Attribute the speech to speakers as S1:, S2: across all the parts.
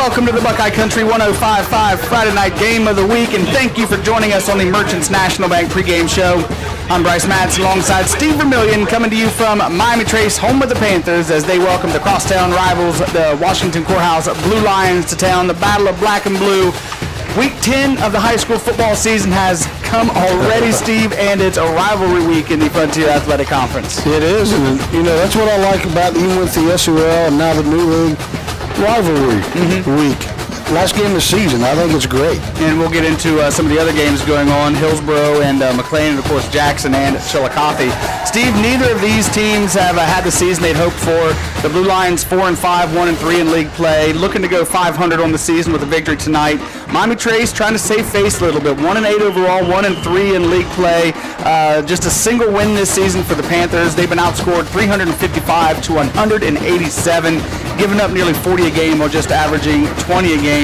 S1: welcome to the Buckeye Country 105.5 Friday night game of the week, and thank you for joining us on the Merchants National Bank pregame show. I'm Bryce Matz alongside Steve Vermillion, coming to you from Miami Trace, home of the Panthers, as they welcome the crosstown rivals, the Washington Courthouse Blue Lions, to town. The Battle of Black and Blue. Week 10 of the high school football season has come already, Steve, and it's a rivalry week in the Frontier Athletic Conference.
S2: It is, and that's what I like about even with the SUL and now the new league rivalry week. Last game of the season, I think it's great.
S1: And we'll get into some of the other games going on, Hillsborough and McLean, and of course Jackson and Chillicothe. Steve, neither of these teams have had the season they'd hoped for. The Blue Lions 4-5, 1-3 in league play, looking to go 500 on the season with a victory tonight. Miami Trace trying to save face a little bit, 1-8 overall, 1-3 in league play. Just a single win this season for the Panthers. They've been outscored 355 to 187, giving up nearly 40 a game while just averaging 20 a game.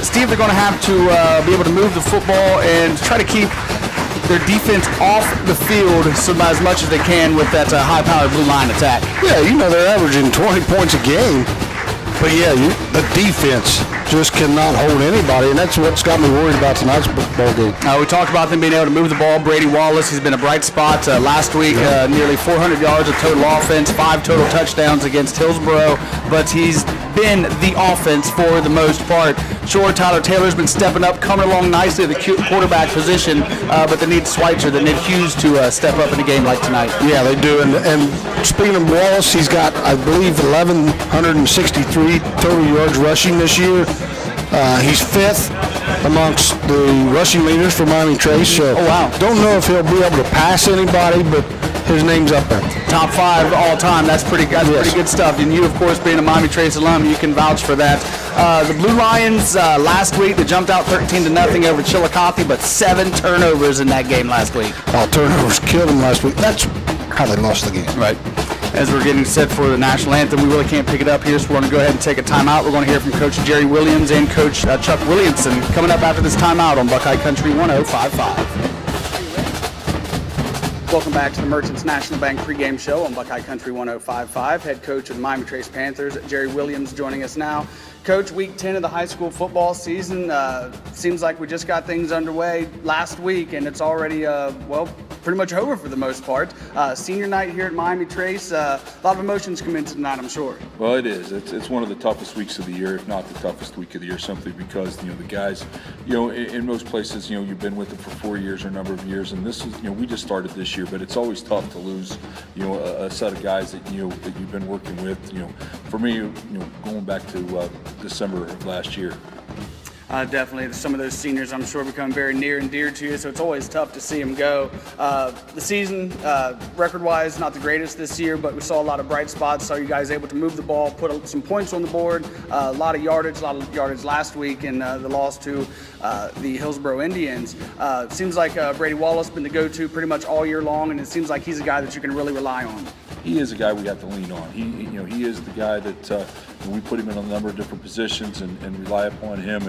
S1: Steve, they're going to have to be able to move the football and try to keep their defense off the field as much as they can with that high-powered blue line attack.
S2: Yeah, they're averaging 20 points a game. But yeah, the defense just cannot hold anybody, and that's what's got me worried about tonight's ball game.
S1: We talked about them being able to move the ball. Brady Wallace, he's been a bright spot last week, nearly 400 yards of total offense, 5 total touchdowns against Hillsborough, but he's been the offense for the most part. Sure, Tyler Taylor's been stepping up, coming along nicely at the quarterback position, but they need Schweitzer, they need Hughes to step up in a game like tonight.
S2: Yeah, they do, and speaking of Wallace, he's got, I believe, 1,163 total yards rushing this year. He's 5th amongst the rushing leaders for Miami Trace. So don't know if he'll be able to pass anybody, but his name's up there.
S1: Top 5 all time. That's pretty good stuff. And you, of course, being a Miami Trace alum, you can vouch for that. The Blue Lions last week, they jumped out 13-0 over Chillicothe, but 7 turnovers in that game last week.
S2: Turnovers killed them last week. That's how they lost the game.
S1: Right. As we're getting set for the national anthem, we really can't pick it up here, so we're going to go ahead and take a timeout. We're going to hear from Coach Jerry Williams and Coach Chuck Williamson coming up after this timeout on Buckeye Country 105.5. Welcome back to the Merchants National Bank pregame show on Buckeye Country 105.5. Head coach of the Miami Trace Panthers, Jerry Williams, joining us now. Coach, week 10 of the high school football season. Seems like we just got things underway last week, and it's already, pretty much over for the most part. Senior night here at Miami Trace. A lot of emotions come into tonight, I'm sure.
S3: Well, it is. It's one of the toughest weeks of the year, if not the toughest week of the year, simply because, the guys, in most places, you've been with them for 4 years or a number of years, and this is, we just started this year, but it's always tough to lose, a set of guys that, that you've been working with. For me, going back to December of last year.
S1: Definitely. Some of those seniors, I'm sure, become very near and dear to you, so it's always tough to see them go. The season, record-wise, not the greatest this year, but we saw a lot of bright spots. Saw you guys able to move the ball, put some points on the board, a lot of yardage last week in the loss to the Hillsborough Indians. Seems like Brady Wallace has been the go-to pretty much all year long, and it seems like he's a guy that you can really rely on.
S3: He is a guy we have to lean on. He is the guy that we put him in a number of different positions and rely upon him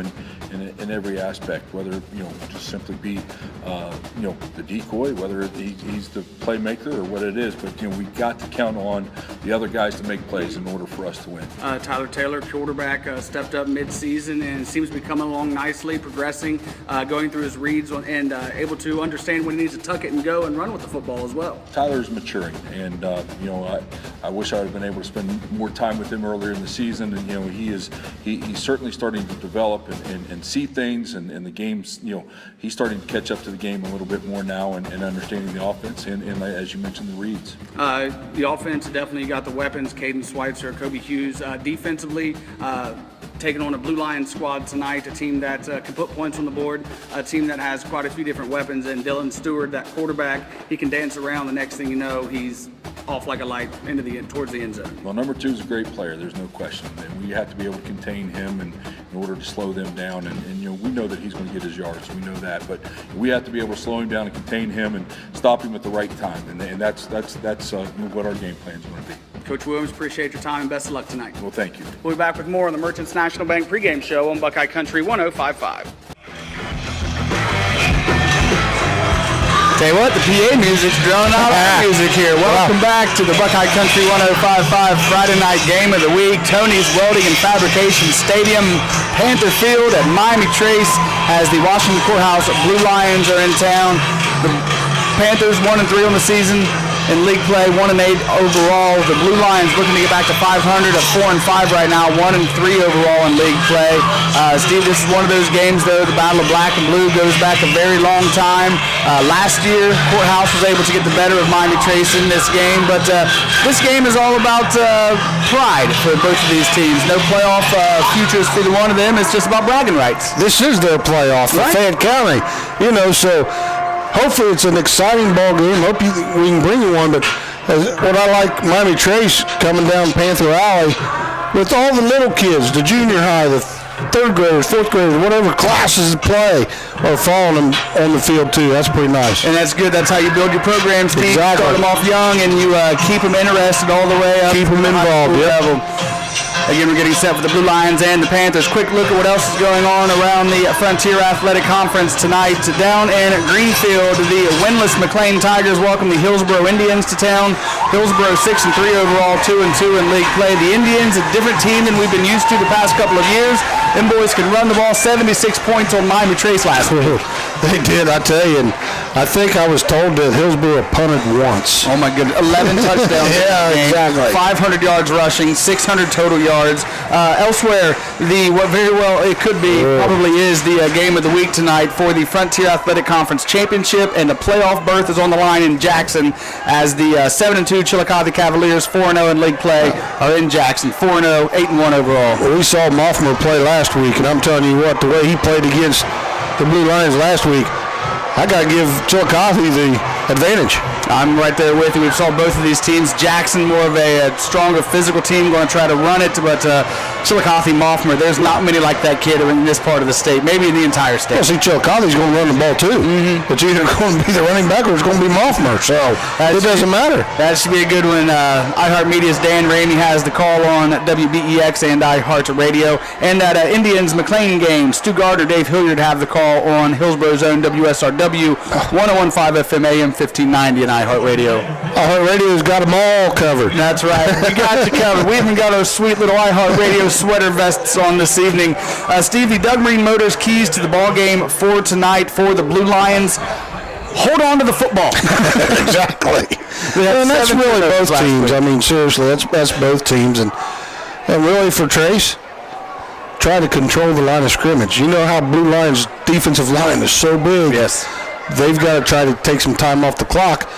S3: in every aspect, whether just simply be the decoy, whether he's the playmaker or what it is. But we got to count on the other guys to make plays in order for us to win.
S1: Tyler Taylor, quarterback, stepped up mid-season and seems to be coming along nicely, progressing, going through his reads and able to understand when he needs to tuck it and go and run with the football as well.
S3: Tyler's maturing, and I wish I would have been able to spend more time with him earlier in the season. And he's certainly starting to develop and see things, and the games. He's starting to catch up to the game a little bit more now, and understanding the offense and as you mentioned, the reads.
S1: The offense definitely got the weapons. Caden Schweitzer, Kobe Hughes. Defensively, taking on a Blue Lions squad tonight, a team that can put points on the board, a team that has quite a few different weapons. And Dylan Stewart, that quarterback, he can dance around. The next thing you know, he's off like a light towards the end zone.
S3: Well, number 2 is a great player. There's no question. And we have to be able to contain him in order to slow them down. And we know that he's going to get his yards. We know that. But we have to be able to slow him down and contain him and stop him at the right time. And that's what our game plan is going to be.
S1: Coach Williams, appreciate your time and best of luck tonight.
S3: Well, thank you.
S1: We'll be back with more on the Merchants National Bank pregame show on Buckeye Country 105.5. Tell you what, the PA music's drawing out our music here. Welcome back to the Buckeye Country 105.5 Friday night game of the week. Tony's Welding and Fabrication Stadium, Panther Field at Miami Trace, as the Washington Courthouse Blue Lions are in town. The Panthers 1-3 on the season in league play, 1-8 overall. The Blue Lions looking to get back to 500 at 4-5 right now, 1-3 overall in league play. Steve, this is one of those games, though. The Battle of Black and Blue goes back a very long time. Last year, Courthouse was able to get the better of Miami Trace in this game, but this game is all about pride for both of these teams. No playoff futures for either one of them. It's just about bragging rights.
S2: This is their playoff for Fayette County. You know, so hopefully it's an exciting ball game. Hope we can bring you one. But what I like, Miami Trace coming down Panther Alley with all the little kids, the junior high, the third graders, fourth graders, whatever classes play, are following them on the field too. That's pretty nice.
S1: And that's good. That's how you build your program, Steve.
S2: Exactly.
S1: Start them off young, and you keep them interested all the way up.
S2: Keep them involved. Yep.
S1: Again, we're getting set for the Blue Lions and the Panthers. Quick look at what else is going on around the Frontier Athletic Conference tonight. Down in Greenfield, the winless McLean Tigers welcome the Hillsboro Indians to town. Hillsboro 6-3 overall, 2-2 in league play. The Indians, a different team than we've been used to the past couple of years. Them boys can run the ball. 76 points on Miami Trace last week.
S2: They did, I tell you. And I think I was told that Hillsboro punted once.
S1: Oh my goodness, 11 touchdowns.
S2: Yeah, exactly.
S1: 500 yards rushing, 600 total yards. Elsewhere, what very well it could be, probably is the game of the week tonight for the Frontier Athletic Conference Championship, and the playoff berth is on the line in Jackson as the 7-2 Chillicothe Cavaliers, 4-0 in league play, are in Jackson, 4-0, 8-1 overall.
S2: Well, we saw Moffmer play last week, and I'm telling you what, the way he played against the Blue Lions last week, I got to give Chillicothe the advantage.
S1: I'm right there with you. We saw both of these teams. Jackson, more of a stronger physical team, going to try to run it, but Chillicothe, Moffmer, there's not many like that kid in this part of the state, maybe in the entire state.
S2: Well, see, Chillicothe's going to run the ball too. Mm-hmm. It's either going to be the running back or it's going to be Moffmer, so it doesn't matter.
S1: That should be a good one. iHeartMedia's Dan Ramey has the call on WBEX and iHeartRadio. And that Indians McLean game, Stu Gardner, Dave Hilliard have the call on Hillsboro's own WSRW, 101.5 FM AM 1590 and iHeartRadio.
S2: iHeartRadio's got them all covered.
S1: That's right. We got you covered. We even got our sweet little iHeartRadio sweater vests on this evening. Steve, the Doug Marine Motors keys to the ball game for tonight for the Blue Lions. Hold on to the football.
S2: Exactly. And that's really both teams. I mean, seriously, that's both teams. And really for Trace, try to control the line of scrimmage. You know how Blue Lions' defensive line is so big.
S1: Yes.
S2: They've got to try to take some time off the clock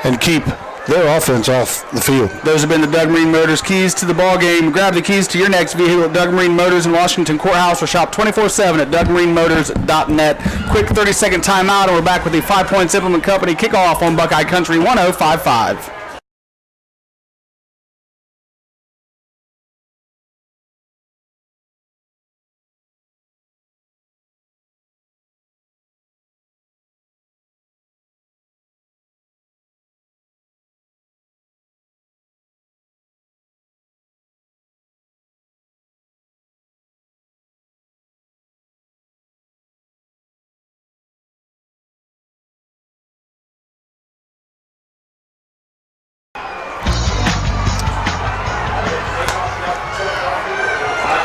S2: and keep their offense off the field.
S1: Those have been the Doug Marine Motors keys to the ball game. Grab the keys to your next vehicle at Doug Marine Motors in Washington Courthouse, or shop 24/7 at DougMarineMotors.net. Quick 30-second timeout, and we're back with the 5 Points Implement Company kickoff on Buckeye Country 105.5.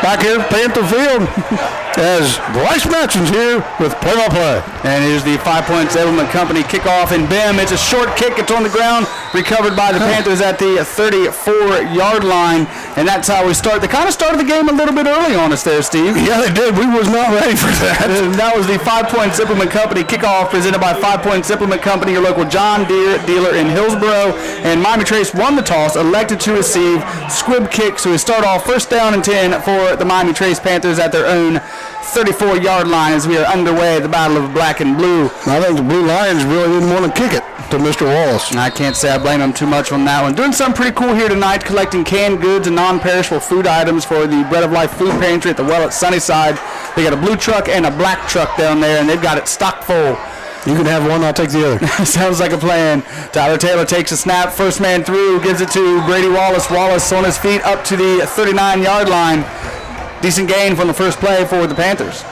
S2: Back here at Panther Field as Bryce Matson's here with play-by-play.
S1: And here's the 5 Points Implement Company kickoff, and bam, it's a short kick. It's on the ground, recovered by the Panthers at the 34-yard line, and that's how we start. They kind of started the game a little bit early on us there, Steve.
S2: Yeah, they did. We was not ready for that.
S1: And that was the 5 Points Implement Company kickoff, presented by 5 Points Implement Company, your local John Deere dealer in Hillsboro. And Miami Trace won the toss, elected to receive squib kick, so we start off 1st down and 10 for the Miami Trace Panthers at their own 34-yard line as we are underway, the Battle of Black and Blue.
S2: I think the Blue Lions really didn't want to kick it to Mr. Wallace.
S1: I can't say I blame them too much on that one. Doing something pretty cool here tonight, collecting canned goods and non-perishable food items for the Bread of Life Food Pantry at the well at Sunnyside. They got a blue truck and a black truck down there, and they've got it stock full.
S2: You can have one, I'll take the other.
S1: Sounds like a plan. Tyler Taylor takes a snap, first man through, gives it to Brady Wallace. Wallace on his feet up to the 39-yard line. Decent gain from the first play for the Panthers.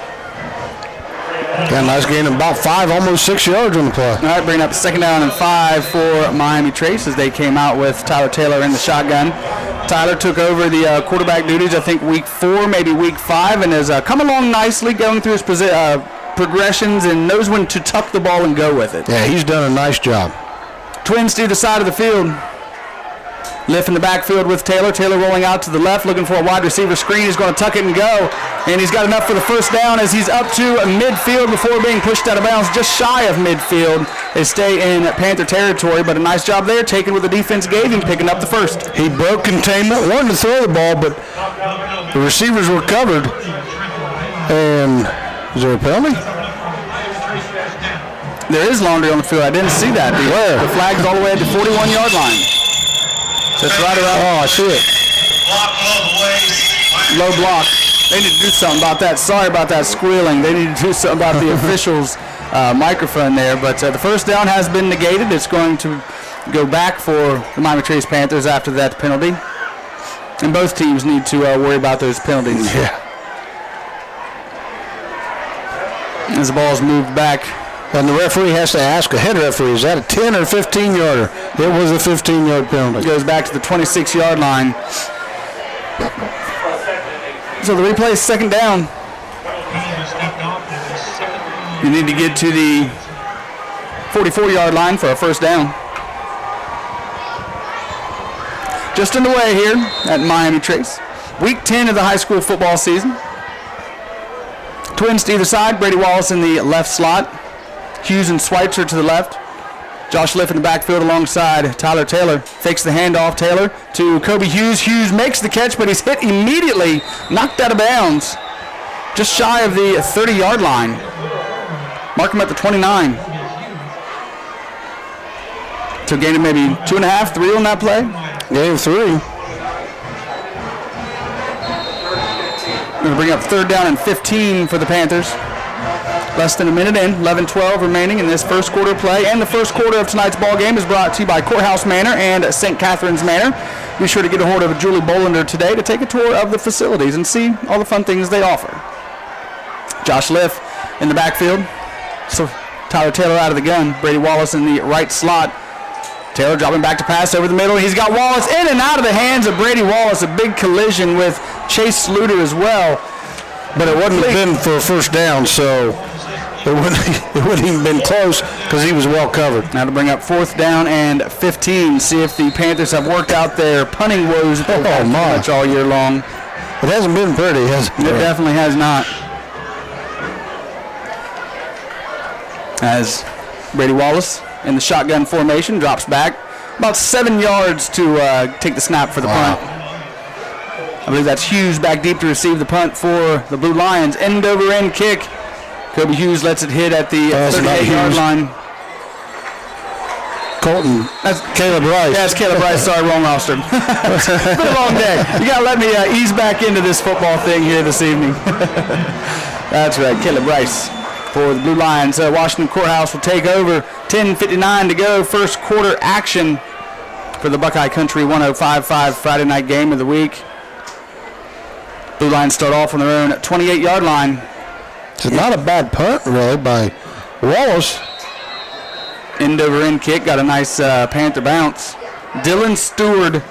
S2: Got a nice gain of about 5, almost 6 yards on the play.
S1: All right, bring up 2nd down and 5 for Miami Trace as they came out with Tyler Taylor in the shotgun. Tyler took over the quarterback duties, I think, week 4, maybe week 5, and has come along nicely, going through his progressions and knows when to tuck the ball and go with it.
S2: Yeah, he's done a nice job.
S1: Twins to the side of the field. Lift in the backfield with Taylor. Taylor rolling out to the left, looking for a wide receiver screen. He's going to tuck it and go. And he's got enough for the first down as he's up to midfield before being pushed out of bounds. Just shy of midfield. They stay in Panther territory, but a nice job there, taking what the defense gave him, picking up the first.
S2: He broke containment, wanted to throw the ball, but the receivers were covered. And is there a penalty?
S1: There is laundry on the field. I didn't see that. The flag's all the way at the 41-yard line. So it's right around.
S2: Oh, I see it.
S1: Low block. They need to do something about that. Sorry about that squealing. They need to do something about the officials' microphone there. But the first down has been negated. It's going to go back for the Miami Trace Panthers after that penalty. And both teams need to worry about those penalties.
S2: Yeah.
S1: As the ball's moved back.
S2: And the referee has to ask a head referee, is that a 10 or 15-yarder? It was a 15-yard penalty.
S1: Goes back to the 26-yard line. So the replay is 2nd down. You need to get to the 44-yard line for a first down. Just underway here at Miami Trace. Week 10 of the high school football season. Twins to either side. Brady Wallace in the left slot. Hughes and Schweitzer to the left. Josh Liff in the backfield alongside Tyler Taylor. Fakes the handoff. Taylor to Kobe Hughes. Hughes makes the catch, but he's hit immediately. Knocked out of bounds. Just shy of the 30-yard line. Mark him at the 29. So gain of maybe 2.5, 3 on that play.
S2: Gain of 3.
S1: Going to bring up 3rd down and 15 for the Panthers. Less than a minute in, 11-12 remaining in this first quarter play. And the first quarter of tonight's ball game is brought to you by Courthouse Manor and St. Catherine's Manor. Be sure to get a hold of Julie Bolander today to take a tour of the facilities and see all the fun things they offer. Josh Liff in the backfield. So Tyler Taylor out of the gun. Brady Wallace in the right slot. Taylor dropping back to pass over the middle. He's got Wallace in and out of the hands of Brady Wallace. A big collision with Chase Sluter as well.
S2: But it wouldn't have been for a first down, so it wouldn't even been close because he was well covered.
S1: Now to bring up 4th down and 15. See if the Panthers have worked out their punting woes that they've had much all year long.
S2: It hasn't been pretty, has it?
S1: It definitely has not. As Brady Wallace in the shotgun formation drops back about 7 yards to take the snap for the punt. I believe that's Hughes back deep to receive the punt for the Blue Lions. End over end kick. Kobe Hughes lets it hit at the 38-yard line.
S2: Colton. That's Caleb Rice.
S1: Yeah, it's Caleb Rice. Sorry, wrong roster. It's been a long day. You got to let me ease back into this football thing here this evening. That's right, Caleb Rice for the Blue Lions. Washington Courthouse will take over. 10:59 to go. First quarter action for the Buckeye Country 105.5 Friday night game of the week. Blue Lions start off on their own 28-yard line.
S2: It's not a bad punt, really, by Wallace.
S1: End over end kick, got a nice Panther bounce. Dylan Stewart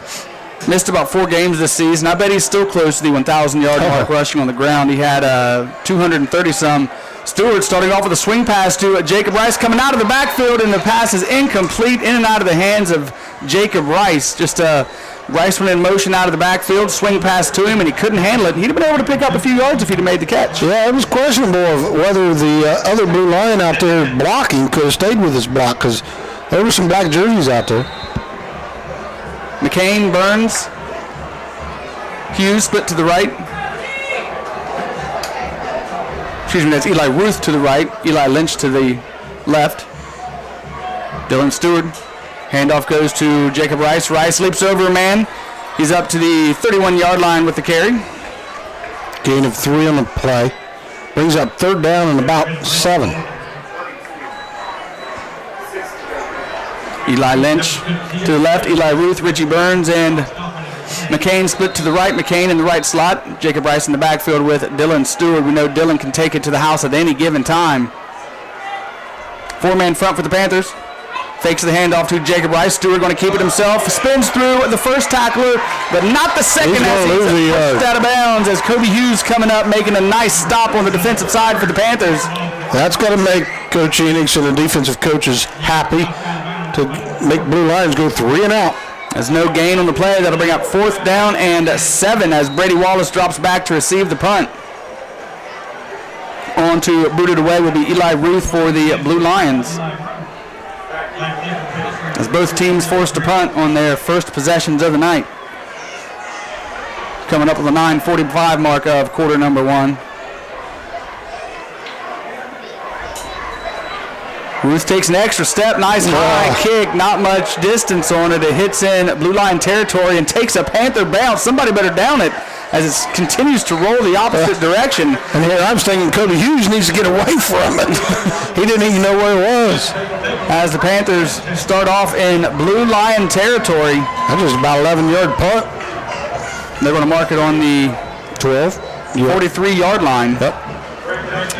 S1: missed about 4 games this season. I bet he's still close to the 1,000-yard mark rushing on the ground. He had 230-some. Stewart starting off with a swing pass to Jacob Rice coming out of the backfield, and the pass is incomplete, in and out of the hands of Jacob Rice. Just Rice went in motion out of the backfield, swing pass to him, and he couldn't handle it. He'd have been able to pick up a few yards if he'd have made the catch.
S2: Yeah, it was questionable of whether the other Blue Lion out there blocking could have stayed with his block because there were some black jerseys out there.
S1: McCain, Burns, Hughes split to the right. Excuse me, that's Eli Ruth to the right, Eli Lynch to the left. Dylan Stewart. Handoff goes to Jacob Rice. Rice leaps over a man. He's up to the 31-yard line with the carry.
S2: Gain of 3 on the play. Brings up 3rd down and about 7.
S1: Eli Lynch to the left. Eli Ruth, Richie Burns, and McCain split to the right. McCain in the right slot. Jacob Rice in the backfield with Dylan Stewart. We know Dylan can take it to the house at any given time. 4-man front for the Panthers. Fakes the handoff to Jacob Rice. Stewart going to keep it himself. Spins through the first tackler, but not the second.
S2: He's going to lose the yard.
S1: Out of bounds as Kobe Hughes coming up, making a nice stop on the defensive side for the Panthers.
S2: That's going to make Coach Enix and the defensive coaches happy to make Blue Lions go 3 and out.
S1: There's no gain on the play. That'll bring up 4th down and 7 as Brady Wallace drops back to receive the punt. On to booted away will be Eli Ruth for the Blue Lions. As both teams forced to punt on their first possessions of the night. Coming up with the 9:45 mark of quarter number 1. Ruth takes an extra step, nice high kick, not much distance on it. It hits in Blue Line territory and takes a Panther bounce. Somebody better down it as it continues to roll the opposite direction.
S2: And here I'm thinking Cody Hughes needs to get away from it. He didn't even know where it was.
S1: As the Panthers start off in Blue Lion territory.
S2: That's just about 11-yard punt.
S1: They're going to mark it on the 43-yard line.
S2: Yep.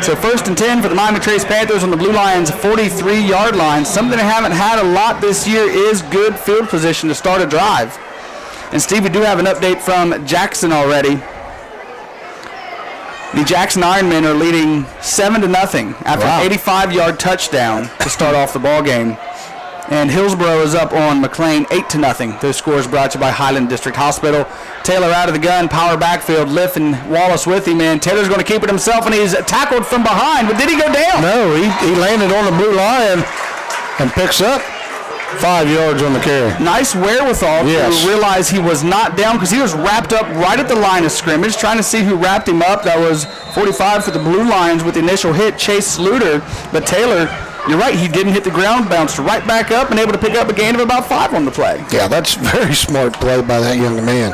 S1: So 1st and 10 for the Miami Trace Panthers on the Blue Lions 43-yard line. Something they haven't had a lot this year is good field position to start a drive. And Steve, we do have an update from Jackson already. The Jackson Ironmen are leading 7-0 after an 85-yard touchdown to start off the ball game. And Hillsborough is up on McLean 8-0. Those scores brought to you by Highland District Hospital. Taylor out of the gun, power backfield, Liff and Wallace with him, and Taylor's going to keep it himself, and he's tackled from behind. But did he go down?
S2: No, he landed on the Blue Lion and picks up 5 yards on the carry.
S1: Nice wherewithal to realize he was not down because he was wrapped up right at the line of scrimmage, trying to see who wrapped him up. That was 45 for the Blue Lions with the initial hit, Chase Sluter. But Taylor, you're right, he didn't hit the ground, bounced right back up and able to pick up a gain of about 5 on the play.
S2: Yeah, that's very smart play by that young man.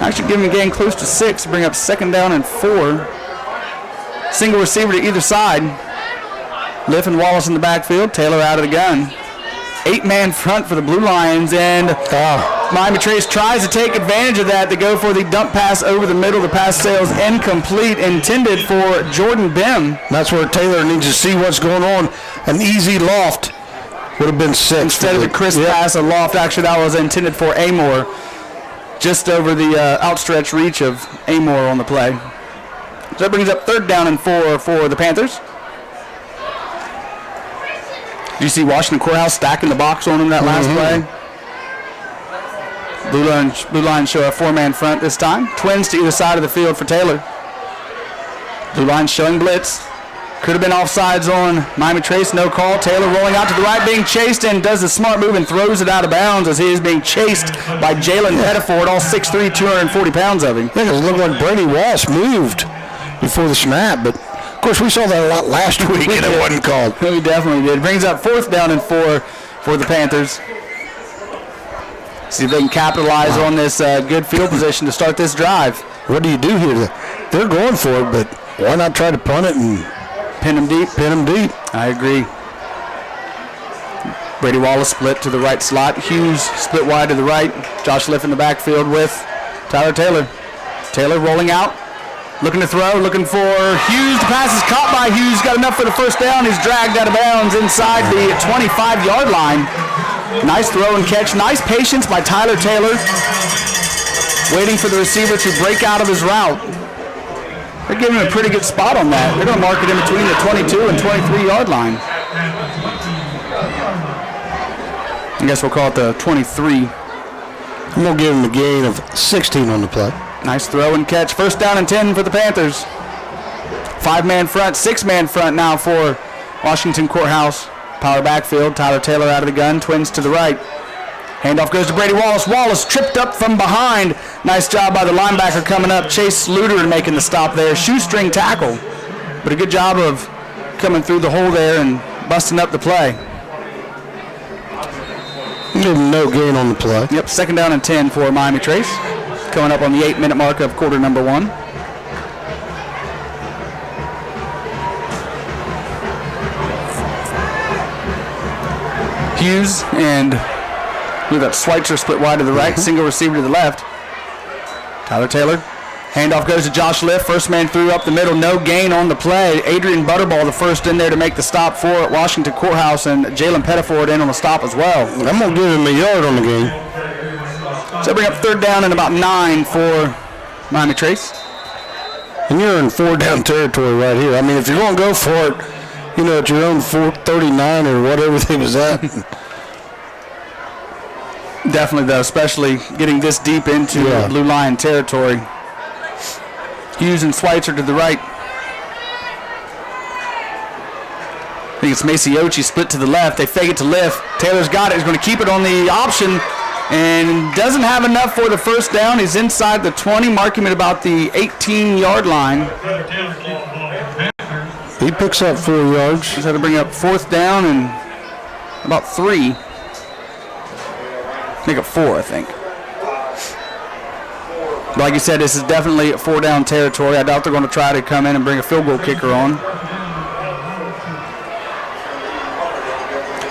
S1: Actually giving a gain close to 6, bring up 2nd down and 4. Single receiver to either side. Liff and Wallace in the backfield, Taylor out of the gun. 8-man front for the Blue Lions, and Miami Trace tries to take advantage of that to go for the dump pass over the middle. The pass sails incomplete, intended for Jordan Bim.
S2: That's where Taylor needs to see what's going on. An easy loft would have been 6.
S1: Instead of a crisp pass, a loft. Actually, that was intended for Amore. Just over the outstretched reach of Amore on the play. So that brings up 3rd down and 4 for the Panthers. Did you see Washington Courthouse stacking the box on him that last play? Blue Lions show a 4-man front this time. Twins to either side of the field for Taylor. Blue Lions showing blitz. Could have been offsides on Miami Trace, no call. Taylor rolling out to the right, being chased, and does the smart move and throws it out of bounds as he is being chased by Jalen Pettiford, all 6'3", 240 pounds of him.
S2: I think it looked like Brady Wallace moved before the snap, but of course we saw that a lot last week and it wasn't called.
S1: We definitely did. Brings up 4th down and 4 for the Panthers. See if they can capitalize on this good field position to start this drive.
S2: What do you do here? They're going for it, but why not try to punt it and
S1: pin them deep?
S2: Pin them deep.
S1: I agree. Brady Wallace split to the right slot. Hughes split wide to the right. Josh Liff in the backfield with Tyler Taylor. Taylor rolling out. Looking to throw, looking for Hughes. The pass is caught by Hughes. Got enough for the 1st down. He's dragged out of bounds inside the 25-yard line. Nice throw and catch. Nice patience by Tyler Taylor. Waiting for the receiver to break out of his route. They're giving him a pretty good spot on that. They're going to mark it in between the 22 and 23-yard line. I guess we'll call it the 23.
S2: I'm going to give him a gain of 16 on the play.
S1: Nice throw and catch. 1st down and 10 for the Panthers. 5-man front, 6-man front now for Washington Courthouse. Power backfield. Tyler Taylor out of the gun. Twins to the right. Handoff goes to Brady Wallace. Wallace tripped up from behind. Nice job by the linebacker coming up. Chase Sluter making the stop there. Shoestring tackle. But a good job of coming through the hole there and busting up the play.
S2: No gain on the play.
S1: Yep, 2nd down and 10 for Miami Trace. Coming up on the 8-minute mark of quarter number 1. Hughes and We've got Schweitzer split wide to the right, single receiver to the left. Tyler Taylor. Handoff goes to Josh Liff. First man through up the middle. No gain on the play. Adrian Butterball, the first in there to make the stop for Washington Courthouse, and Jalen Pettiford in on the stop as well.
S2: I'm going to give him a yard on the game.
S1: So bring up third down and about 9 for Miami Trace.
S2: And you're in 4 down territory right here. I mean, if you're going to go for it, at your own 439 or whatever they was at.
S1: Definitely, though, especially getting this deep into Blue Lion territory. Hughes and Schweitzer to the right. I think it's Maciochi split to the left. They fake it to Liff. Taylor's got it. He's going to keep it on the option and doesn't have enough for the first down. He's inside the 20, marking at about the 18-yard line.
S2: He picks up 4 yards.
S1: He's had to bring up fourth down and about 3. Make it 4, I think. Like you said, this is definitely 4 down territory. I doubt they're going to try to come in and bring a field goal kicker on.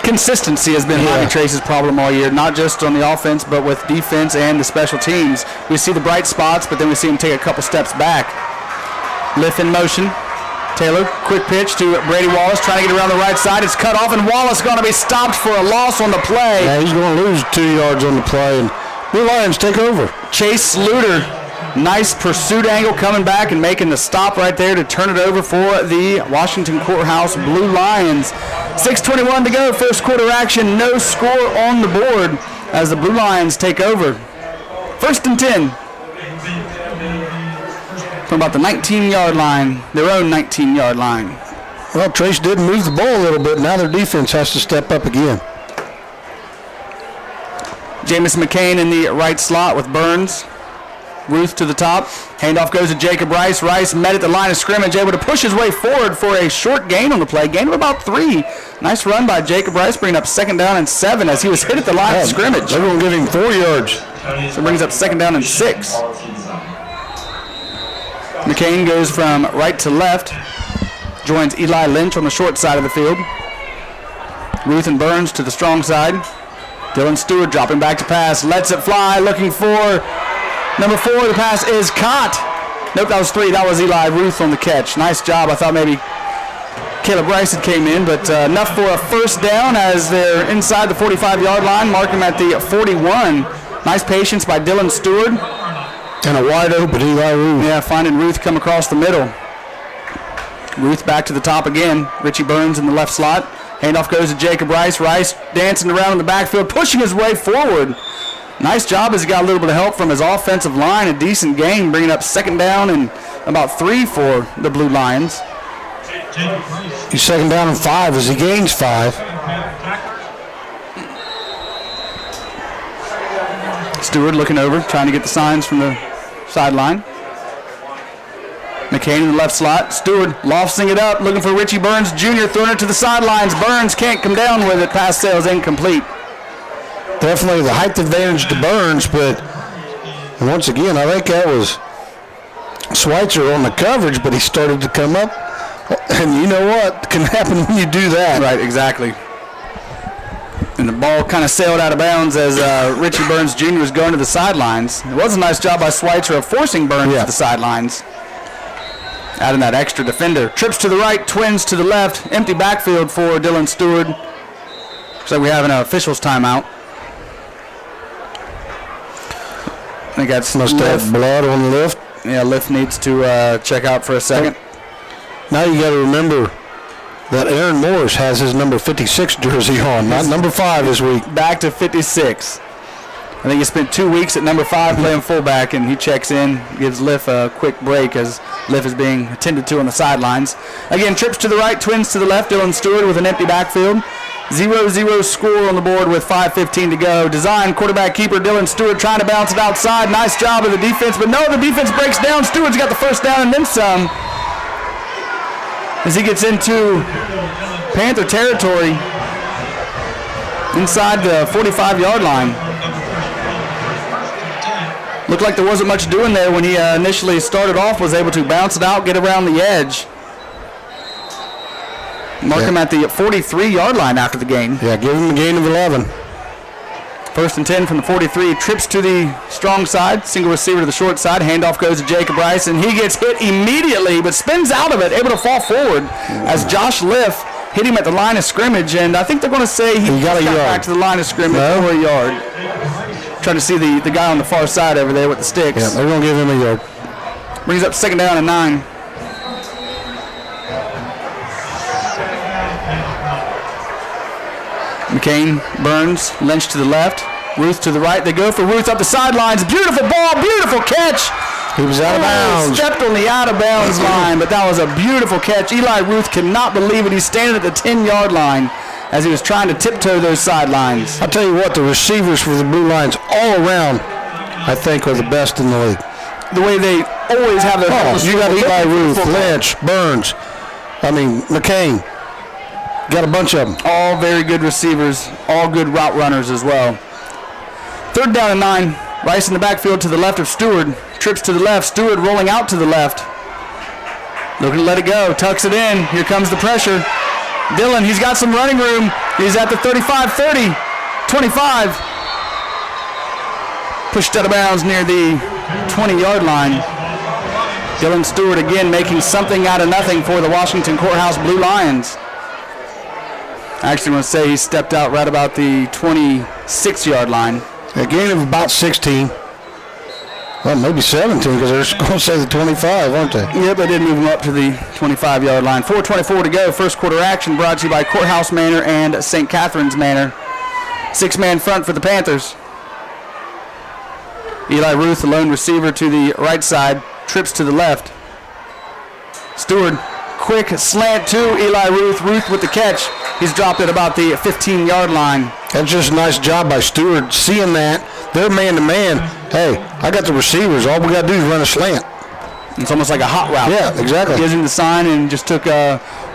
S1: Consistency has been Miami Trace's problem all year, not just on the offense, but with defense and the special teams. We see the bright spots, but then we see them take a couple steps back. Lift in motion. Taylor, quick pitch to Brady Wallace, trying to get around the right side. It's cut off, and Wallace going to be stopped for a loss on the play.
S2: Yeah, he's going to lose 2 yards on the play, and Blue Lions take over.
S1: Chase Sluter, nice pursuit angle coming back and making the stop right there to turn it over for the Washington Courthouse Blue Lions. 6:21 to go, first quarter action, no score on the board as the Blue Lions take over. 1st and 10. From about the 19-yard line, their own 19-yard line.
S2: Well, Trace did move the ball a little bit. Now their defense has to step up again.
S1: Jamison McCain in the right slot with Burns. Ruth to the top. Handoff goes to Jacob Rice. Rice met at the line of scrimmage, able to push his way forward for a short gain on the play. Gain of about 3. Nice run by Jacob Rice, bringing up 2nd down and 7 as he was hit at the line of scrimmage.
S2: They're going to give him 4 yards.
S1: So brings up 2nd down and 6. McCain goes from right to left. Joins Eli Lynch on the short side of the field. Ruth and Burns to the strong side. Dylan Stewart dropping back to pass. Lets it fly, looking for number 4. The pass is caught. Nope, that was 3. That was Eli Ruth on the catch. Nice job. I thought maybe Caleb Rice had came in, but enough for a first down as they're inside the 45-yard line. Mark him at the 41. Nice patience by Dylan Stewart.
S2: And a wide open Eli Ruth.
S1: Yeah, finding Ruth come across the middle. Ruth back to the top again. Richie Burns in the left slot. Handoff goes to Jacob Rice. Rice dancing around in the backfield, pushing his way forward. Nice job as he got a little bit of help from his offensive line. A decent gain, bringing up 2nd down and about 3 for the Blue Lions.
S2: He's 2nd down and 5 as he gains 5.
S1: Stewart looking over, trying to get the signs from the sideline. McCain in the left slot. Stewart lofting it up, looking for Richie Burns Jr., throwing it to the sidelines. Burns can't come down with it. Pass sails incomplete.
S2: Definitely the height advantage to Burns, but once again, I think that was Schweitzer on the coverage, but he started to come up. And you know what can happen when you do that.
S1: Right, exactly. And the ball kind of sailed out of bounds as Richie Burns Jr. was going to the sidelines. It was a nice job by Schweitzer of forcing Burns to the sidelines. Adding that extra defender. Trips to the right, twins to the left. Empty backfield for Dylan Stewart. Looks like we have an official's timeout. I think that's
S2: must have blood on the lift.
S1: Yeah, Lift needs to check out for a second.
S2: Now you got to remember that Aaron Morris has his number 56 jersey on, not number 5 this week.
S1: Back to 56. I think he spent 2 weeks at number 5 playing fullback, and he checks in, gives Liff a quick break as Liff is being attended to on the sidelines. Again, trips to the right, twins to the left. Dylan Stewart with an empty backfield. 0-0 score on the board with 5:15 to go. Design quarterback keeper Dylan Stewart trying to bounce it outside. Nice job of the defense, but no, the defense breaks down. Stewart's got the first down and then some as he gets into Panther territory inside the 45-yard line. Looked like there wasn't much doing there when he initially started off, was able to bounce it out, get around the edge. Mark him at the 43-yard line after the gain.
S2: Yeah, give him a gain of 11.
S1: First and 10 from the 43. Trips to the strong side. Single receiver to the short side. Handoff goes to Jacob Rice, and he gets hit immediately, but spins out of it, able to fall forward as Josh Liff hit him at the line of scrimmage, and I think they're going to say he got back to the line of scrimmage for a yard. Trying to see the guy on the far side over there with the sticks.
S2: Yeah, they're going to give him a yard.
S1: Brings up second down and 9. McCain, Burns, Lynch to the left, Ruth to the right. They go for Ruth up the sidelines. Beautiful ball, beautiful catch.
S2: He was out of bounds.
S1: Stepped on the out of bounds line, but that was a beautiful catch. Eli Ruth cannot believe it. He's standing at the 10-yard line as he was trying to tiptoe those sidelines.
S2: I'll tell you what, the receivers for the Blue Lions all around, I think, are the best in the league.
S1: The way they always have their
S2: you got Eli Ruth, Lynch, Burns, McCain. Got a bunch of them.
S1: All very good receivers, all good route runners as well. Third down and 9. Rice in the backfield to the left of Stewart. Trips to the left. Stewart rolling out to the left. Looking to let it go. Tucks it in. Here comes the pressure. Dillon, he's got some running room. He's at the 35, 30, 25. Pushed out of bounds near the 20-yard line. Dillon Stewart again making something out of nothing for the Washington Courthouse Blue Lions. I actually want to say he stepped out right about the 26-yard line.
S2: A gain of about 16. Well, maybe 17 because they're going to say the 25, aren't they?
S1: Yep, they did move him up to the 25-yard line. 4:24 to go. First quarter action brought to you by Courthouse Manor and St. Catherine's Manor. 6-man front for the Panthers. Eli Ruth, the lone receiver to the right side, trips to the left. Stewart, quick slant to Eli Ruth. Ruth with the catch. He's dropped it about the 15-yard line.
S2: That's just a nice job by Stewart seeing that. They're man-to-man. Hey, I got the receivers. All we got to do is run a slant.
S1: It's almost like a hot route.
S2: Yeah, exactly.
S1: Gives him the sign and just took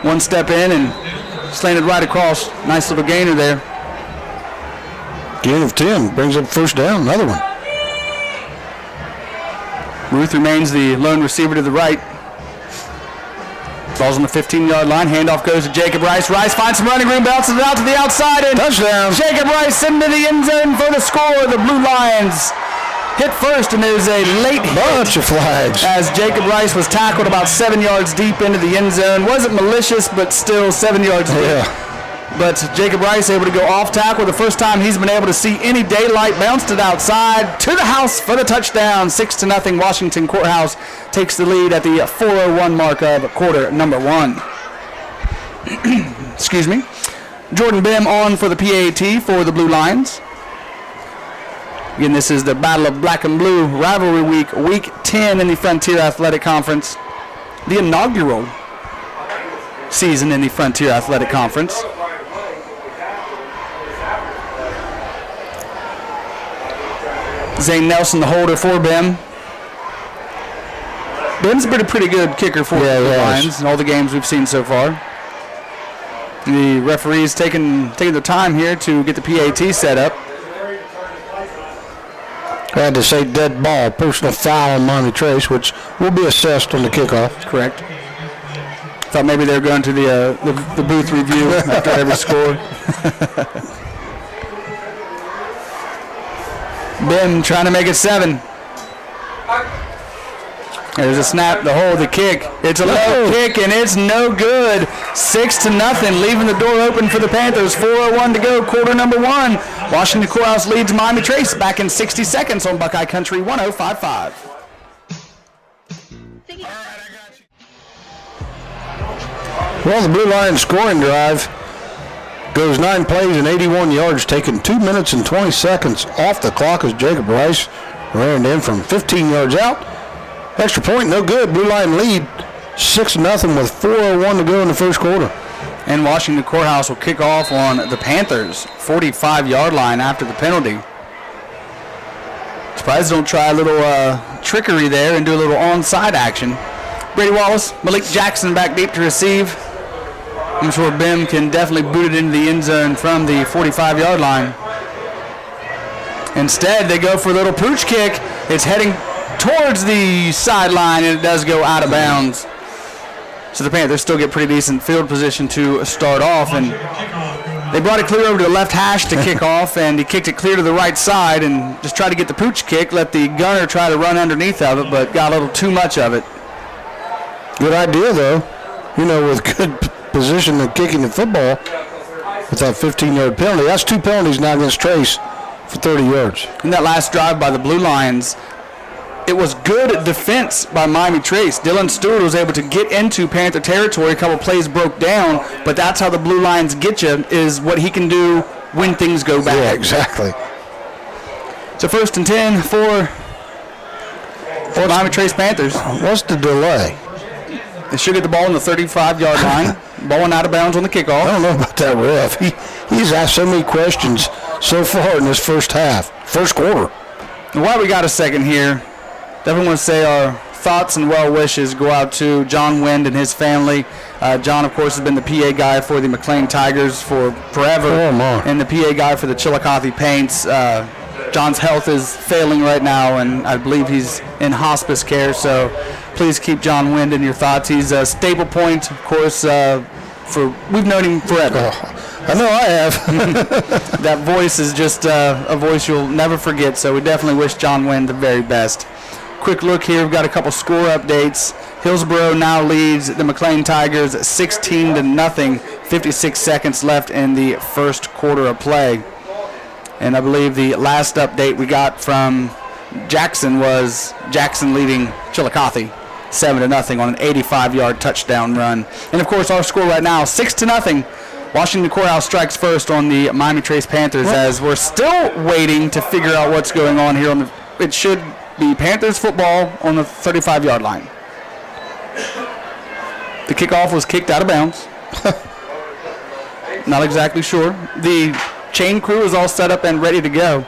S1: one step in and slanted right across. Nice little gainer there.
S2: Gain of 10. Brings up first down. Another one.
S1: Ruth remains the lone receiver to the right. Ball's on the 15-yard line. Handoff goes to Jacob Rice. Rice finds some running room, bounces it out to the outside, and
S2: touchdown.
S1: Jacob Rice into the end zone for the score. The Blue Lions hit first, and there's a late
S2: bunch of flags
S1: as Jacob Rice was tackled about 7 yards deep into the end zone. Wasn't malicious, but still 7 yards deep.
S2: Yeah.
S1: But Jacob Rice able to go off tackle. The first time he's been able to see any daylight. Bounced it outside to the house for the touchdown. 6-0. Washington Courthouse takes the lead at the 4:01 mark of quarter number 1. Excuse me. Jordan Bim on for the PAT for the Blue Lions. Again, this is the Battle of Black and Blue Rivalry Week, Week 10 in the Frontier Athletic Conference. The inaugural season in the Frontier Athletic Conference. Zane Nelson, the holder for Bim. Bim's been a pretty good kicker for the Lions in all the games we've seen so far. The referees taking their time here to get the PAT set up.
S2: I had to say dead ball, personal foul on Monty Trace, which will be assessed on the kickoff.
S1: Correct. Thought maybe they were going to the booth review after every score. Bim trying to make it 7. There's a snap, the hold, the kick. It's a low kick, and it's no good. 6-0, leaving the door open for the Panthers. 4:01 to go, quarter number 1. Washington Courthouse leads Miami Trace back in 60 seconds on Buckeye Country 105.5.
S2: Well, the Blue Lions scoring drive goes 9 plays and 81 yards, taking 2 minutes and 20 seconds off the clock as Jacob Rice ran in from 15 yards out. Extra point, no good. Blue Lion lead 6-0 with 4:01 to go in the first quarter.
S1: And Washington Courthouse will kick off on the Panthers' 45-yard line after the penalty. Surprised they don't try a little trickery there and do a little onside action. Brady Wallace, Malik Jackson back deep to receive. I'm sure Bim can definitely boot it into the end zone from the 45-yard line. Instead, they go for a little pooch kick. It's heading towards the sideline, and it does go out of bounds. So the Panthers still get pretty decent field position to start off, and They brought it clear over to the left hash to kick off, and he kicked it clear to the right side and just tried to get the pooch kick, let the gunner try to run underneath of it, but got a little too much of it.
S2: Good idea, though. You know, with good position of kicking the football with that 15-yard penalty. That's 2 penalties now against Trace for 30 yards.
S1: In that last drive by the Blue Lions, it was good defense by Miami Trace. Dylan Stewart was able to get into Panther territory. A couple plays broke down, but that's how the Blue Lions get you, is what he can do when things go bad.
S2: Yeah, exactly.
S1: So 1st and 10 for Miami Trace Panthers.
S2: What's the delay?
S1: They should get the ball on the 35-yard line. Ball went out of bounds on the kickoff.
S2: I don't know about that ref. He's asked so many questions so far in this first quarter.
S1: And while we got a second here, definitely want to say our thoughts and well wishes go out to John Wind and his family. John, of course, has been the PA guy for the McLean Tigers for forever, and the PA guy for the Chillicothe Paints. John's health is failing right now, and I believe he's in hospice care, so please keep John Wind in your thoughts. He's a staple point, of course, we've known him forever.
S2: Oh, I know I have.
S1: That voice is just a voice you'll never forget, so we definitely wish John Wind the very best. Quick look here, we've got a couple score updates. Hillsboro now leads the McLean Tigers 16-0, 56 seconds left in the first quarter of play. And I believe the last update we got from Jackson was Jackson leading Chillicothe 7-0 on an 85-yard touchdown run. And of course, our score right now 6-0. Washington Courthouse strikes first on the Miami Trace Panthers, as we're still waiting to figure out what's going on here. It should be Panthers football on the 35-yard line. The kickoff was kicked out of bounds. Not exactly sure. The chain crew is all set up and ready to go.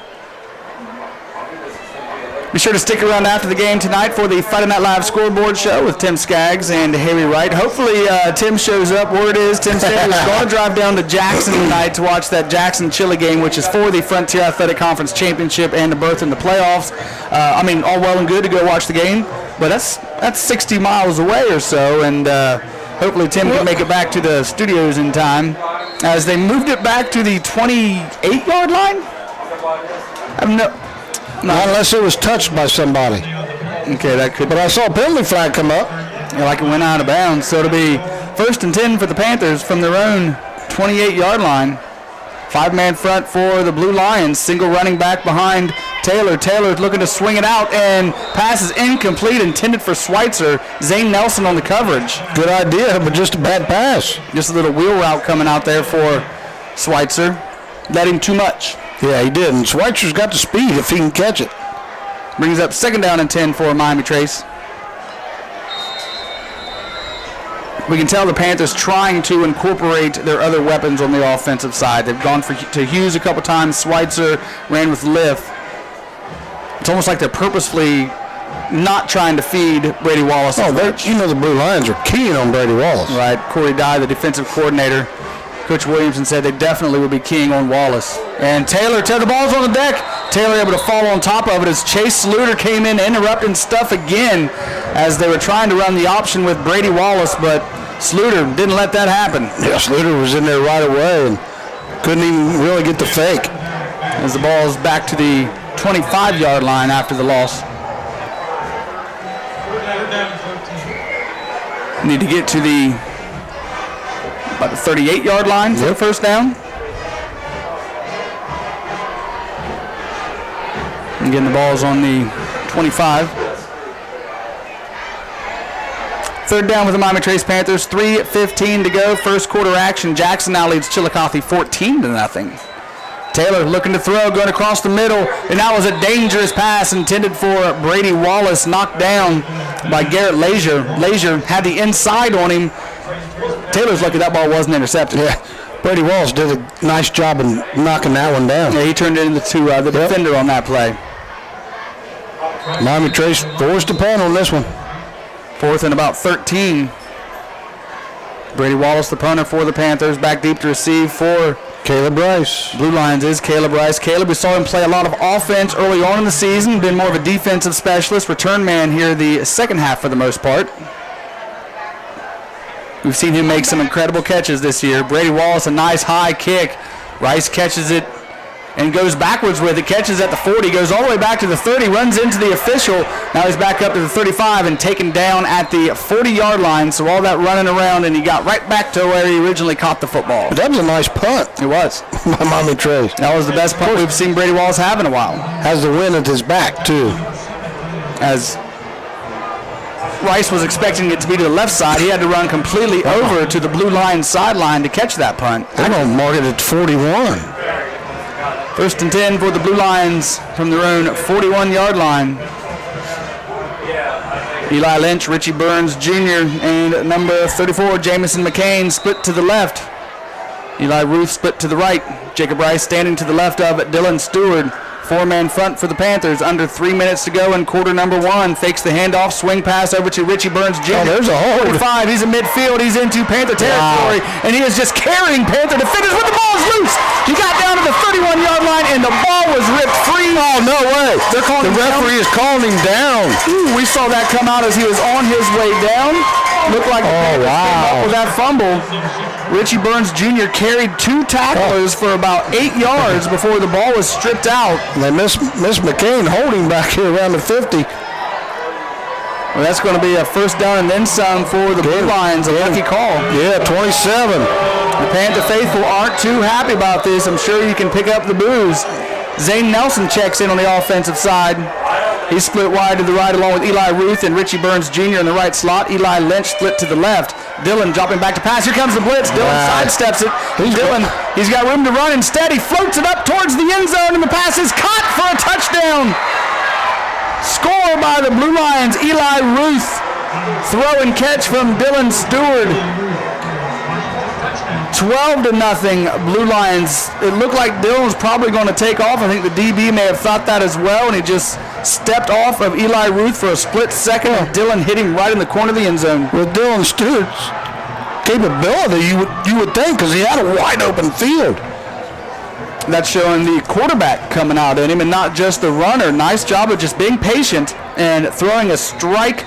S1: Be sure to stick around after the game tonight for the Friday Night Live scoreboard show with Tim Skaggs and Harry Wright. Hopefully Tim shows up. Word is Tim said he's going to drive down to Jackson tonight to watch that Jackson-Chile game, which is for the Frontier Athletic Conference Championship and the berth in the playoffs. All well and good to go watch the game, but that's 60 miles away or so, and hopefully Tim can make it back to the studios in time as they moved it back to the 28-yard line.
S2: Not unless it was touched by somebody.
S1: Okay, that could.
S2: But I saw a penalty flag come up.
S1: Yeah, like it went out of bounds. So it'll be 1st and 10 for the Panthers from their own 28-yard line. 5-man front for the Blue Lions. Single running back behind Taylor. Taylor's looking to swing it out, and pass is incomplete, intended for Schweitzer. Zane Nelson on the coverage.
S2: Good idea, but just a bad pass.
S1: Just a little wheel route coming out there for Schweitzer. Led him too much.
S2: Yeah, he did, and Schweitzer's got the speed if he can catch it.
S1: Brings up 2nd down and 10 for Miami Trace. We can tell the Panthers trying to incorporate their other weapons on the offensive side. They've gone to Hughes a couple times. Schweitzer ran with Liff. It's almost like they're purposefully not trying to feed Brady Wallace.
S2: The Blue Lions are keen on Brady Wallace.
S1: Right. Corey Dye, the defensive coordinator. Coach Williamson said they definitely would be keying on Wallace. And Taylor, the ball's on the deck. Taylor able to fall on top of it as Chase Sluter came in interrupting stuff again as they were trying to run the option with Brady Wallace, but Sluter didn't let that happen.
S2: Yeah, Sluter was in there right away and couldn't even really get the fake.
S1: As the ball is back to the 25-yard line after the loss. Need to get to about the 38-yard line for the first down. And again, the ball's on the 25. 3rd down with the Miami Trace Panthers. 3:15 to go. First quarter action. Jackson now leads Chillicothe 14-0. Taylor looking to throw, going across the middle, and that was a dangerous pass intended for Brady Wallace, knocked down by Garrett Leisure. Leisure had the inside on him. Taylor's lucky that ball wasn't intercepted.
S2: Yeah, Brady Wallace did a nice job in knocking that one down.
S1: Yeah, he turned it into the defender on that play.
S2: Miami Trace forced a punt on this one.
S1: 4th and about 13. Brady Wallace, the punter for the Panthers, back deep to receive for
S2: Caleb Rice.
S1: Blue Lions is Caleb Rice. Caleb, we saw him play a lot of offense early on in the season, been more of a defensive specialist, return man here the second half for the most part. We've seen him make some incredible catches this year. Brady Wallace, a nice high kick Rice catches it and goes backwards with it, catches at the 40, goes all the way back to the 30, runs into the official. Now he's back up to the 35 and taken down at the 40-yard line. So all that running around, and he got right back to where he originally caught the football.
S2: But that was a nice punt.
S1: It was.
S2: By Mommy Trace.
S1: That was the best punt we've seen Brady Wallace have in a while.
S2: Has the wind at his back, too.
S1: As Rice was expecting it to be to the left side, he had to run completely over to the blue line sideline to catch that punt.
S2: They're going to mark it at 41.
S1: First and 10 for the Blue Lions from their own 41-yard line. Eli Lynch, Richie Burns Jr., and number 34, Jamison McCain, split to the left. Eli Ruth split to the right. Jacob Rice standing to the left of Dylan Stewart. Four-man front for the Panthers. Under 3 minutes to go in quarter number one. Fakes the handoff, swing pass over to Richie Burns Jr.
S2: Oh, there's a hold.
S1: 45, he's in midfield. He's into Panther territory, and he is just carrying Panther defenders when the ball is loose. He got down to the 31-yard line, and the ball was ripped free.
S2: Oh, no way.
S1: They're calling
S2: the referee is calling him down.
S1: Ooh, we saw that come out as he was on his way down. Looked like the Panthers came up with that fumble. Richie Burns Jr. carried two tacklers for about 8 yards before the ball was stripped out.
S2: And they miss McCain holding back here around the 50.
S1: Well, that's going to be a first down and then some for the Blue Lions. A lucky call.
S2: Yeah, 27.
S1: The Panther faithful aren't too happy about this. I'm sure you can pick up the boos. Zane Nelson checks in on the offensive side. He's split wide to the right along with Eli Ruth and Richie Burns Jr. in the right slot. Eli Lynch split to the left. Dylan dropping back to pass. Here comes the blitz. Dylan sidesteps it. He's got room to run. Instead, he floats it up towards the end zone, and the pass is caught for a touchdown. Score by the Blue Lions. Eli Ruth. Throw and catch from Dylan Stewart. 12-0 Blue Lions. It looked like Dylan was probably going to take off. I think the DB may have thought that as well, and he just stepped off of Eli Ruth for a split second. Dylan hit him right in the corner of the end zone.
S2: With Dylan Stewart's capability, you would think, because he had a wide open field.
S1: That's showing the quarterback coming out in him and not just the runner. Nice job of just being patient and throwing a strike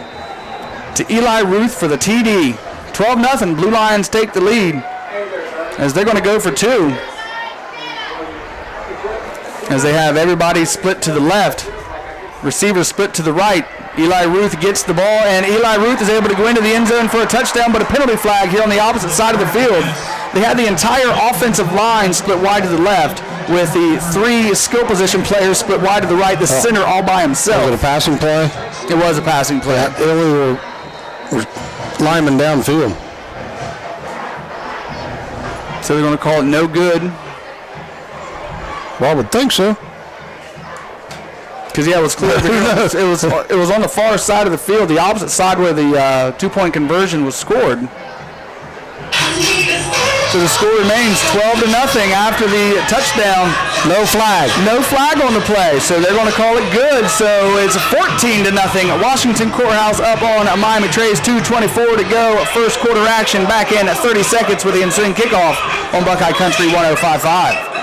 S1: to Eli Ruth for the TD. 12-0. Blue Lions take the lead as they're going to go for two. As they have everybody split to the left. Receivers split to the right. Eli Ruth gets the ball, and Eli Ruth is able to go into the end zone for a touchdown, but a penalty flag here on the opposite side of the field. They had the entire offensive line split wide to the left, with the three skill position players split wide to the right, the center all by himself.
S2: Was it a passing play?
S1: It was a passing play.
S2: Italy was lineman downfield.
S1: So they're going to call it no good.
S2: Well, I would think so.
S1: Because, yeah, it was clear. It was on the far side of the field, the opposite side where the two-point conversion was scored. So the score remains 12-0 after the touchdown.
S2: No flag.
S1: No flag on the play, so they're going to call it good. So it's 14-0. Washington Courthouse up on Miami Trace. 2:24 to go. First quarter action back in at 30 seconds with the ensuing kickoff on Buckeye Country 105.5.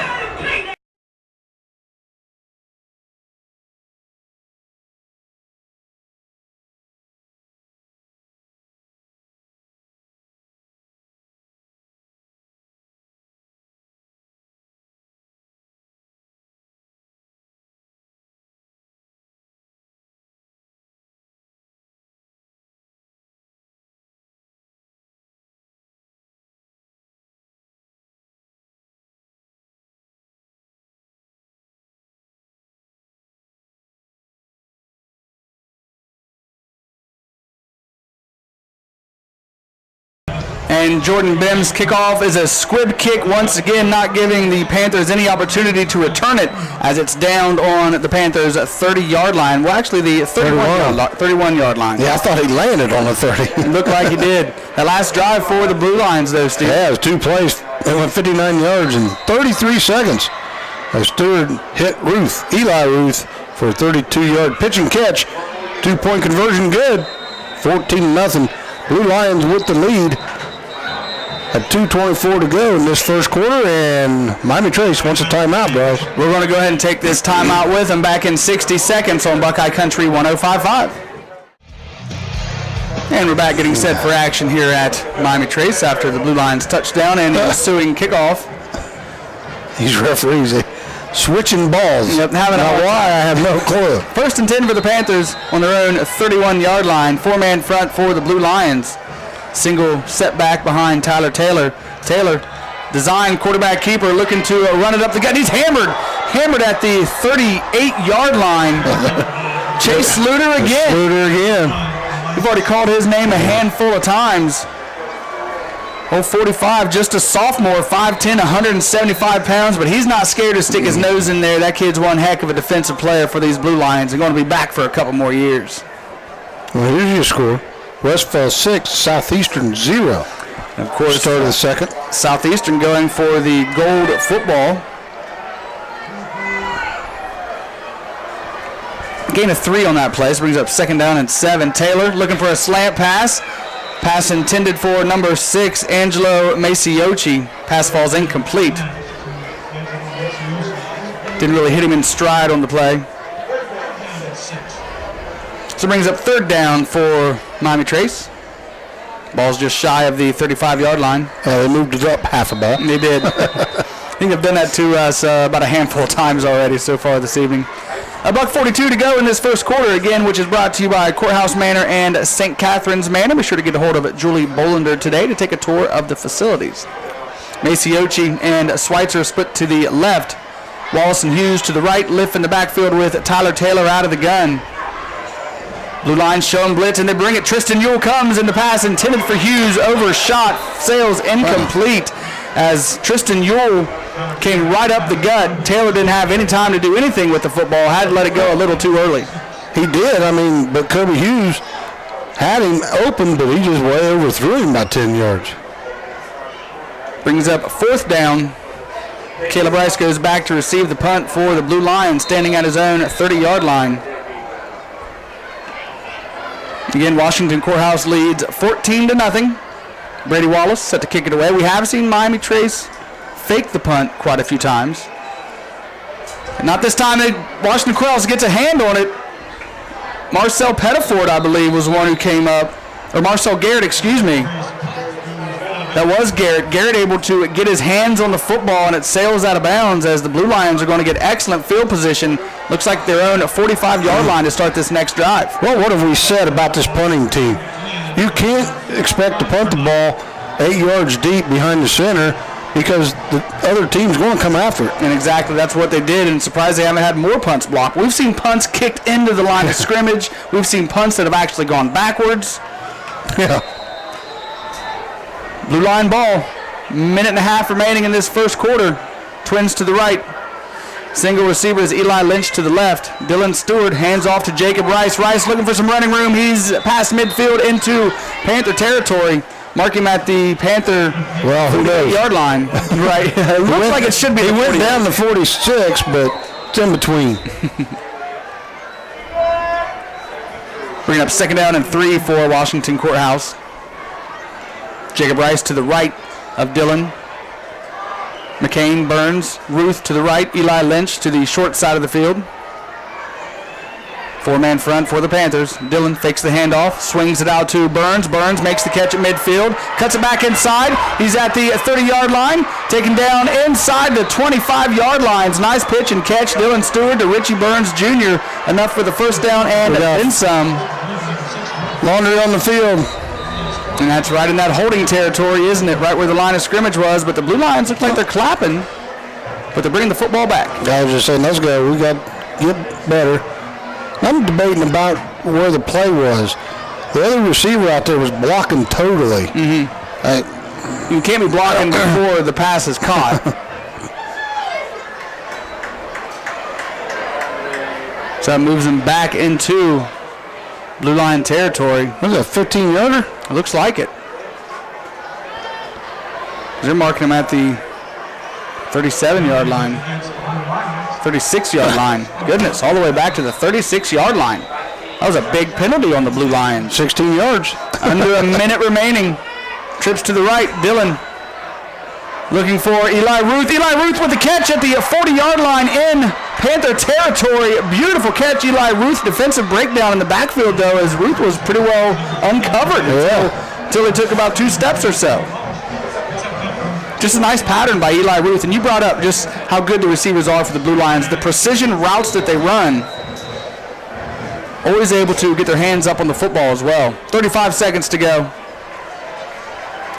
S1: And Jordan Bim's kickoff is a squib kick, once again not giving the Panthers any opportunity to return it as it's down on the Panthers' 30-yard line. Well, actually, the 31-yard line.
S2: Yeah, I thought he landed on the 30.
S1: It looked like he did. The last drive for the Blue Lions, though, Steve.
S2: Yeah, it was two plays. They went 59 yards in 33 seconds. As Stewart hit Eli Ruth, for a 32-yard pitch and catch. Two-point conversion good. 14-0. Blue Lions with the lead. At 2:24 to go in this first quarter, and Miami Trace wants a timeout, bros.
S1: We're going to go ahead and take this timeout with them back in 60 seconds on Buckeye Country 105.5. And we're back getting set for action here at Miami Trace after the Blue Lions touchdown and ensuing kickoff.
S2: These referees, they switching balls.
S1: Yep, having
S2: now why, I have no clue.
S1: 1st and 10 for the Panthers on their own 31-yard line. 4-man front for the Blue Lions. Single setback behind Tyler Taylor. Taylor, design quarterback keeper, looking to run it up the gut. He's hammered at the 38-yard line. Chase Sluter again. We've already called his name a handful of times. 45, just a sophomore, 5'10", 175 pounds, but he's not scared to stick his nose in there. That kid's one heck of a defensive player for these Blue Lions. They're going to be back for a couple more years.
S2: Well, here's your score. Westfall 6, Southeastern 0.
S1: And of course,
S2: start of the second.
S1: Southeastern going for the gold football. Gain of 3 on that play. This brings up 2nd down and 7. Taylor looking for a slant pass. Pass intended for number 6, Angelo Maciochi. Pass falls incomplete. Didn't really hit him in stride on the play. So it brings up 3rd down for Miami Trace. Ball's just shy of the 35-yard line.
S2: They moved it up half a bat.
S1: They did. I think they've done that to us about a handful of times already so far this evening. $1:42 to go in this first quarter, again, which is brought to you by Courthouse Manor and St. Catherine's Manor. Be sure to get a hold of Julie Bolander today to take a tour of the facilities. Maciochi and Schweitzer split to the left. Wallace and Hughes to the right, lift in the backfield with Tyler Taylor out of the gun. Blue Lions showing blitz, and they bring it. Tristan Yule comes in the pass intended for Hughes, overshot, sails incomplete. As Tristan Yule came right up the gut. Taylor didn't have any time to do anything with the football, had to let it go a little too early.
S2: He did, but Kobe Hughes had him open, but he just way overthrew him by 10 yards.
S1: Brings up 4th down. Caleb Rice goes back to receive the punt for the Blue Lions, standing at his own 30-yard line. Again, Washington Courthouse leads 14-0. Brady Wallace set to kick it away. We have seen Miami Trace fake the punt quite a few times. Not this time. Washington Courthouse gets a hand on it. Marcel Pettiford, I believe, was the one who came up. Or Marcel Garrett, excuse me. That was Garrett. Garrett able to get his hands on the football, and it sails out of bounds as the Blue Lions are going to get excellent field position. Looks like their own 45-yard line to start this next drive.
S2: Well, what have we said about this punting team? You can't expect to punt the ball 8 yards deep behind the center because the other team's going to come after it.
S1: And exactly, that's what they did, and surprised they haven't had more punts blocked. We've seen punts kicked into the line of scrimmage. We've seen punts that have actually gone backwards.
S2: Yeah.
S1: Blue Line ball. Minute and a half remaining in this first quarter. Twins to the right. Single receiver is Eli Lynch to the left. Dylan Stewart hands off to Jacob Rice. Rice looking for some running room. He's past midfield into Panther territory. Mark him at the Panther 48-yard line. Right. It looks like it should be.
S2: He went down to 46, but it's in between.
S1: Bringing up 2nd down and 3 for Washington Courthouse. Jacob Rice to the right of Dylan. McCain, Burns, Ruth to the right. Eli Lynch to the short side of the field. 4-man front for the Panthers. Dylan fakes the handoff, swings it out to Burns. Burns makes the catch at midfield, cuts it back inside. He's at the 30-yard line, taken down inside the 25-yard lines. Nice pitch and catch. Dylan Stewart to Richie Burns Jr. Enough for the first down and then some.
S2: Laundry on the field.
S1: And that's right in that holding territory, isn't it? Right where the line of scrimmage was. But the Blue Lions look like they're clapping, but they're bringing the football back.
S2: I was just saying, let's go. We got to get better. I'm debating about where the play was. The other receiver out there was blocking totally.
S1: Mm-hmm. You can't be blocking before the pass is caught. So that moves him back into Blue Line territory.
S2: What is that, 15-yarder?
S1: It looks like it. They're marking him at the 37-yard line. 36-yard line. Goodness, all the way back to the 36-yard line. That was a big penalty on the Blue Lions.
S2: 16 yards.
S1: Under a minute remaining. Trips to the right. Dylan looking for Eli Ruth. Eli Ruth with the catch at the 40-yard line in Panther territory. Beautiful catch, Eli Ruth. Defensive breakdown in the backfield, though, as Ruth was pretty well uncovered until it took about 2 steps or so. just a nice pattern by Eli Ruth. And you brought up just how good the receivers are for the Blue Lions. The precision routes that they run, always able to get their hands up on the football as well. 35 seconds to go.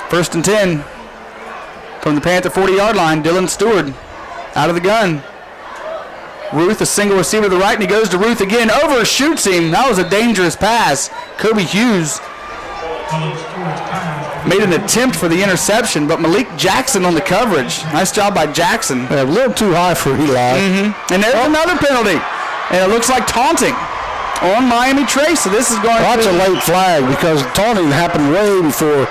S1: 1st and 10 from the Panther 40-yard line. Dylan Stewart out of the gun. Ruth, a single receiver to the right, and he goes to Ruth again. Overshoots him. That was a dangerous pass. Kobe Hughes made an attempt for the interception, but Malik Jackson on the coverage. Nice job by Jackson.
S2: Yeah, a little too high for Eli.
S1: And there's another penalty. And it looks like taunting on Miami Trace. So this is going
S2: That's a late flag because taunting happened way before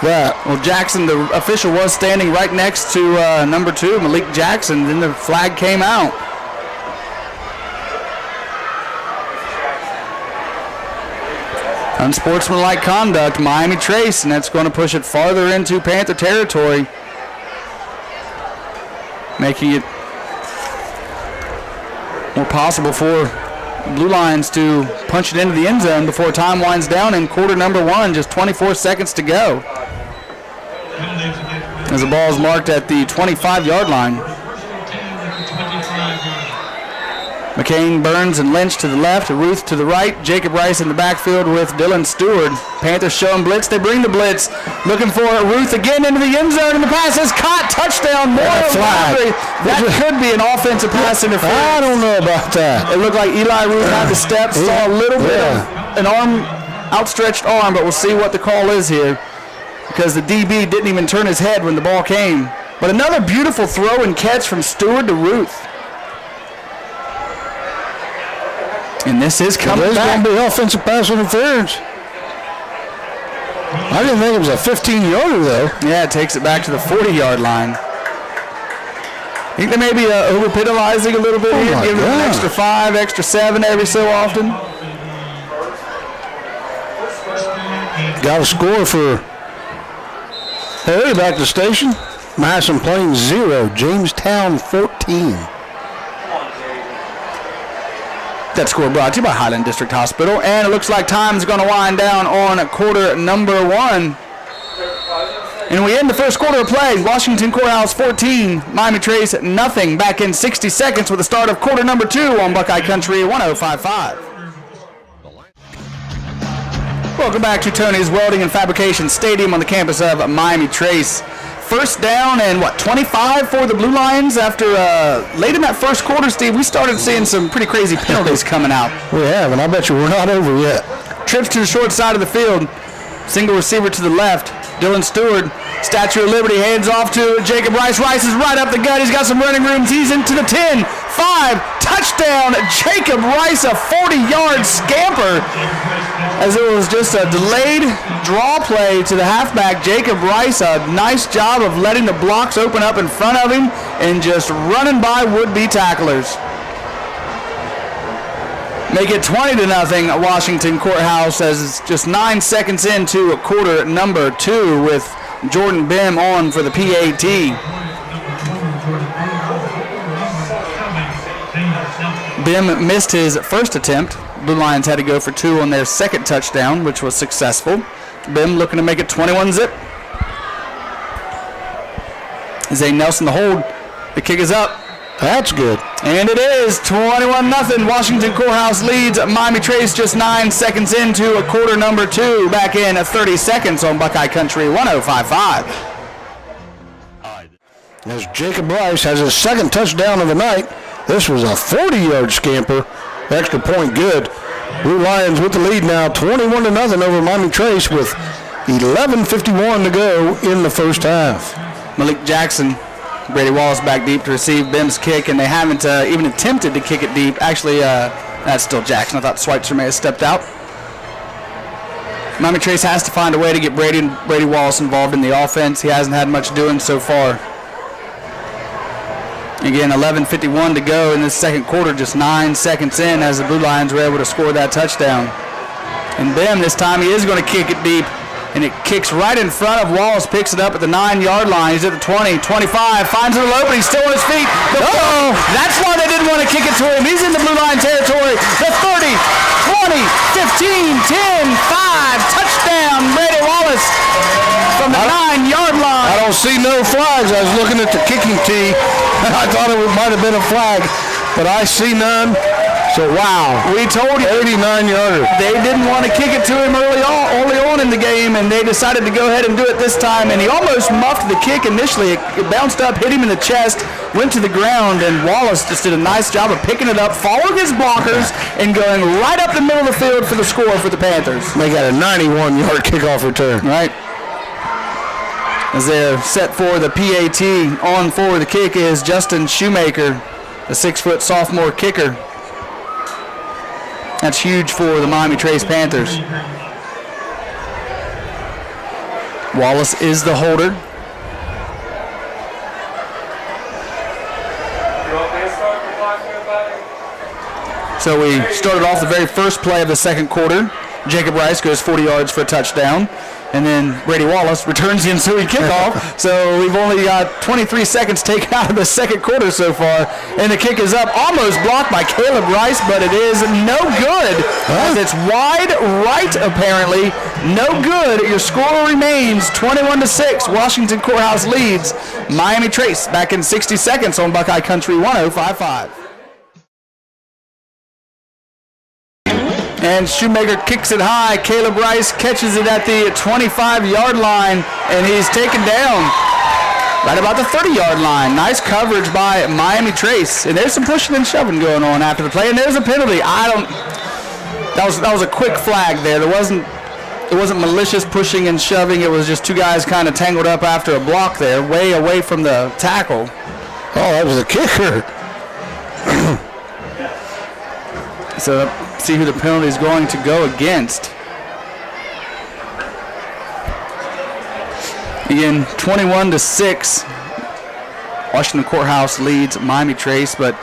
S2: that.
S1: Well, Jackson, the official, was standing right next to number 2, Malik Jackson. Then the flag came out. Unsportsmanlike conduct, Miami Trace, and that's going to push it farther into Panther territory, making it more possible for Blue Lions to punch it into the end zone before time winds down in quarter number 1. Just 24 seconds to go, as the ball is marked at the 25-yard line. McCain, Burns, and Lynch to the left, Ruth to the right, Jacob Rice in the backfield with Dylan Stewart. Panthers showing blitz. They bring the blitz. Looking for Ruth again into the end zone, and the pass is caught. Touchdown.
S2: Flag.
S1: That could be an offensive pass interference.
S2: I don't know about that.
S1: It looked like Eli Ruth had the steps, saw a little bit of an arm, outstretched arm, but we'll see what the call is here because the DB didn't even turn his head when the ball came. But another beautiful throw and catch from Stewart to Ruth. And this is coming back.
S2: There's going to be offensive pass interference. I didn't think it was a 15-yarder, though.
S1: Yeah, it takes it back to the 40-yard line. I think they may be over-penalizing a little bit here, giving them an extra 5, extra 7 every so often.
S2: Got a score for Harry back to station. Madison Plains 0, Jamestown 14.
S1: That score brought to you by Highland District Hospital, and it looks like time is going to wind down on quarter number 1. And we end the first quarter of play. Washington Courthouse 14, Miami Trace nothing. Back in 60 seconds with the start of quarter number 2 on Buckeye Country 105.5. Welcome back to Tony's Welding and Fabrication Stadium on the campus of Miami Trace. First down and 25 for the Blue Lions after late in that first quarter, Steve, we started seeing some pretty crazy penalties coming out.
S2: We have, and I bet you we're not over yet.
S1: Trips to the short side of the field. Single receiver to the left. Dylan Stewart, Statue of Liberty, hands off to Jacob Rice. Rice is right up the gut. He's got some running room. He's into the 10, 5, touchdown. Jacob Rice, a 40-yard scamper. As it was just a delayed draw play to the halfback. Jacob Rice, a nice job of letting the blocks open up in front of him and just running by would-be tacklers. Make it 20-0 Washington Courthouse as it's just 9 seconds into quarter number 2 with Jordan Bim on for the PAT. Bim missed his first attempt. Blue Lions had to go for 2 on their second touchdown, which was successful. Bim looking to make it 21-0. Zay Nelson the hold. The kick is up.
S2: That's good.
S1: And it is 21-0. Washington Courthouse leads Miami Trace just 9 seconds into quarter number 2. Back in 30 seconds on Buckeye Country 105.5.
S2: As Jacob Rice has his second touchdown of the night. This was a 40-yard scamper. Extra point good. Blue Lions with the lead now, 21-0 over Miami Trace with 11:51 to go in the first half.
S1: Malik Jackson, Brady Wallace back deep to receive Bim's kick, and they haven't even attempted to kick it deep. Actually, that's still Jackson. I thought Schweitzer may have stepped out. Miami Trace has to find a way to get Brady Wallace involved in the offense. He hasn't had much doing so far. Again, 11:51 to go in this second quarter, just 9 seconds in as the Blue Lions were able to score that touchdown. And Bim, this time he is going to kick it deep, and it kicks right in front of Wallace, picks it up at the 9-yard line. He's at the 20, 25, finds it low, but he's still on his feet. That's why they didn't want to kick it to him. He's in the Blue Line territory. The 30, 20, 15, 10, 5, touchdown, Brady Wallace from the 9-yard line.
S2: I don't don't see no flags. I was looking at the kicking tee, and I thought it might have been a flag, but I see none. So, wow.
S1: We told you.
S2: 89-yarder.
S1: They didn't want to kick it to him early on in the game, and they decided to go ahead and do it this time, and he almost muffed the kick initially. It bounced up, hit him in the chest, went to the ground, and Wallace just did a nice job of picking it up, following his blockers, and going right up the middle of the field for the score for the Panthers.
S2: They got a 91-yard kickoff return.
S1: Right. As they're set for the PAT, on for the kick is Justin Shoemaker, the 6-foot sophomore kicker. That's huge for the Miami Trace Panthers. Wallace is the holder. So we started off the very first play of the second quarter. Jacob Rice goes 40 yards for a touchdown. And then Brady Wallace returns the ensuing kickoff. So we've only got 23 seconds taken out of the second quarter so far. And the kick is up, almost blocked by Caleb Rice, but it is no good. As it's wide right, apparently. No good. Your score remains 21-6. Washington Courthouse leads Miami Trace. Back in 60 seconds on Buckeye Country 105.5. And Shoemaker kicks it high. Caleb Rice catches it at the 25-yard line, and he's taken down right about the 30-yard line. Nice coverage by Miami Trace. And there's some pushing and shoving going on after the play, and there's a penalty. That was a quick flag there. It wasn't malicious pushing and shoving. It was just two guys kind of tangled up after a block there, way away from the tackle.
S2: Oh, that was a kicker.
S1: So see who the penalty is going to go against. Again, 21-6. Washington Courthouse leads Miami Trace, but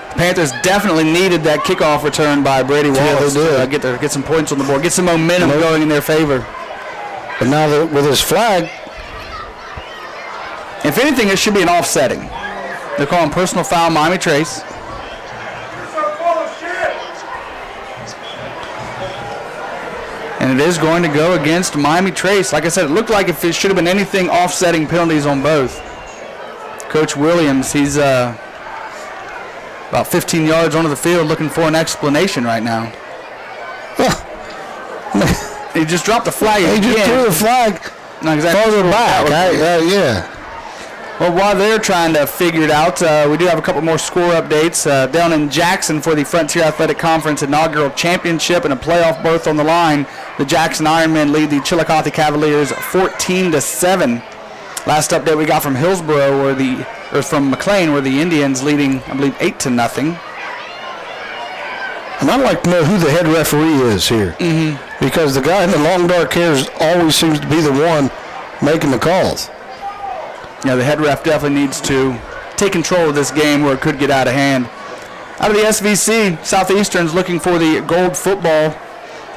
S1: the Panthers definitely needed that kickoff return by Brady Wallace to get some points on the board, get some momentum going in their favor.
S2: But now with his flag,
S1: if anything, it should be an offsetting. They're calling personal foul Miami Trace. And it is going to go against Miami Trace. Like I said, it looked like if it should have been anything, offsetting penalties on both. Coach Williams, he's about 15 yards onto the field looking for an explanation right now. He just dropped the flag again.
S2: He just threw the flag farther back. Yeah.
S1: Well, while they're trying to figure it out, we do have a couple more score updates. Down in Jackson for the Frontier Athletic Conference inaugural championship and a playoff berth on the line, the Jackson Ironmen lead the Chillicothe Cavaliers 14-7. Last update we got from Hillsboro, from McLean, where the Indians leading, I believe, 8-0.
S2: And I'd like to know who the head referee is here, because the guy in the long dark hairs always seems to be the one making the calls.
S1: Yeah, the head ref definitely needs to take control of this game where it could get out of hand. Out of the SVC, Southeastern's looking for the gold football.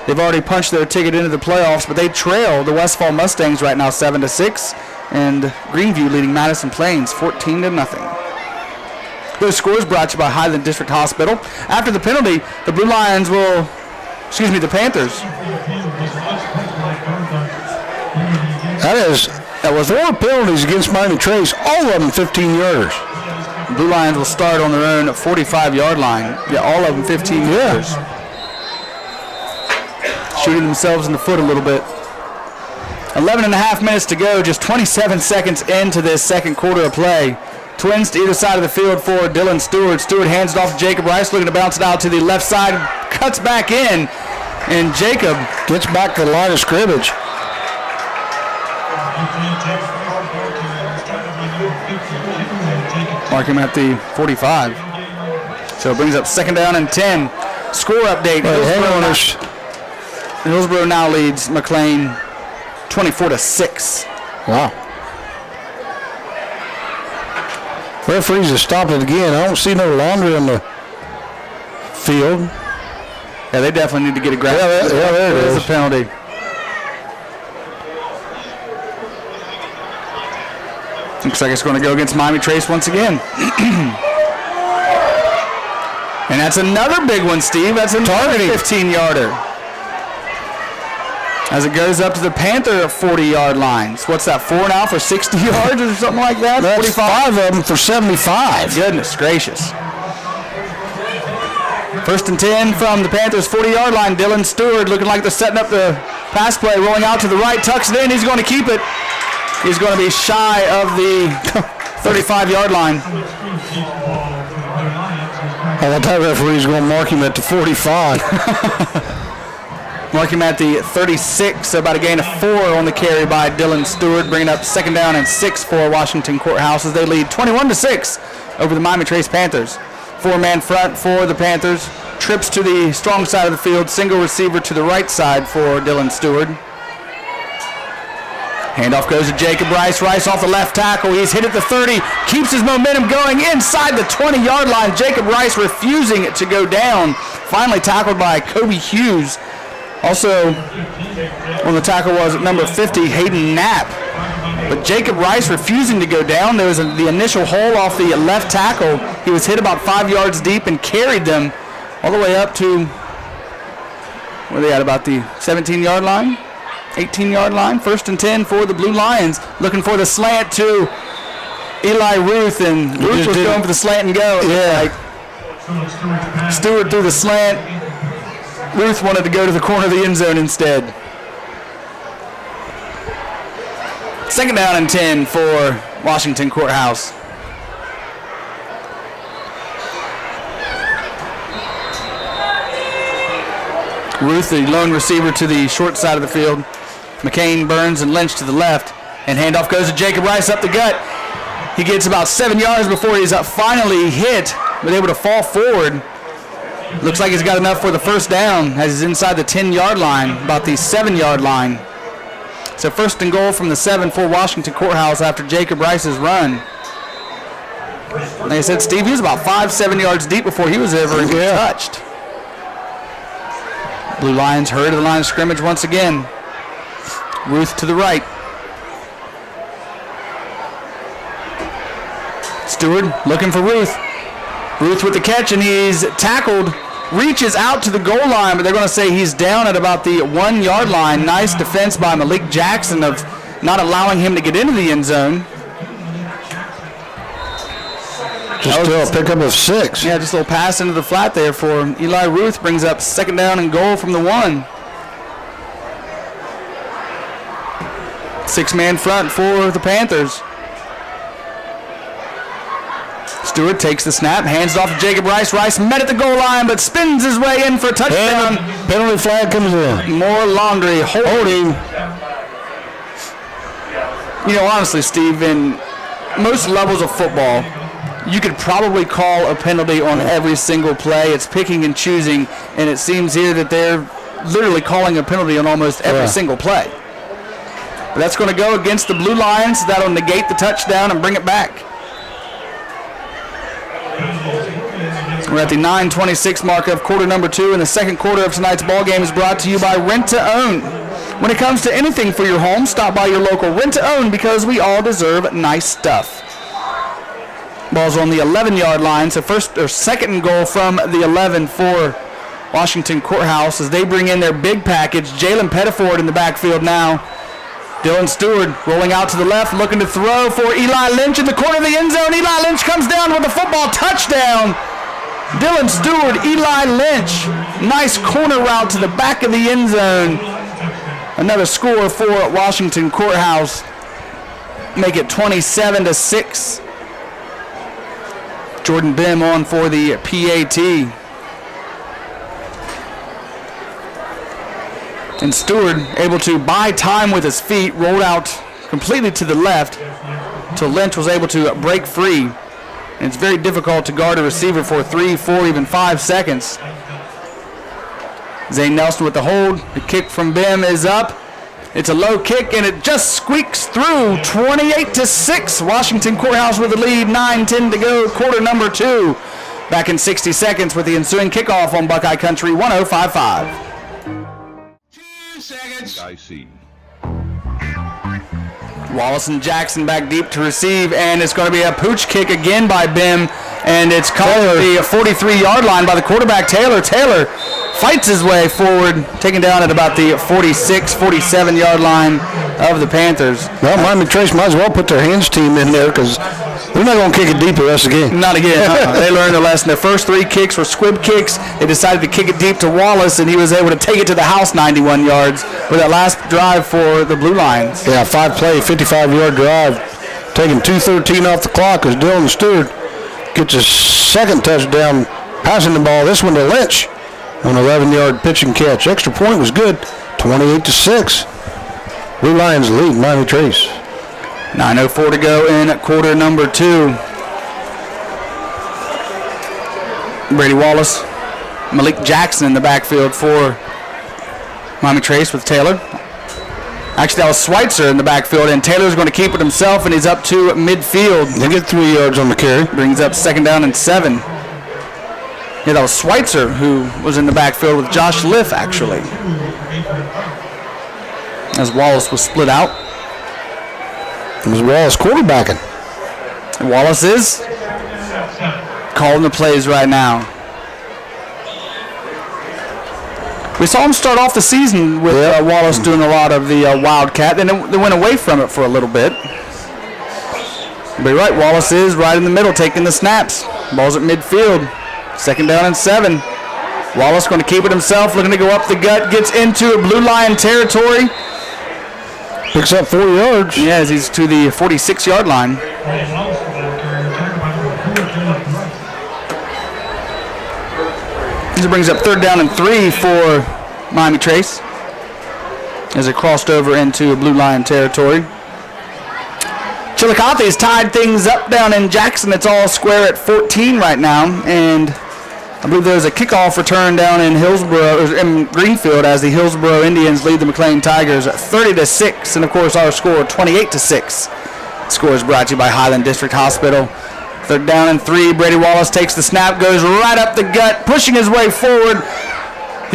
S1: They've already punched their ticket into the playoffs, but they trail the Westfall Mustangs right now 7-6, and Greenview leading Madison Plains 14-0. Those scores brought to you by Highland District Hospital. After the penalty, the the Panthers.
S2: That was 4 penalties against Miami Trace, all of them 15-yarders.
S1: Blue Lions will start on their own 45-yard line. Yeah, all of them 15 yarders. Shooting themselves in the foot a little bit. 11.5 minutes to go, just 27 seconds into this second quarter of play. Twins to either side of the field for Dylan Stewart. Stewart hands it off to Jacob Rice, looking to bounce it out to the left side, cuts back in, and Jacob
S2: gets back to the line of scrimmage.
S1: Mark him at the 45. So it brings up 2nd down and 10. Score update. Hillsboro now leads McLean 24-6.
S2: Wow. Referees have stopped it again. I don't see no laundry on the field.
S1: Yeah, they definitely need to get a grab.
S2: Yeah, there it is.
S1: A penalty. Looks like it's going to go against Miami Trace once again. And that's another big one, Steve. That's a targeting 15-yarder. as it goes up to the Panther 40-yard line. So what's that, 4 now for 60 yards or something like that?
S2: That's 5 of them for 75.
S1: Goodness gracious. First and 10 from the Panthers 40-yard line. Dylan Stewart looking like they're setting up the pass play, rolling out to the right, tucks it in. He's going to keep it. He's going to be shy of the 35-yard line.
S2: I thought that referee's going to mark him at the 45.
S1: Mark him at the 36, so about a gain of 4 on the carry by Dylan Stewart, bringing up 2nd down and 6 for Washington Courthouse as they lead 21-6 over the Miami Trace Panthers. 4-man front for the Panthers. Trips to the strong side of the field. Single receiver to the right side for Dylan Stewart. Handoff goes to Jacob Rice. Rice off the left tackle. He's hit at the 30. Keeps his momentum going inside the 20-yard line. Jacob Rice refusing to go down. Finally tackled by Kobe Hughes. Also on the tackle was number 50, Hayden Knapp. But Jacob Rice refusing to go down. There was the initial hole off the left tackle. He was hit about 5 yards deep and carried them all the way up to, where are they at, about the 17-yard line? 18-yard line. 1st and 10 for the Blue Lions. Looking for the slant to Eli Ruth, and Ruth was going for the slant and go. Yeah. Stewart threw the slant. Ruth wanted to go to the corner of the end zone instead. 2nd down and 10 for Washington Courthouse. Ruth, the lone receiver, to the short side of the field. McCain, Burns, and Lynch to the left. And handoff goes to Jacob Rice up the gut. He gets about 7 yards before he's finally hit, but able to fall forward. Looks like he's got enough for the 1st down as he's inside the 10-yard line, about the 7-yard line. So 1st and goal from the 7 for Washington Courthouse after Jacob Rice's run. Like I said, Steve, he was about 5-7 yards deep before he was ever touched. Blue Lions hurry to the line of scrimmage once again. Ruth to the right. Stewart looking for Ruth. Ruth with the catch, and he's tackled. Reaches out to the goal line, but they're going to say he's down at about the 1-yard line. Nice defense by Malik Jackson of not allowing him to get into the end zone.
S2: Just a pickup of 6.
S1: Yeah, just a little pass into the flat there for Eli Ruth. Brings up 2nd down and goal from the 1. 6-man front for the Panthers. Stewart takes the snap, hands it off to Jacob Rice. Rice met at the goal line, but spins his way in for a touchdown.
S2: Penalty flag comes in.
S1: More laundry. Holding. You know, honestly, Steve, in most levels of football, you could probably call a penalty on every single play. It's picking and choosing, and it seems here that they're literally calling a penalty on almost every single play. But that's going to go against the Blue Lions. That'll negate the touchdown and bring it back. We're at the 9:26 mark of quarter number 2, and the second quarter of tonight's ball game is brought to you by Rent to Own. When it comes to anything for your home, stop by your local Rent to Own because we all deserve nice stuff. Ball's on the 11-yard line, so 2nd and goal from the 11 for Washington Courthouse as they bring in their big package. Jalen Pettiford in the backfield now. Dylan Stewart rolling out to the left, looking to throw for Eli Lynch in the corner of the end zone. Eli Lynch comes down with the football. Touchdown. Dylan Stewart, Eli Lynch. Nice corner route to the back of the end zone. Another score for Washington Courthouse. Make it 27-6. Jordan Bim on for the PAT. And Stewart able to buy time with his feet, rolled out completely to the left until Lynch was able to break free. And it's very difficult to guard a receiver for 3, 4, even 5 seconds. Zane Nelson with the hold. The kick from Bim is up. It's a low kick, and it just squeaks through. 28-6. Washington Courthouse with the lead. 9:10 to go. Quarter number 2. Back in 60 seconds with the ensuing kickoff on Buckeye Country 105.5.
S4: 2 seconds. I see.
S1: Wallace and Jackson back deep to receive, and it's going to be a pooch kick again by Bim, and it's caught at the 43-yard line by the quarterback, Taylor. Taylor fights his way forward, taken down at about the 46, 47-yard line of the Panthers.
S2: Well, Miami Trace might as well put their hands team in there because they're not going to kick it deep the rest of the game.
S1: Not again. They learned their lesson. Their first 3 kicks were squib kicks. They decided to kick it deep to Wallace, and he was able to take it to the house 91 yards with that last drive for the Blue Lions.
S2: Yeah, 5-play, 55-yard drive. Taking 2:13 off the clock as Dylan Stewart gets his second touchdown passing the ball. This one to Lynch on an 11-yard pitch and catch. Extra point was good, 28-6. Blue Lions lead Miami Trace.
S1: 9:04 to go in quarter number 2. Brady Wallace, Malik Jackson in the backfield for Miami Trace with Taylor. Actually, that was Schweitzer in the backfield, and Taylor's going to keep it himself, and he's up to midfield.
S2: They get 3 yards on the carry.
S1: Brings up 2nd down and 7. Yeah, that was Schweitzer who was in the backfield with Josh Liff, actually. As Wallace was split out.
S2: It was Wallace quarterbacking.
S1: And Wallace is calling the plays right now. We saw him start off the season with Wallace doing a lot of the Wildcat. Then they went away from it for a little bit. But you're right, Wallace is right in the middle taking the snaps. Ball's at midfield. 2nd down and 7. Wallace going to keep it himself, looking to go up the gut, gets into Blue Lion territory.
S2: Picks up 4 yards.
S1: Yeah, as he's to the 46-yard line. This brings up 3rd down and 3 for Miami Trace as it crossed over into Blue Lion territory. Chillicothe has tied things up down in Jackson. It's all square at 14 right now, and I believe there's a kickoff return down in Hillsboro, in Greenfield, as the Hillsboro Indians lead the McLean Tigers 30-6, and of course our score 28-6. The score is brought to you by Highland District Hospital. 3rd down and 3. Brady Wallace takes the snap, goes right up the gut, pushing his way forward.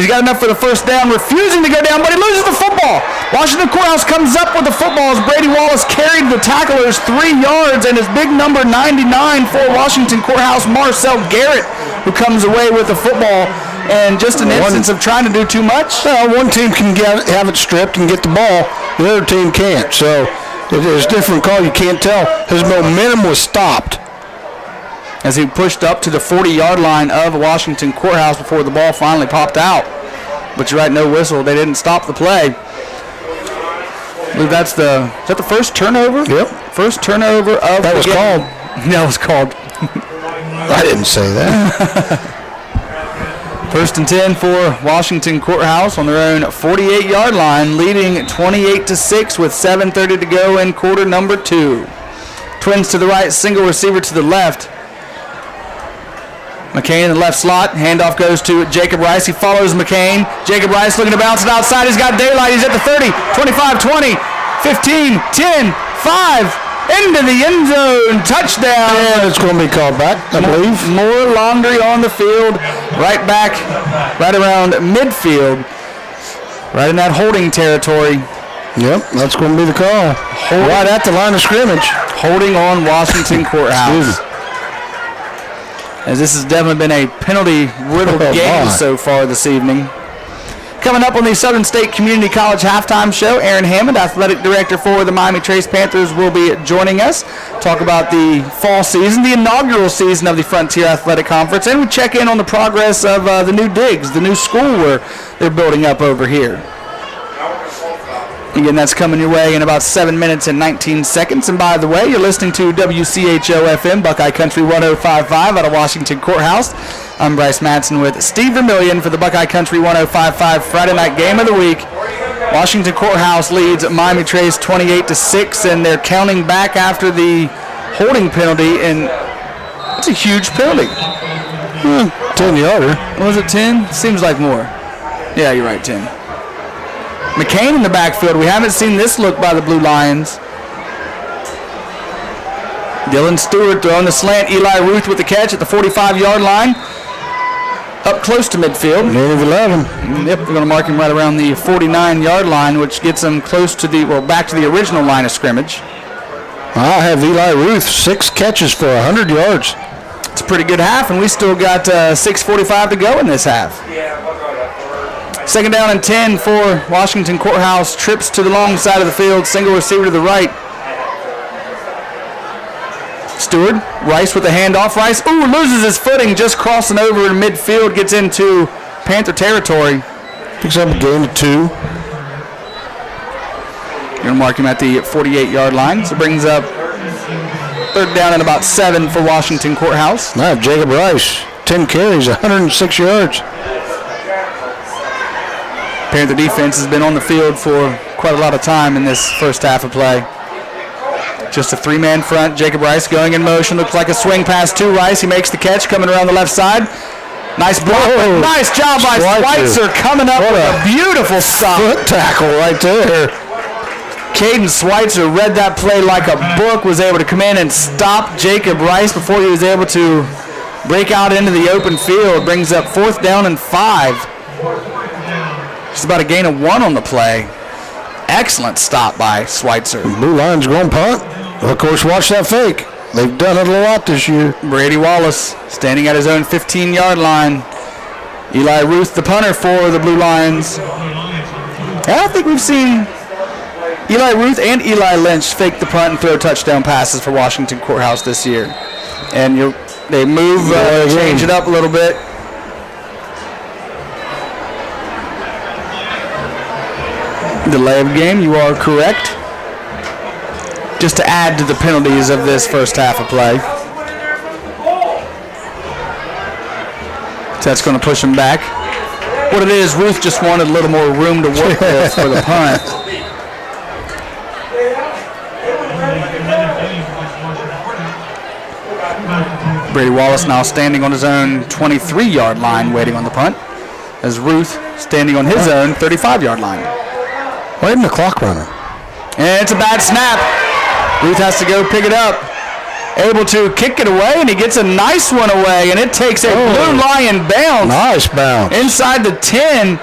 S1: He's got enough for the 1st down, refusing to go down, but he loses the football. Washington Courthouse comes up with the football as Brady Wallace carried the tacklers 3 yards, and his big number 99 for Washington Courthouse, Marcel Garrett, who comes away with the football. And just an instance of trying to do too much.
S2: Well, one team can have it stripped and get the ball. The other team can't. So it's a different call. You can't tell. His momentum was stopped.
S1: As he pushed up to the 40-yard line of Washington Courthouse before the ball finally popped out. But you're right, no whistle. They didn't stop the play. I believe is that the first turnover?
S2: Yep.
S1: First turnover of
S2: that was
S1: game.
S2: called.
S1: That was called.
S2: I didn't say that.
S1: 1st and 10 for Washington Courthouse on their own 48-yard line, leading 28-6 with 7:30 to go in quarter number 2. Twins to the right, single receiver to the left. McCain in the left slot. Handoff goes to Jacob Rice. He follows McCain. Jacob Rice looking to bounce it outside. He's got daylight. He's at the 30, 25, 20, 15, 10, 5. Into the end zone. Touchdown.
S2: And it's going to be called back, I believe.
S1: More laundry on the field. Right back, right around midfield. Right in that holding territory.
S2: Yep, that's going to be the call. Right at the line of scrimmage.
S1: Holding on Washington Courthouse. As this has definitely been a penalty-riddled game so far this evening. Coming up on the Southern State Community College halftime show, Aaron Hammond, athletic director for the Miami Trace Panthers, will be joining us. Talk about the fall season, the inaugural season of the Frontier Athletic Conference, and we check in on the progress of the new digs, the new school where they're building up over here. Again, that's coming your way in about 7 minutes and 19 seconds. And by the way, you're listening to WCHO FM, Buckeye Country 105.5 out of Washington Courthouse. I'm Bryce Madsen with Steve Vermillion for the Buckeye Country 105.5 Friday night game of the week. Washington Courthouse leads Miami Trace 28-6, and they're counting back after the holding penalty, and it's a huge penalty.
S2: 10-yarder.
S1: Was it 10? Seems like more. Yeah, you're right, 10. McCain in the backfield. We haven't seen this look by the Blue Lions. Dylan Stewart throwing the slant. Eli Ruth with the catch at the 45-yard line. Up close to midfield.
S2: Negative 11.
S1: Yep, we're going to mark him right around the 49-yard line, which gets him close to back to the original line of scrimmage.
S2: I have Eli Ruth, 6 catches for 100 yards.
S1: It's a pretty good half, and we still got 6:45 to go in this half. Second down and 10 for Washington Courthouse. Trips to the long side of the field. Single receiver to the right. Stewart. Rice with the handoff. Rice, loses his footing just crossing over in midfield. Gets into Panther territory.
S2: Picks up a gain of 2.
S1: Going to mark him at the 48-yard line. So brings up third down and about 7 for Washington Courthouse.
S2: Now Jacob Rice, 10 carries, 106 yards.
S1: Panther defense has been on the field for quite a lot of time in this first half of play. Just a 3-man front. Jacob Rice going in motion. Looks like a swing pass to Rice. He makes the catch coming around the left side. Nice block.
S2: Whoa.
S1: Nice job by Schweitzer coming up with a beautiful stop.
S2: Foot tackle right there.
S1: Caden Schweitzer read that play like a book, was able to come in and stop Jacob Rice before he was able to break out into the open field. Brings up 4th down and 5. Just about a gain of 1 on the play. Excellent stop by Schweitzer.
S2: Blue Lions going punt. Well, of course, watch that fake. They've done it a lot this year.
S1: Brady Wallace standing at his own 15-yard line. Eli Ruth, the punter for the Blue Lions. I don't think we've seen Eli Ruth and Eli Lynch fake the punt and throw touchdown passes for Washington Courthouse this year. And they move, change it up a little bit. Delay of game, you are correct. Just to add to the penalties of this first half of play. So that's going to push him back. What it is, Ruth just wanted a little more room to work with for the punt. Brady Wallace now standing on his own 23-yard line waiting on the punt, as Ruth standing on his own 35-yard line.
S2: Why isn't the clock running?
S1: And it's a bad snap. Ruth has to go pick it up. Able to kick it away, and he gets a nice one away, and it takes a Blue Lion bounce.
S2: Nice bounce.
S1: Inside the 10,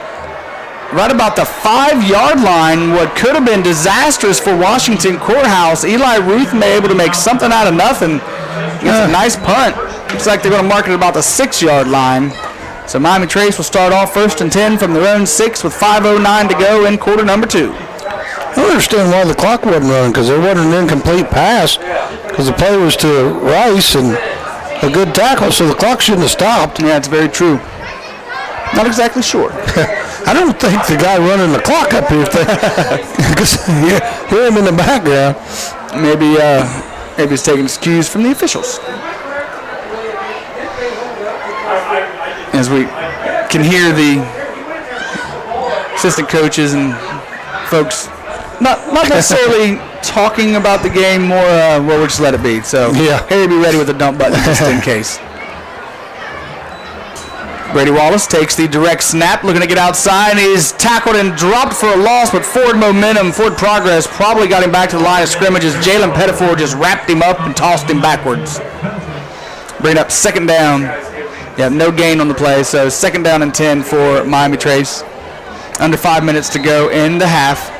S1: right about the 5-yard line. What could have been disastrous for Washington Courthouse. Eli Ruth may be able to make something out of nothing. Gets a nice punt. Looks like they're going to mark it about the 6-yard line. So Miami Trace will start off 1st and 10 from their own 6 with 5:09 to go in quarter number 2.
S2: I don't understand why the clock wasn't running, because there wasn't an incomplete pass, because the play was to Rice and a good tackle, so the clock shouldn't have stopped.
S1: Yeah, it's very true. Not exactly sure.
S2: I don't think the guy running the clock up here, because you hear him in the background.
S1: Maybe he's taking his cues from the officials. As we can hear the assistant coaches and folks not necessarily talking about the game, more we'll just let it be. So
S2: yeah,
S1: Harry, be ready with the dump button just in case. Brady Wallace takes the direct snap, looking to get outside, and he's tackled and dropped for a loss, but forward momentum, forward progress probably got him back to the line of scrimmage as Jalen Pettiford just wrapped him up and tossed him backwards. Bring up 2nd down. Yeah, no gain on the play, so 2nd down and 10 for Miami Trace. Under 5 minutes to go in the half.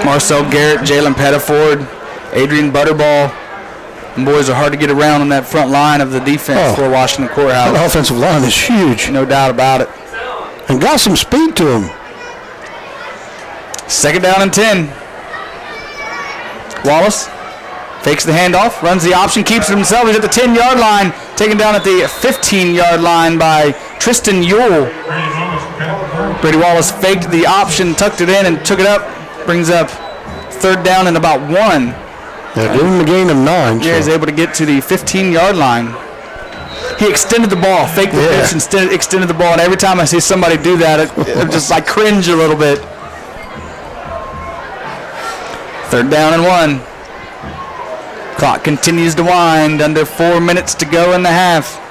S1: Marcel Garrett, Jalen Pettiford, Adrian Butterball. And boys are hard to get around on that front line of the defense for Washington Courthouse.
S2: That offensive line is huge.
S1: No doubt about it.
S2: And got some speed to him.
S1: 2nd down and 10. Wallace fakes the handoff, runs the option, keeps it himself. He's at the 10-yard line, taken down at the 15-yard line by Tristan Ewell. Brady Wallace faked the option, tucked it in, and took it up. Brings up 3rd down and about 1.
S2: Yeah, give him a gain of 9.
S1: Yeah, he's able to get to the 15-yard line. He extended the ball, faked the pitch, and extended the ball. And every time I see somebody do that, it just like cringe a little bit. 3rd down and 1. Clock continues to wind. Under 4 minutes to go in the half.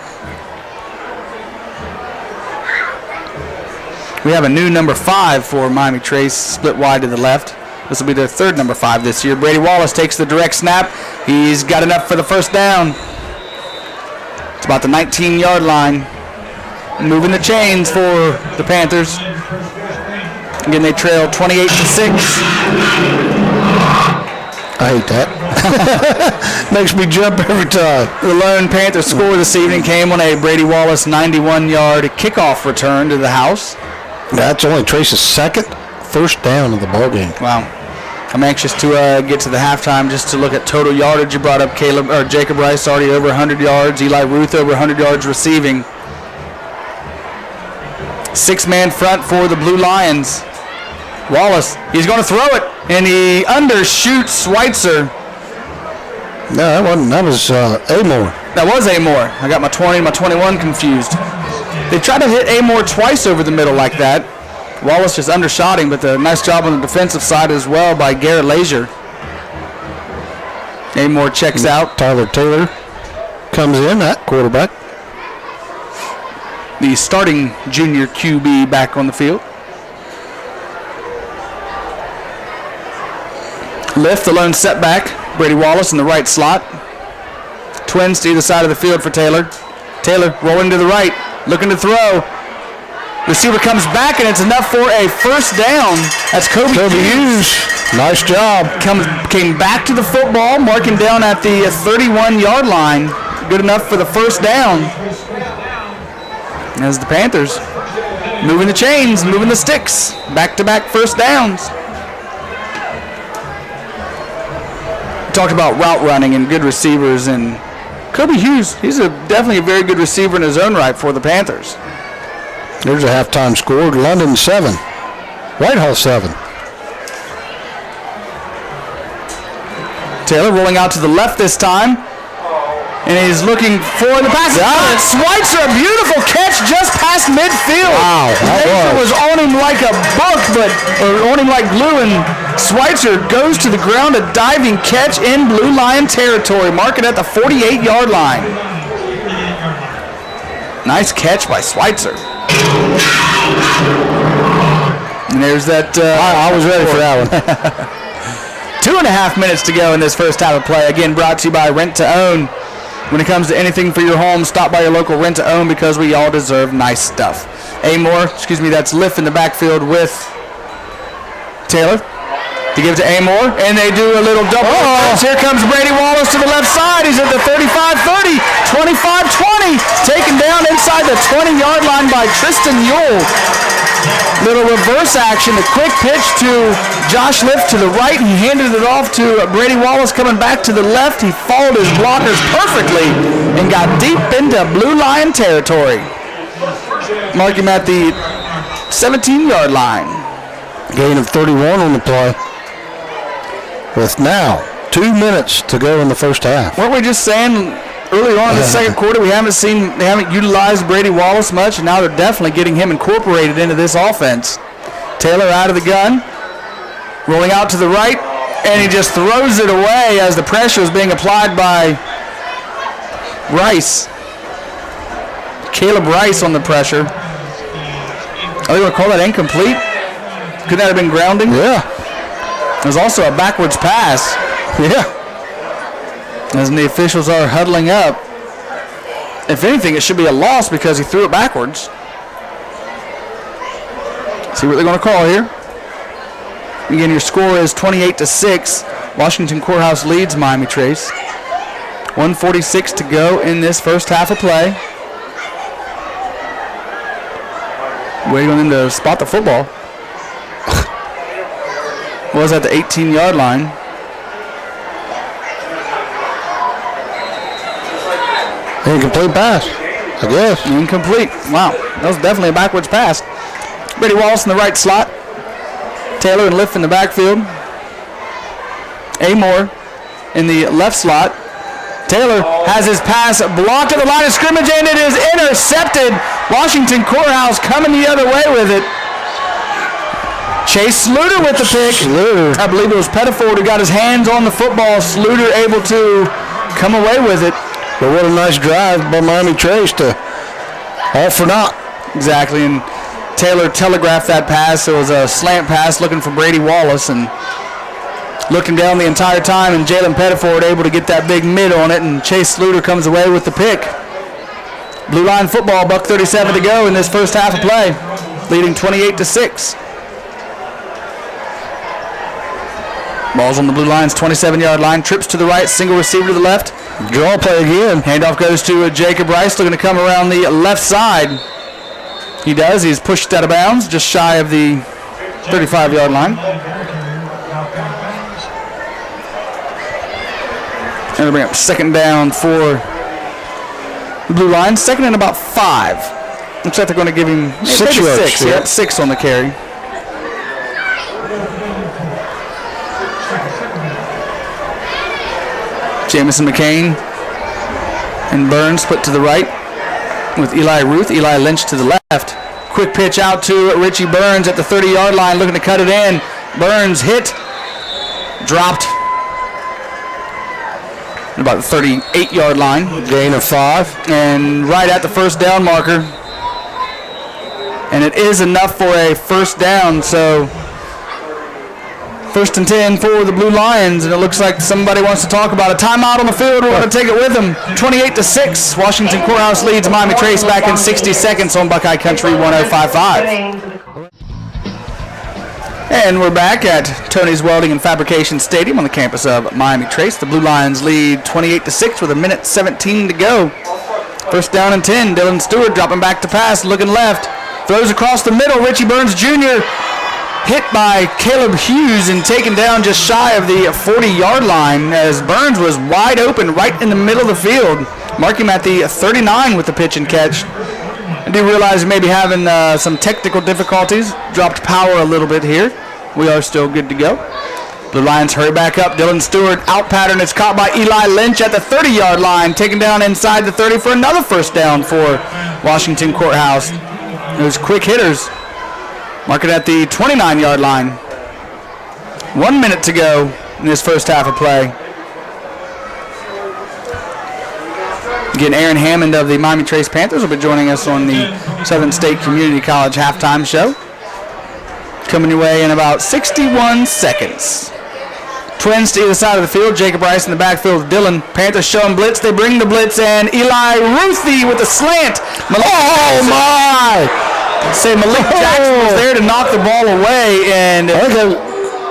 S1: We have a new number 5 for Miami Trace, split wide to the left. This will be their 3rd number 5 this year. Brady Wallace takes the direct snap. He's got enough for the 1st down. It's about the 19-yard line. Moving the chains for the Panthers. Again, they trail 28-6.
S2: I hate that. Makes me jump every time.
S1: The lone Panther score this evening came on a Brady Wallace 91-yard kickoff return to the house.
S2: That's only Trace's second first down of the ball game.
S1: Wow. I'm anxious to get to the halftime just to look at total yardage. You brought up Jacob Rice already over 100 yards. Eli Ruth over 100 yards receiving. 6-man front for the Blue Lions. Wallace, he's going to throw it, and he undershoots Schweitzer.
S2: No, that wasn't. That was Amore.
S1: That was Amore. I got my 20 and my 21 confused. They tried to hit Amore twice over the middle like that. Wallace just undershot him, but a nice job on the defensive side as well by Garrett Lazier. Amore checks out.
S2: Tyler Taylor comes in at quarterback.
S1: The starting junior QB back on the field. Lift, the lone setback. Brady Wallace in the right slot. Twins to either side of the field for Taylor. Taylor rolling to the right, looking to throw. Receiver comes back, and it's enough for a first down. That's Kobe Hughes.
S2: Nice job.
S1: Came back to the football, marking down at the 31-yard line. Good enough for the first down. As the Panthers moving the chains, moving the sticks. Back-to-back first downs. Talked about route running and good receivers, and Kobe Hughes, he's definitely a very good receiver in his own right for the Panthers.
S2: There's a halftime score. London 7, Whitehall 7.
S1: Taylor rolling out to the left this time, and he's looking for the pass. Schweitzer, a beautiful catch just past midfield.
S2: Wow, that
S1: was on him like a book, or on him like glue, and Schweitzer goes to the ground, a diving catch in Blue Lion territory, marking at the 48-yard line. Nice catch by Schweitzer. And there's that.
S2: I was ready for that one.
S1: 2.5 minutes to go in this first half of play. Again, brought to you by Rent to Own. When it comes to anything for your home, stop by your local Rent to Own because we all deserve nice stuff. That's Lift in the backfield with Taylor. To give to Amore, and they do a little double. Here comes Brady Wallace to the left side. He's at the 35-30, 25-20, taken down inside the 20-yard line by Tristan Yule. Little reverse action, a quick pitch to Josh Lift to the right. He handed it off to Brady Wallace coming back to the left. He followed his blockers perfectly and got deep into Blue Lion territory. Mark him at the 17-yard line.
S2: Gain of 31 on the play. With now 2 minutes to go in the first half.
S1: Weren't we just saying earlier on in the second quarter they haven't utilized Brady Wallace much, and now they're definitely getting him incorporated into this offense. Taylor out of the gun, rolling out to the right, and he just throws it away as the pressure is being applied by Rice. Caleb Rice on the pressure. Are they going to call that incomplete? Could that have been grounding?
S2: Yeah.
S1: There's also a backwards pass.
S2: Yeah.
S1: As the officials are huddling up. If anything, it should be a loss because he threw it backwards. See what they're going to call here. Again, your score is 28-6. Washington Courthouse leads Miami Trace. 1:46 to go in this first half of play. Waiting on them to spot the football. Was at the 18-yard line.
S2: Incomplete pass, I guess.
S1: Incomplete. Wow, that was definitely a backwards pass. Brady Wallace in the right slot. Taylor and Lift in the backfield. Amore in the left slot. Taylor has his pass blocked at the line of scrimmage, and it is intercepted. Washington Courthouse coming the other way with it. Chase Sluter with the pick.
S2: Sluter.
S1: I believe it was Pettiford who got his hands on the football. Sluter able to come away with it.
S2: But what a nice drive by Miami Trace to all for naught.
S1: Exactly, and Taylor telegraphed that pass. It was a slant pass looking for Brady Wallace, and looking down the entire time, and Jalen Pettiford able to get that big mid on it, and Chase Sluter comes away with the pick. Blue Line football, $1:37 to go in this first half of play, leading 28-6. Ball's on the Blue Lions 27-yard line. Trips to the right, single receiver to the left.
S2: Draw play again.
S1: Handoff goes to Jacob Rice, looking to come around the left side. He does. He's pushed out of bounds, just shy of the 35-yard line. And they'll bring up second down for the Blue Lions. Second and about 5. Looks like they're going to give him maybe 6. Yep, 6 on the carry. Jamison McCain and Burns split to the right with Eli Ruth. Eli Lynch to the left. Quick pitch out to Richie Burns at the 30-yard line, looking to cut it in. Burns hit, dropped at about the 38-yard line.
S2: Gain of 5.
S1: And right at the first down marker. And it is enough for a first down, so first and 10 for the Blue Lions, and it looks like somebody wants to talk about a timeout on the field. We're going to take it with them. 28-6. Washington Courthouse leads Miami Trace back in 60 seconds on Buckeye Country 105.5. And we're back at Tony's Welding and Fabrication Stadium on the campus of Miami Trace. The Blue Lions lead 28-6 with 1:17 to go. First down and 10. Dylan Stewart dropping back to pass, looking left. Throws across the middle. Richie Burns Jr. hit by Caleb Hughes and taken down just shy of the 40-yard line as Burns was wide open right in the middle of the field. Mark him at the 39 with the pitch and catch. I do realize we may be having some technical difficulties. Dropped power a little bit here. We are still good to go. Blue Lions hurry back up. Dylan Stewart out pattern. It's caught by Eli Lynch at the 30-yard line. Taken down inside the 30 for another first down for Washington Courthouse. Those quick hitters. Mark it at the 29-yard line. 1 minute to go in this first half of play. Again, Aaron Hammond of the Miami Trace Panthers will be joining us on the Southern State Community College halftime show. Coming your way in about 61 seconds. Twins to either side of the field. Jacob Rice in the backfield with Dylan. Panthers showing blitz. They bring the blitz and Eli Ruthie with a slant.
S2: Oh my!
S1: Say Malik Jackson was there to knock the ball away, and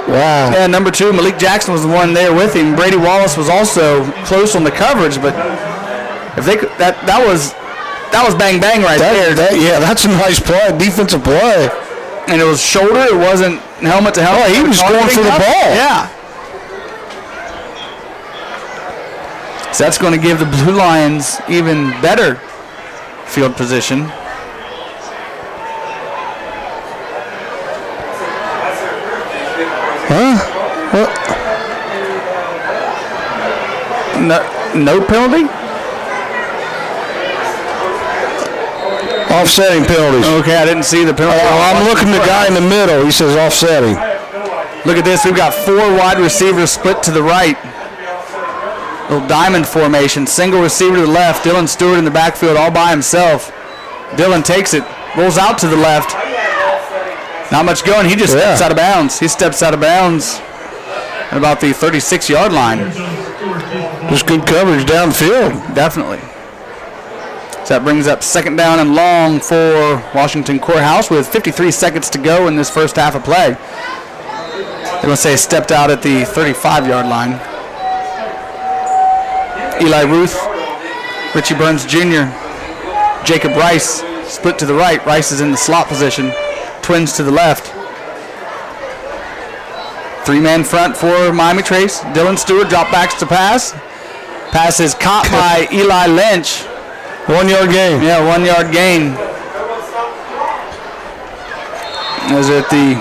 S2: wow.
S1: And number 2, Malik Jackson was the one there with him. Brady Wallace was also close on the coverage, but if they could, that was bang bang right there.
S2: Yeah, that's a nice play, defensive play.
S1: And it was shoulder. It wasn't helmet to helmet.
S2: Oh, he was going for the ball.
S1: Yeah. So that's going to give the Blue Lions even better field position. No penalty?
S2: Offsetting penalties.
S1: Okay, I didn't see the penalty.
S2: I'm looking at the guy in the middle. He says offsetting.
S1: Look at this. We've got 4 wide receivers split to the right. Little diamond formation. Single receiver to the left. Dylan Stewart in the backfield all by himself. Dylan takes it. Rolls out to the left. Not much going. He just steps out of bounds. He steps out of bounds at about the 36-yard line.
S2: Just good coverage downfield.
S1: Definitely. So that brings up second down and long for Washington Courthouse with 53 seconds to go in this first half of play. They're going to say stepped out at the 35-yard line. Eli Ruth, Richie Burns Jr., Jacob Rice split to the right. Rice is in the slot position. Twins to the left. 3-man front for Miami Trace. Dylan Stewart drop backs to pass. Pass is caught by Eli Lynch.
S2: 1 yard gain.
S1: Yeah, 1 yard gain. Is at the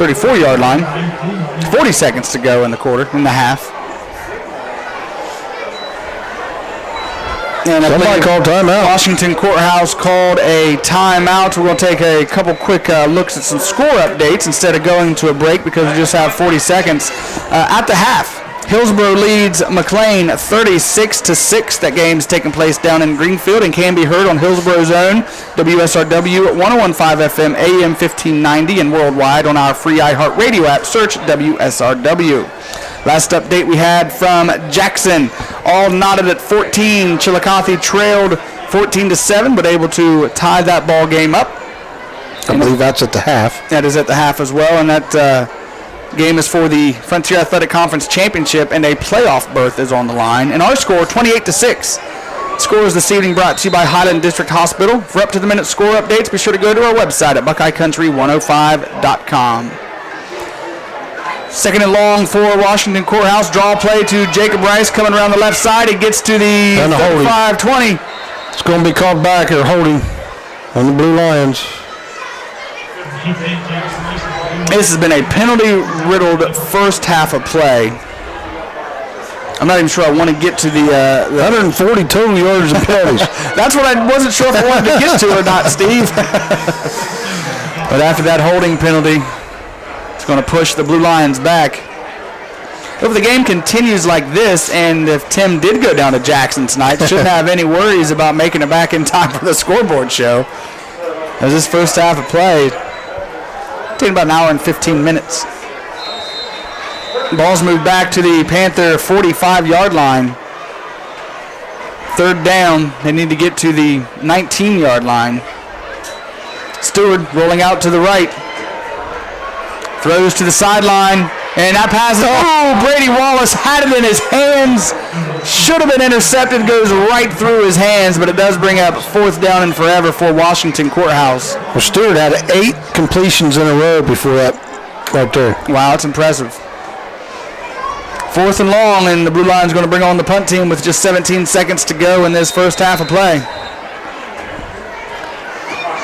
S1: 34-yard line. 40 seconds to go in the half. And
S2: somebody called timeout.
S1: Washington Courthouse called a timeout. We're going to take a couple quick looks at some score updates instead of going to a break because we just have 40 seconds. At the half, Hillsborough leads McLean 36-6. That game's taking place down in Greenfield and can be heard on Hillsborough's own WSRW 101.5 FM, AM 1590, and worldwide on our free iHeartRadio app. Search WSRW. Last update we had from Jackson, all knotted at 14. Chillicothe trailed 14-7, but able to tie that ball game up.
S2: I believe that's at the half.
S1: That is at the half as well, and that Game is for the Frontier Athletic Conference Championship, and a playoff berth is on the line. And our score, 28-6. Scores this evening brought to you by Highland District Hospital. For up-to-the-minute score updates, be sure to go to our website at BuckeyeCountry105.com. Second and long for Washington Courthouse. Draw play to Jacob Rice coming around the left side. He gets to the 35-20.
S2: It's going to be called back or holding on the Blue Lions.
S1: This has been a penalty-riddled first half of play. I'm not even sure I want to get to the
S2: 140 total yards of penalties.
S1: That's what I wasn't sure if I wanted to get to or not, Steve. But after that holding penalty, it's going to push the Blue Lions back. If the game continues like this, and if Tim did go down to Jackson tonight, shouldn't have any worries about making it back in time for the scoreboard show. As this first half of play, taking about an hour and 15 minutes. Ball's moved back to the Panther 45-yard line. Third down, they need to get to the 19-yard line. Stewart rolling out to the right. Throws to the sideline, and that pass, Brady Wallace had it in his hands. Should have been intercepted, goes right through his hands, but it does bring up fourth down and forever for Washington Courthouse.
S2: Well, Stewart had 8 completions in a row before that right there.
S1: Wow, that's impressive. Fourth and long, and the Blue Lions going to bring on the punt team with just 17 seconds to go in this first half of play.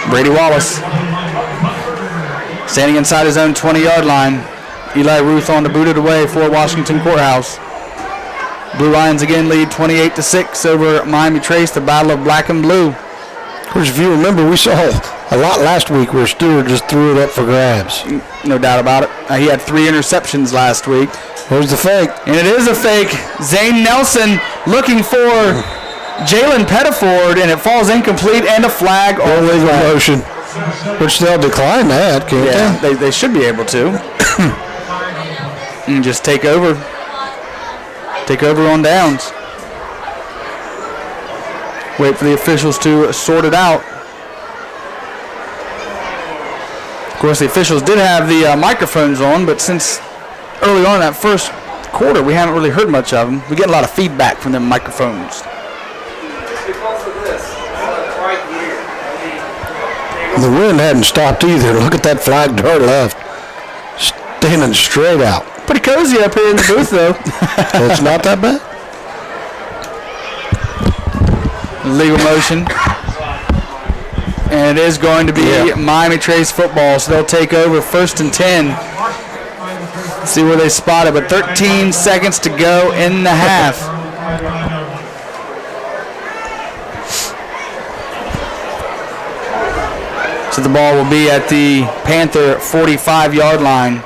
S1: Brady Wallace standing inside his own 20-yard line. Eli Ruth on to boot it away for Washington Courthouse. Blue Lions again lead 28-6 over Miami Trace, the battle of black and blue.
S2: Of course, if you remember, we saw a lot last week where Stewart just threw it up for grabs.
S1: No doubt about it. He had 3 interceptions last week.
S2: Where's the fake?
S1: And it is a fake. Zane Nelson looking for Jalen Pettiford, and it falls incomplete, and a flag.
S2: Illegal motion, which they'll decline that, can't they?
S1: They should be able to. And just take over on downs. Wait for the officials to sort it out. Of course, the officials did have the microphones on, but since early on in that first quarter, we haven't really heard much of them. We get a lot of feedback from them microphones.
S2: The wind hadn't stopped either. Look at that flag to our left. Standing straight out.
S1: Pretty cozy up here in the booth, though.
S2: Well, it's not that bad.
S1: Legal motion. And it is going to be Miami Trace football, so they'll take over first and 10. See where they spot it, but 13 seconds to go in the half. So the ball will be at the Panther 45-yard line.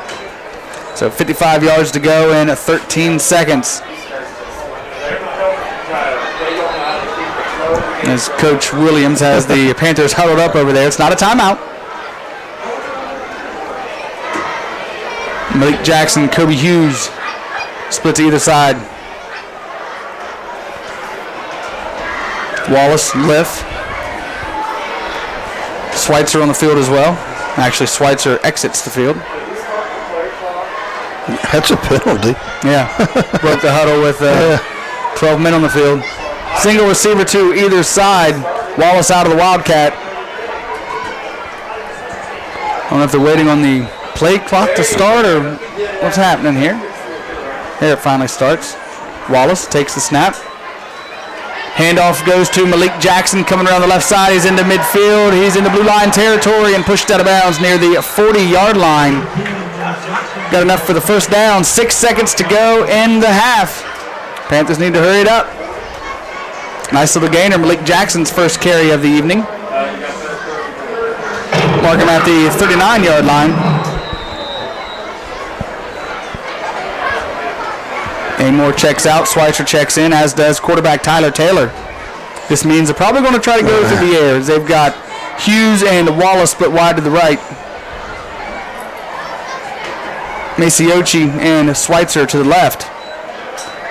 S1: So 55 yards to go in 13 seconds. As Coach Williams has the Panthers huddled up over there. It's not a timeout. Malik Jackson, Kobe Hughes, split to either side. Wallace, lift. Schweitzer on the field as well. Actually, Schweitzer exits the field.
S2: That's a penalty.
S1: Yeah. Broke the huddle with 12 men on the field. Single receiver to either side. Wallace out of the Wildcat. I don't know if they're waiting on the play clock to start or what's happening here. There it finally starts. Wallace takes the snap. Handoff goes to Malik Jackson coming around the left side. He's into midfield. He's into blue line territory and pushed out of bounds near the 40-yard line. Got enough for the first down. 6 seconds to go in the half. Panthers need to hurry it up. Nice little gainer. Malik Jackson's first carry of the evening. Mark him at the 39-yard line. Amore checks out. Schweitzer checks in, as does quarterback Tyler Taylor. This means they're probably going to try to go through the air, as they've got Hughes and Wallace split wide to the right. Maciochi and Schweitzer to the left.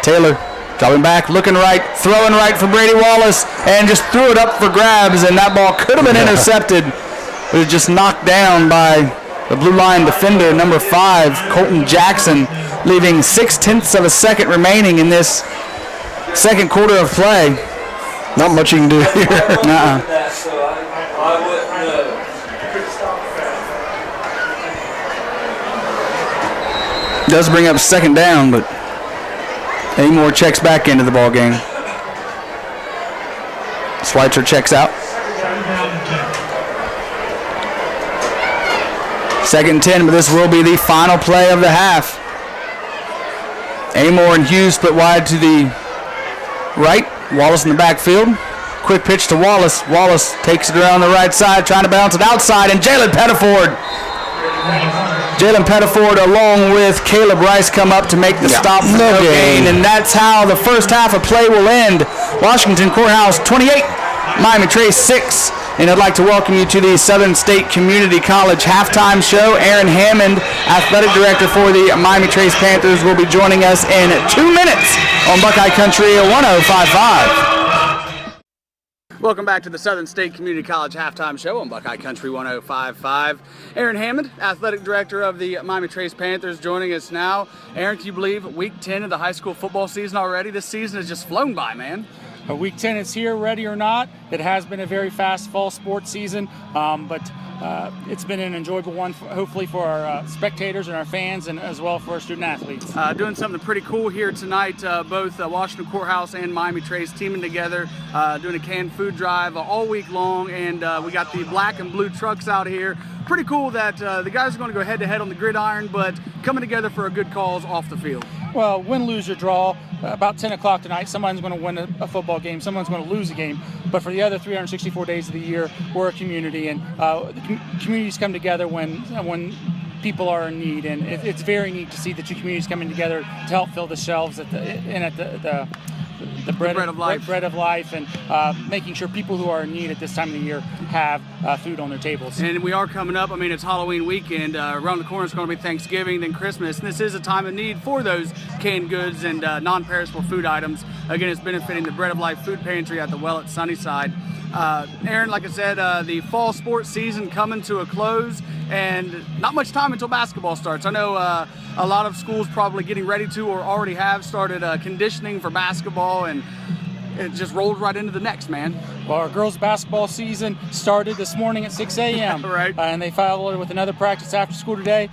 S1: Taylor dropping back, looking right, throwing right for Brady Wallace, and just threw it up for grabs, and that ball could have been intercepted. It was just knocked down by The Blue Line defender, number 5, Colton Jackson, leaving 0.6 of a second remaining in this second quarter of play.
S2: Not much you can do here.
S1: Does bring up second down, but Amore checks back into the ball game. Schweitzer checks out. 2nd and 10, but this will be the final play of the half. Amore and Hughes split wide to the right. Wallace in the backfield. Quick pitch to Wallace. Wallace takes it around the right side, trying to bounce it outside, and Jalen Pettiford. Jalen Pettiford along with Caleb Rice come up to make the stop for no gain, and that's how the first half of play will end. Washington Courthouse 28, Miami Trace 6. And I'd like to welcome you to the Southern State Community College halftime show. Aaron Hammond, athletic director for the Miami Trace Panthers, will be joining us in 2 minutes on Buckeye Country 105.5. Welcome back to the Southern State Community College halftime show on Buckeye Country 105.5. Aaron Hammond, athletic director of the Miami Trace Panthers, joining us now. Aaron, can you believe week 10 of the high school football season already? This season has just flown by, man.
S5: Week 10 is here, ready or not. It has been a very fast fall sports season, but it's been an enjoyable one, hopefully for our spectators and our fans, and as well for our student athletes.
S1: Doing something pretty cool here tonight, both Washington Courthouse and Miami Trace teaming together, doing a canned food drive all week long, and we got the black and blue trucks out here. Pretty cool that the guys are going to go head-to-head on the gridiron, but coming together for a good cause off the field.
S5: Well, win, lose, or draw, about 10 o'clock tonight, someone's going to win a football game, someone's going to lose a game. But for the other 364 days of the year, we're a community, and communities come together when people are in need. And it's very neat to see the two communities coming together to help fill the shelves at the bread of life, and making sure people who are in need at this time of the year have food on their tables.
S1: And we are coming up. I mean, it's Halloween weekend. Around the corner is going to be Thanksgiving, then Christmas. And this is a time of need for those canned goods and non-perishable food items. Again, it's benefiting the Bread of Life Food Pantry at the well at Sunnyside. Aaron, like I said, the fall sports season coming to a close, and not much time until basketball starts. I know a lot of schools probably getting ready to or already have started conditioning for basketball, and it just rolled right into the next, man.
S5: Well, our girls' basketball season started this morning at 6 a.m.
S1: Right.
S5: And they followed with another practice after school today.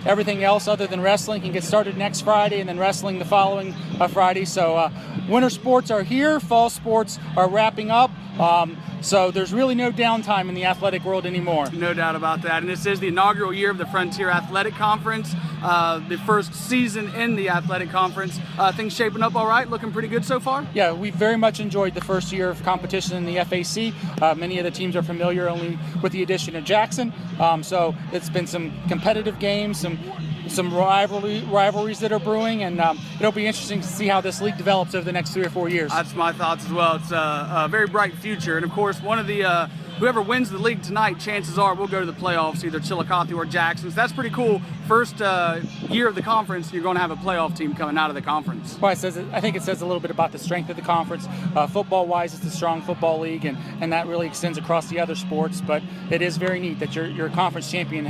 S5: Everything else other than wrestling can get started next Friday, and then wrestling the following Friday. So winter sports are here. Fall sports are wrapping up. So there's really no downtime in the athletic world anymore.
S1: No doubt about that. And this is the inaugural year of the Frontier Athletic Conference, the first season in the athletic conference. Things shaping up all right, looking pretty good so far?
S5: Yeah, we very much enjoyed the first year of competition in the FAC. Many of the teams are familiar only with the addition of Jackson. So it's been some competitive games, some rivalries that are brewing, and it'll be interesting to see how this league develops over the next 3 or 4 years.
S1: That's my thoughts as well. It's a very bright future, and of course, one of the whoever wins the league tonight, chances are we'll go to the playoffs, either Chillicothe or Jackson. So that's pretty cool. First year of the conference, you're going to have a playoff team coming out of the conference.
S5: Well, I think it says a little bit about the strength of the conference. Football-wise, it's a strong football league, and that really extends across the other sports. But it is very neat that your conference champion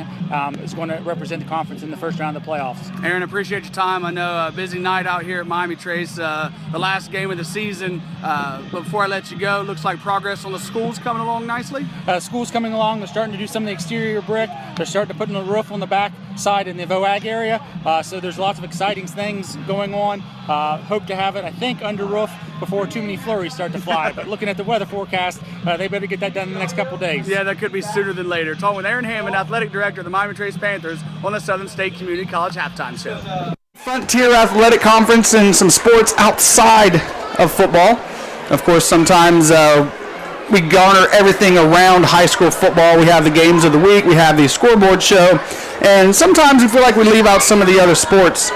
S5: is going to represent the conference in the first round of the playoffs.
S1: Aaron, appreciate your time. I know a busy night out here at Miami Trace, the last game of the season. But before I let you go, looks like progress on the schools coming along nicely?
S5: School's coming along. They're starting to do some of the exterior brick. They're starting to put in the roof on the back side in the VOAG area. So there's lots of exciting things going on. Hope to have it, I think, under roof before too many flurries start to fly. But looking at the weather forecast, they better get that done in the next couple of days.
S1: Yeah, that could be sooner than later. Talking with Aaron Hammond, athletic director of the Miami Trace Panthers, on the Southern State Community College halftime show. Frontier Athletic Conference and some sports outside of football. Of course, sometimes we garner everything around high school football. We have the games of the week, we have the scoreboard show, and sometimes we feel like we leave out some of the other sports.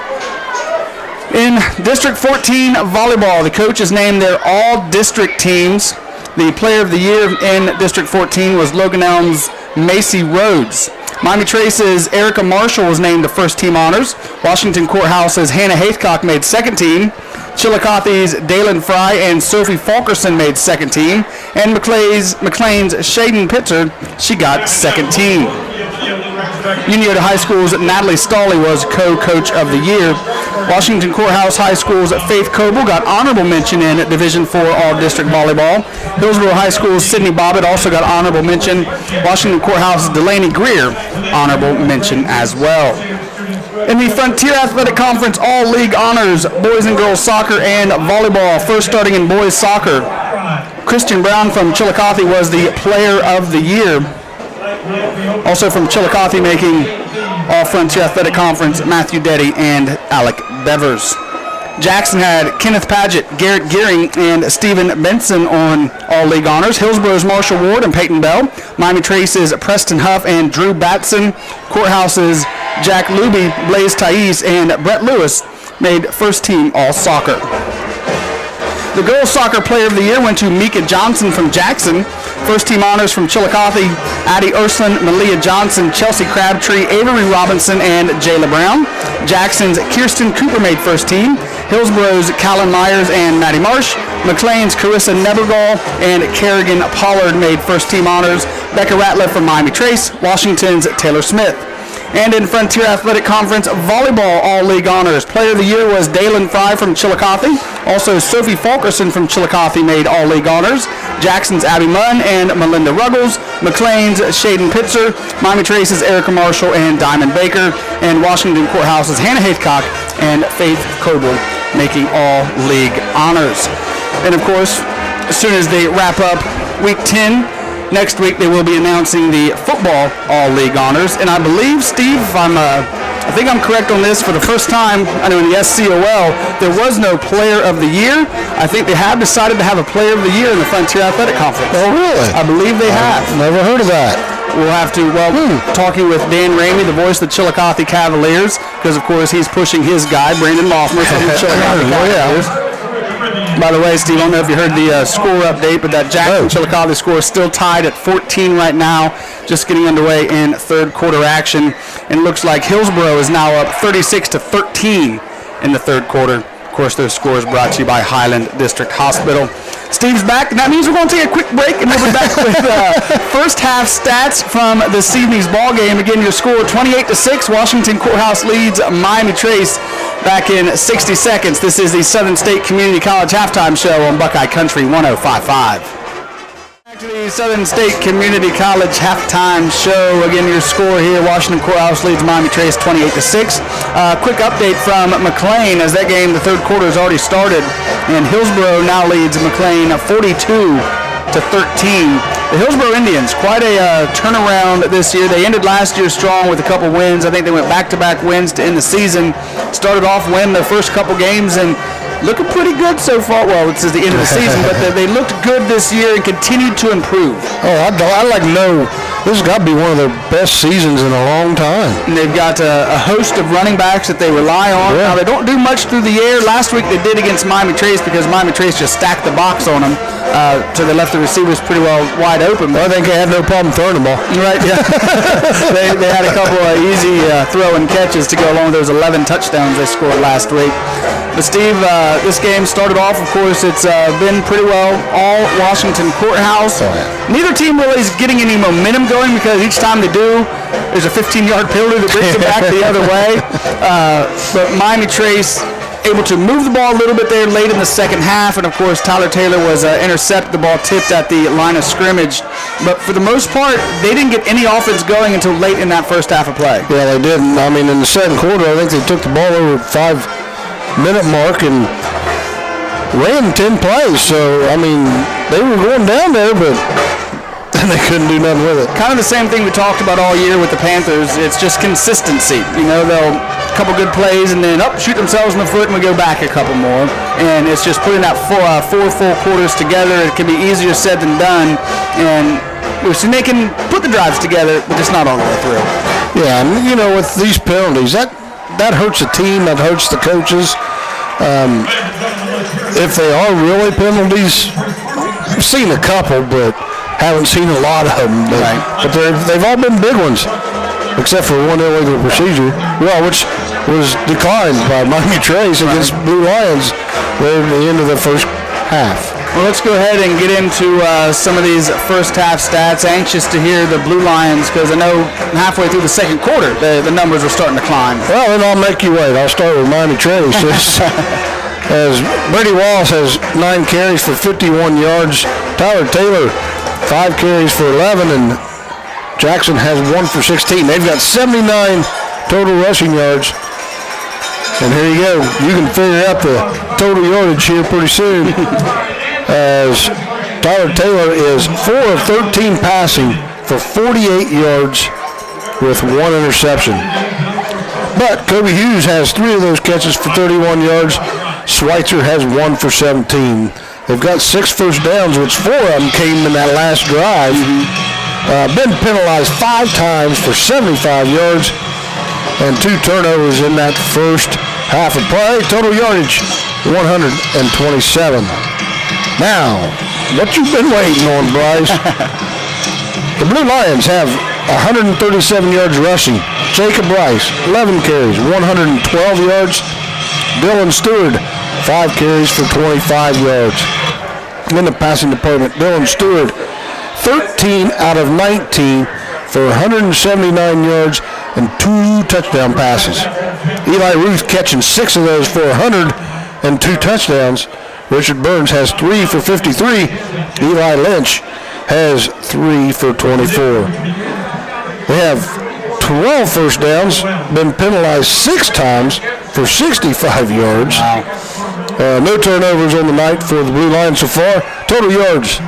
S1: In District 14 volleyball, the coaches named their all-district teams. The player of the year in District 14 was Logan Elm's Macy Rhodes. Miami Trace's Erica Marshall was named to first team honors. Washington Courthouse's Hannah Haythcock made second team. Chillicothe's Dalen Fry and Sophie Falkerson made second team. And McLean's Shaden Pitzer, she got second team. Union High School's Natalie Stawley was co-coach of the year. Washington Courthouse High School's Faith Coble got honorable mention in Division IV All-District Volleyball. Hillsborough High School's Sydney Bobbitt also got honorable mention. Washington Courthouse's Delaney Greer, honorable mention as well. In the Frontier Athletic Conference All-League Honors, boys and girls soccer and volleyball, first starting in boys soccer, Christian Brown from Chillicothe was the player of the year. Also from Chillicothe making All-Frontier Athletic Conference, Matthew Deddy and Alec Bevers. Jackson had Kenneth Paget, Garrett Gearing, and Stephen Benson on All-League Honors. Hillsborough's Marshall Ward and Peyton Bell. Miami Trace's Preston Huff and Drew Batson. Courthouse's Jack Luby, Blaze Thais, and Brett Lewis made first team All-Soccer. The girls' soccer player of the year went to Mika Johnson from Jackson. First team honors from Chillicothe, Addie Ursuline, Malia Johnson, Chelsea Crabtree, Avery Robinson, and Jayla Brown. Jackson's Kirsten Cooper made first team. Hillsborough's Callan Myers and Maddie Marsh. McLean's Carissa Nebergall and Kerrigan Pollard made first team honors. Becca Ratliff from Miami Trace. Washington's Taylor Smith. And in Frontier Athletic Conference Volleyball All-League Honors, player of the year was Dalen Fry from Chillicothe. Also, Sophie Fulkerson from Chillicothe made All-League Honors. Jackson's Abby Munn and Melinda Ruggles. McLean's Shaden Pitzer. Miami Trace's Erica Marshall and Diamond Baker. And Washington Courthouse's Hannah Haycock and Faith Coble making All-League Honors. And of course, as soon as they wrap up Week 10, next week they will be announcing the football All-League Honors, and I believe, Steve, I think I'm correct on this, for the first time, I know in the SCOL, there was no Player of the Year. I think they have decided to have a Player of the Year in the Frontier Athletic Conference.
S2: Oh, really?
S1: I believe they have.
S2: Never heard of that.
S1: We'll have to, talking with Dan Ramey, the voice of the Chillicothe Cavaliers, because, of course, he's pushing his guy, Brandon Loffmer, from the Chillicothe Cavaliers. By the way, Steve, I don't know if you heard the score update, but that Jackson-Chillicothe score is still tied at 14 right now, just getting underway in third quarter action. And it looks like Hillsborough is now up 36-13 in the third quarter. Of course, those scores brought to you by Highland District Hospital. Steve's back, and that means we're going to take a quick break, and we'll be back with first half stats from this evening's ball game. Again, your score 28-6. Washington Courthouse leads Miami Trace back in 60 seconds. This is the Southern State Community College halftime show on Buckeye Country 105.5. Back to the Southern State Community College halftime show. Again, your score here, Washington Courthouse leads Miami Trace 28-6. Quick update from McLean as that game, the third quarter, has already started, and Hillsborough now leads McLean 42-13. The Hillsborough Indians, quite a turnaround this year. They ended last year strong with a couple wins. I think they went back-to-back wins to end the season. Started off winning their first couple games and looking pretty good so far. Well, this is the end of the season, but they looked good this year and continued to improve.
S2: Oh, I'd like to know, this has got to be one of their best seasons in a long time.
S1: And they've got a host of running backs that they rely on.
S2: Yeah.
S1: Now, they don't do much through the air. Last week they did against Miami Trace because Miami Trace just stacked the box on them. So they left the receivers pretty well wide open.
S2: But I think they had no problem throwing the ball.
S1: Right, yeah. they had a couple of easy throw and catches to go along with those 11 touchdowns they scored last week. But Steve, this game started off, of course, it's been pretty well all Washington Courthouse.
S2: Oh, yeah.
S1: Neither team really is getting any momentum going because each time they do, there's a 15-yard penalty that brings them back the other way. But Miami Trace able to move the ball a little bit there late in the second half, and of course Tyler Taylor was intercepted. The ball tipped at the line of scrimmage, but for the most part they didn't get any offense going until late in that first half of play.
S2: Yeah, they didn't. I mean, in the second quarter, I think they took the ball over 5-minute mark and ran 10 plays. So, I mean, they were going down there, but they couldn't do nothing with it.
S1: Kind of the same thing we talked about all year with the Panthers. It's just consistency. You know, they'll couple good plays and then shoot themselves in the foot and we go back a couple more. And it's just putting that four full quarters together. It can be easier said than done. And they can put the drives together, but just not all the way through.
S2: Yeah, and you know, with these penalties, that hurts the team, that hurts the coaches. If they are really penalties, I've seen a couple, but haven't seen a lot of them. But they've all been big ones, except for one illegal procedure, which was declined by Miami Trace against Blue Lions there at the end of the first half.
S1: Well, let's go ahead and get into some of these first half stats. Anxious to hear the Blue Lions because I know halfway through the second quarter the numbers are starting to climb.
S2: Well, then I'll make you wait. I'll start with Miami Trace. As Brady Wallace has 9 carries for 51 yards. Tyler Taylor, 5 carries for 11, and Jackson has 1 for 16. They've got 79 total rushing yards. And here you go. You can figure out the total yardage here pretty soon. As Tyler Taylor is 4 of 13 passing for 48 yards with 1 interception. But Kobe Hughes has 3 of those catches for 31 yards. Schweitzer has 1 for 17. They've got 6 first downs, which 4 of them came in that last drive. Been penalized 5 times for 75 yards and 2 turnovers in that first half of play. Total yardage, 127. Now, what you've been waiting on, Bryce. The Blue Lions have 137 yards rushing. Jacob Rice, 11 carries, 112 yards. Dylan Stewart, 5 carries for 25 yards. In the passing department, Dylan Stewart, 13 out of 19 for 179 yards and 2 touchdown passes. Eli Ruth catching 6 of those for 100 and 2 touchdowns. Richard Burns has 3 for 53. Eli Lynch has 3 for 24. They have 12 first downs, been penalized 6 times for 65 yards. No turnovers on the night for the Blue Lions so far. Total yards,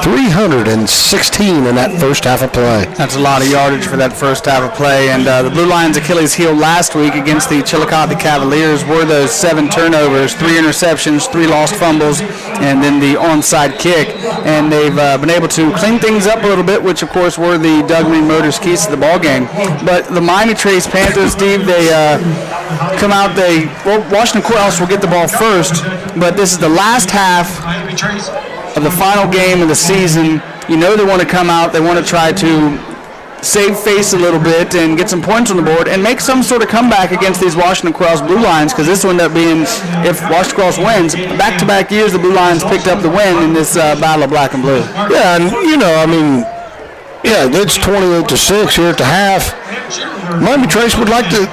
S2: 316 in that first half of play.
S1: That's a lot of yardage for that first half of play. And the Blue Lions' Achilles heel last week against the Chillicothe Cavaliers were those 7 turnovers, 3 interceptions, 3 lost fumbles, and then the onside kick. And they've been able to clean things up a little bit, which, of course, were the Doug Green Motors keys to the ball game. But the Miami Trace Panthers, Steve, they come out. Washington Courthouse will get the ball first, but this is the last half of the final game of the season. You know they want to come out. They want to try to save face a little bit and get some points on the board and make some sort of comeback against these Washington Cross Blue Lions, because this will end up being, if Washington Cross wins, back-to-back years the Blue Lions picked up the win in this battle of black and blue.
S2: Yeah, and it's 28-6 here at the half. Miami Trace would like to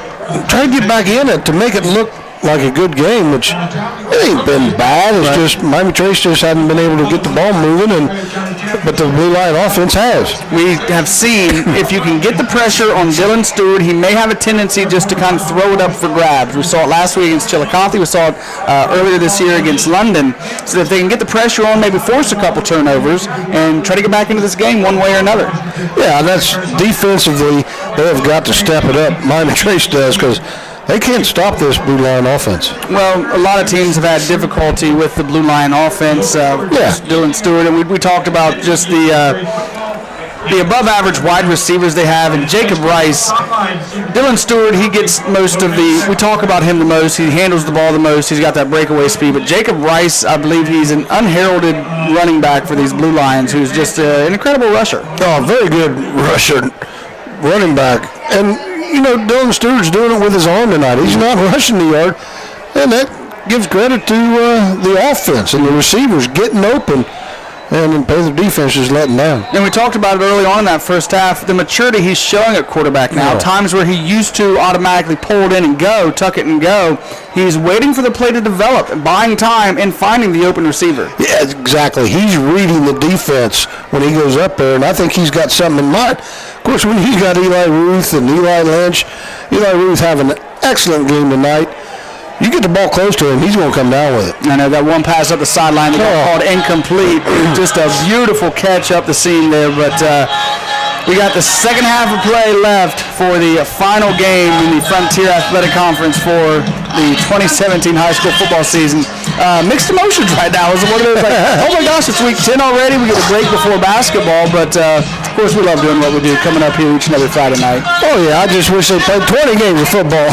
S2: try to get back in it to make it look like a good game, which it ain't been bad. It's just Miami Trace just hadn't been able to get the ball moving, but the Blue Lion offense has.
S1: We have seen if you can get the pressure on Dylan Stewart, he may have a tendency just to kind of throw it up for grabs. We saw it last week against Chillicothe. We saw it earlier this year against London. So if they can get the pressure on, maybe force a couple turnovers and try to get back into this game one way or another.
S2: Yeah, that's defensively, they have got to step it up. Miami Trace does, because they can't stop this Blue Lion offense.
S1: Well, a lot of teams have had difficulty with the Blue Lion offense. Dylan Stewart, and we talked about just the above-average wide receivers they have, and Jacob Rice. Dylan Stewart, he gets most of we talk about him the most. He handles the ball the most. He's got that breakaway speed. But Jacob Rice, I believe he's an unheralded running back for these Blue Lions, who's just an incredible rusher.
S2: Oh, very good rusher, running back. And Dylan Stewart's doing it with his arm tonight. He's not rushing the yard, and that gives credit to the offense and the receivers getting open, and then the defense is letting down.
S1: And we talked about it early on in that first half, the maturity he's showing at quarterback now. Yeah. Times where he used to automatically pull it in and go, tuck it and go, he's waiting for the play to develop, buying time and finding the open receiver.
S2: Yeah, exactly. He's reading the defense when he goes up there, and I think he's got something in mind. Of course, when he's got Eli Ruth and Eli Lynch, Eli Ruth having an excellent game tonight. You get the ball close to him, he's going to come down with it.
S1: I know that one pass up the sideline that got called incomplete. Just a beautiful catch up the seam there, but we got the second half of play left for the final game in the Frontier Athletic Conference for the 2017 high school football season. Mixed emotions right now. It's one of those like, oh my gosh, it's week 10 already. We get a break before basketball, but of course we love doing what we do, coming up here each and every Friday night.
S2: Oh yeah, I just wish they played 20 games of football.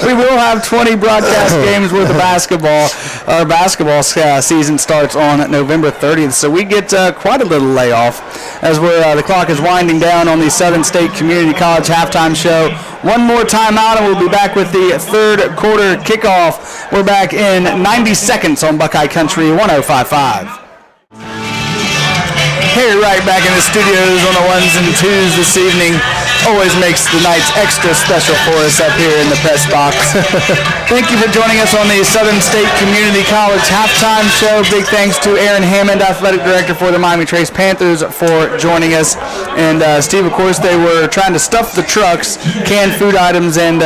S1: We will have 20 broadcast games worth of basketball. Our basketball season starts on November 30th, so we get quite a little layoff as the clock is winding down on the Southern State Community College halftime show One more timeout, and we'll be back with the third quarter kickoff. We're back in 90 seconds on Buckeye Country 105.5. Hey, right back in the studios on the ones and twos this evening. Always makes the nights extra special for us up here in the press box. Thank you for joining us on the Southern State Community College halftime show. Big thanks to Aaron Hammond, athletic director for the Miami Trace Panthers, for joining us. And Steve, of course, they were trying to stuff the trucks, canned food items and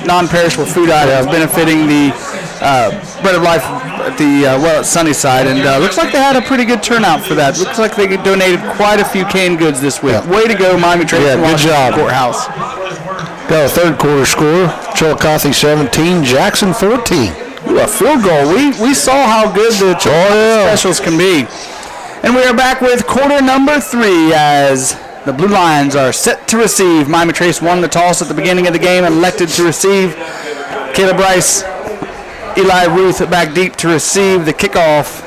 S1: non-perishable food items, benefiting the Bread of Life at the well at Sunnyside, and looks like they had a pretty good turnout for that. Looks like they donated quite a few canned goods this week. Way to go, Miami Trace.
S2: Good job.
S1: Courthouse.
S2: Got a third quarter score. Chillicothe 17, Jackson 14.
S1: Ooh, a field goal. We saw how good the specials can be. And we are back with quarter number 3 as the Blue Lions are set to receive. Miami Trace won the toss at the beginning of the game and elected to receive. Caleb Rice, Eli Ruth back deep to receive the kickoff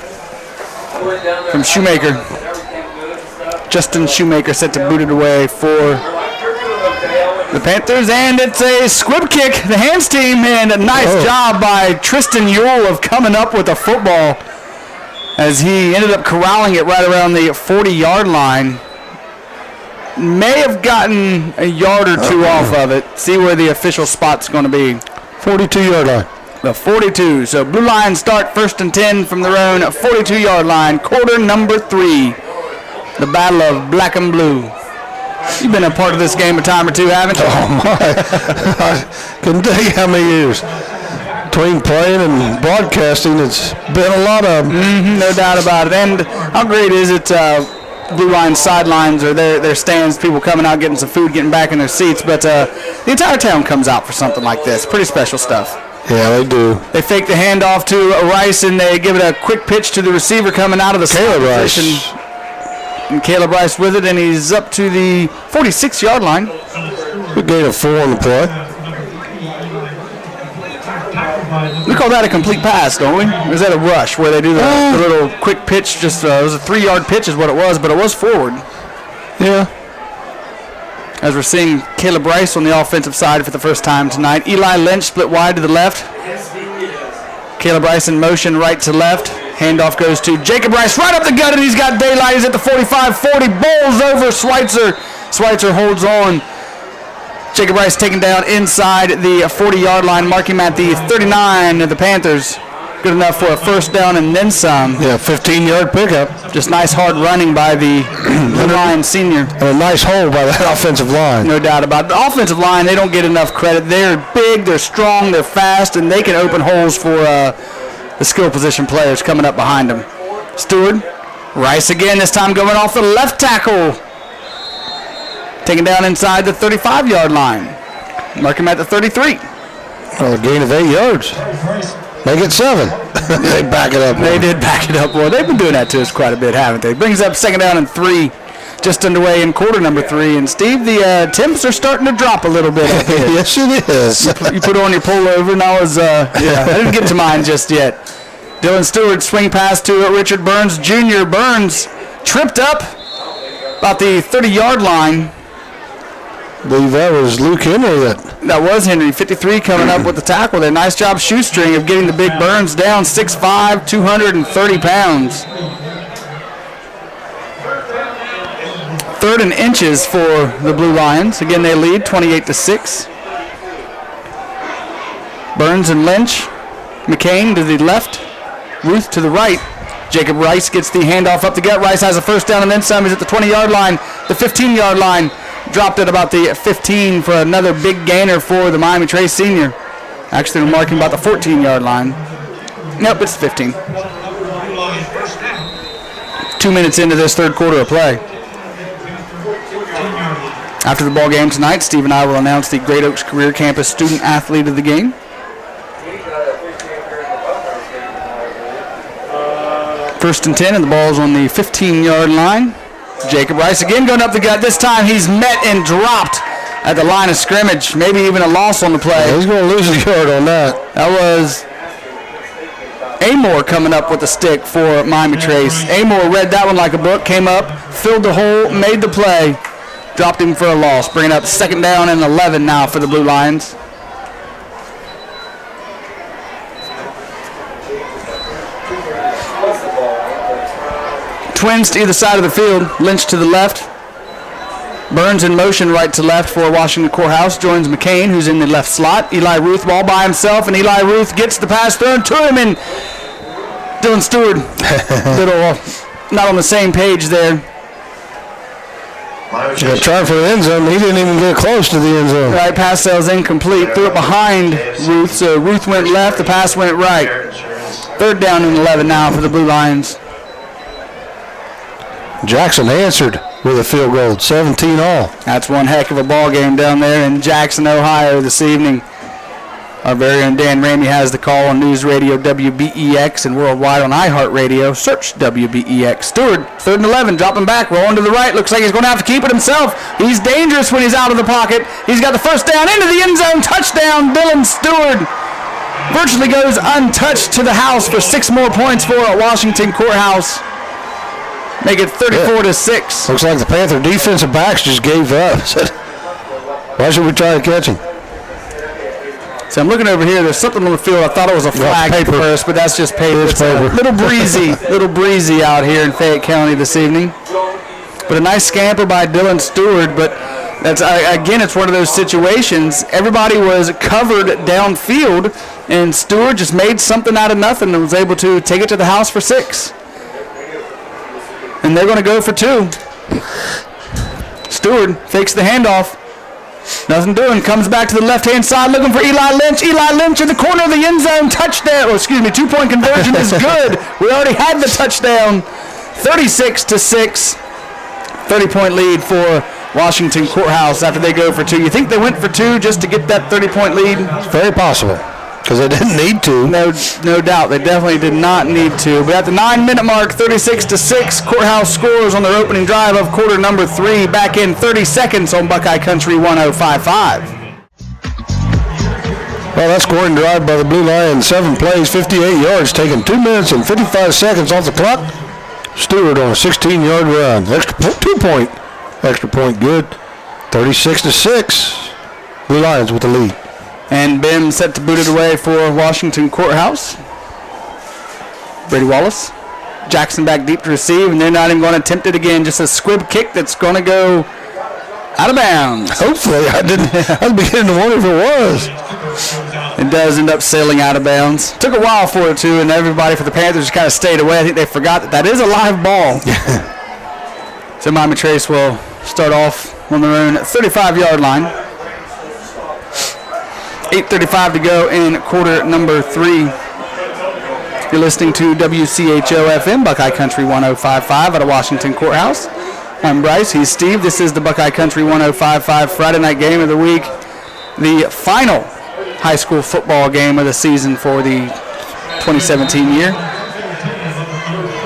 S1: from Shoemaker. Justin Shoemaker set to boot it away for the Panthers, and it's a squib kick. The hands team, and a nice job by Tristan Ewell of coming up with a football as he ended up corralling it right around the 40-yard line. May have gotten a yard or two off of it. See where the official spot's going to be.
S2: 42-yard line.
S1: The 42. So Blue Lions start 1st and 10 from their own 42-yard line. Quarter number 3. The battle of black and blue. You've been a part of this game a time or two, haven't you?
S2: Oh, my. I couldn't tell you how many years. Between playing and broadcasting, it's been a lot of them.
S1: No doubt about it. And how great is it, Blue Lions sidelines or their stands, people coming out, getting some food, getting back in their seats. But the entire town comes out for something like this. Pretty special stuff.
S2: Yeah, they do.
S1: They fake the handoff to Rice, and they give it a quick pitch to the receiver coming out of the
S2: Caleb Rice.
S1: position. And Caleb Rice with it, and he's up to the 46-yard line.
S2: We gain a 4 on the play.
S1: We call that a complete pass, don't we? Or is that a rush where they do the little quick pitch? Just it was a 3-yard pitch is what it was, but it was forward.
S2: Yeah.
S1: As we're seeing Caleb Rice on the offensive side for the first time tonight. Eli Lynch split wide to the left. Caleb Rice in motion right to left. Handoff goes to Jacob Rice right up the gut, and he's got daylight. He's at the 45-40. Bowls over Schweitzer. Schweitzer holds on. Jacob Rice taken down inside the 40-yard line, marking him at the 39 of the Panthers. Good enough for a first down and then some.
S2: Yeah, 15-yard pickup.
S1: Just nice hard running by the Lions senior.
S2: And a nice hole by that offensive line.
S1: No doubt about it. The offensive line, they don't get enough credit. They're big, they're strong, they're fast, and they can open holes for the skill position players coming up behind them. Stewart, Rice again, this time going off the left tackle. Taken down inside the 35-yard line. Mark him at the 33.
S2: Well, a gain of 8 yards. Make it 7. They back it up.
S1: They did back it up. Well, they've been doing that to us quite a bit, haven't they? Brings up 2nd down and 3, just underway in quarter number 3. And Steve, the temps are starting to drop a little bit up here.
S2: Yes, it is.
S1: You put on your pullover, and I didn't get to mine just yet. Dylan Stewart swing pass to Richard Burns Jr. Burns tripped up about the 30-yard line.
S2: I believe that was Luke Henry.
S1: That was Henry. 53 coming up with the tackle there. Nice job shoestring of getting the big Burns down. 6'5", 230 pounds. 3rd and inches for the Blue Lions. Again, they lead 28-6. Burns and Lynch. McCain to the left. Ruth to the right. Jacob Rice gets the handoff up the gut. Rice has a first down and then some. He's at the 20-yard line, the 15-yard line. Dropped at about the 15 for another big gainer for the Miami Trace senior. Actually, we're marking about the 14-yard line. Nope, it's 15. 2 minutes into this third quarter of play. After the ball game tonight, Steve and I will announce the Great Oaks Career Campus Student Athlete of the Game. First and 10, and the ball's on the 15-yard line. Jacob Rice again going up the gut. This time he's met and dropped at the line of scrimmage. Maybe even a loss on the play.
S2: Yeah, he's going to lose a yard on that.
S1: That was Amor coming up with the stick for Miami Trace. Amor read that one like a book, came up, filled the hole, made the play. Dropped him for a loss, bringing up 2nd down and 11 now for the Blue Lions. Twins to either side of the field. Lynch to the left. Burns in motion right to left for Washington Courthouse. Joins McCain, who's in the left slot. Eli Ruth ball by himself, and Eli Ruth gets the pass thrown to him, and Dylan Stewart, little not on the same page there.
S2: Trying for the end zone. He didn't even get close to the end zone.
S1: Right, pass sails incomplete. Threw it behind Ruth, so Ruth went left. The pass went right. 3rd down and 11 now for the Blue Lions.
S2: Jackson answered with a field goal, 17-all.
S1: That's one heck of a ball game down there in Jackson, Ohio this evening. Our very own Dan Ramey has the call on News Radio WBEX and worldwide on iHeartRadio. Search WBEX. Stewart, 3rd and 11, dropping back, rolling to the right. Looks like he's going to have to keep it himself. He's dangerous when he's out of the pocket. He's got the 1st down into the end zone. Touchdown, Dylan Stewart. Virtually goes untouched to the house for 6 more points for Washington Courthouse. Make it 34-6.
S2: Looks like the Panther defensive backs just gave up. Why should we try to catch him?
S1: So I'm looking over here. There's something on the field. I thought it was a flag at first, but that's just paper.
S2: It's paper.
S1: Little breezy out here in Fayette County this evening. But a nice scamper by Dylan Stewart. But that's again, it's one of those situations. Everybody was covered downfield, and Stewart just made something out of nothing and was able to take it to the house for 6. And they're going to go for 2. Stewart fakes the handoff. Nothing doing. Comes back to the left-hand side looking for Eli Lynch. Eli Lynch in the corner of the end zone. Touchdown. 2-point conversion is good. We already had the touchdown. 36-6. 30-point lead for Washington Courthouse after they go for 2. You think they went for 2 just to get that 30-point lead?
S2: It's very possible. Because they didn't need to.
S1: No doubt. They definitely did not need to. But at the 9-minute mark, 36-6, Courthouse scores on their opening drive of quarter number 3. Back in 30 seconds on Buckeye Country 105.5.
S2: Well, that scoring drive by the Blue Lions, 7 plays, 58 yards, taking 2 minutes and 55 seconds off the clock. Stewart on a 16-yard run. Extra point good. 36-6. Blue Lions with the lead.
S1: And Bim set to boot it away for Washington Courthouse. Brady Wallace. Jackson back deep to receive, and they're not even going to attempt it again. Just a squib kick that's going to go out of bounds.
S2: Hopefully. I was beginning to wonder if it was.
S1: It does end up sailing out of bounds. Took a while for it, too, and everybody for the Panthers kind of stayed away. I think they forgot that is a live ball. So Miami Trace will start off on their own 35-yard line. 8:35 to go in quarter number 3. You're listening to WCHO FM, Buckeye Country 105.5 out of Washington Courthouse. I'm Bryce. He's Steve. This is the Buckeye Country 105.5 Friday night game of the week. The final high school football game of the season for the 2017 year.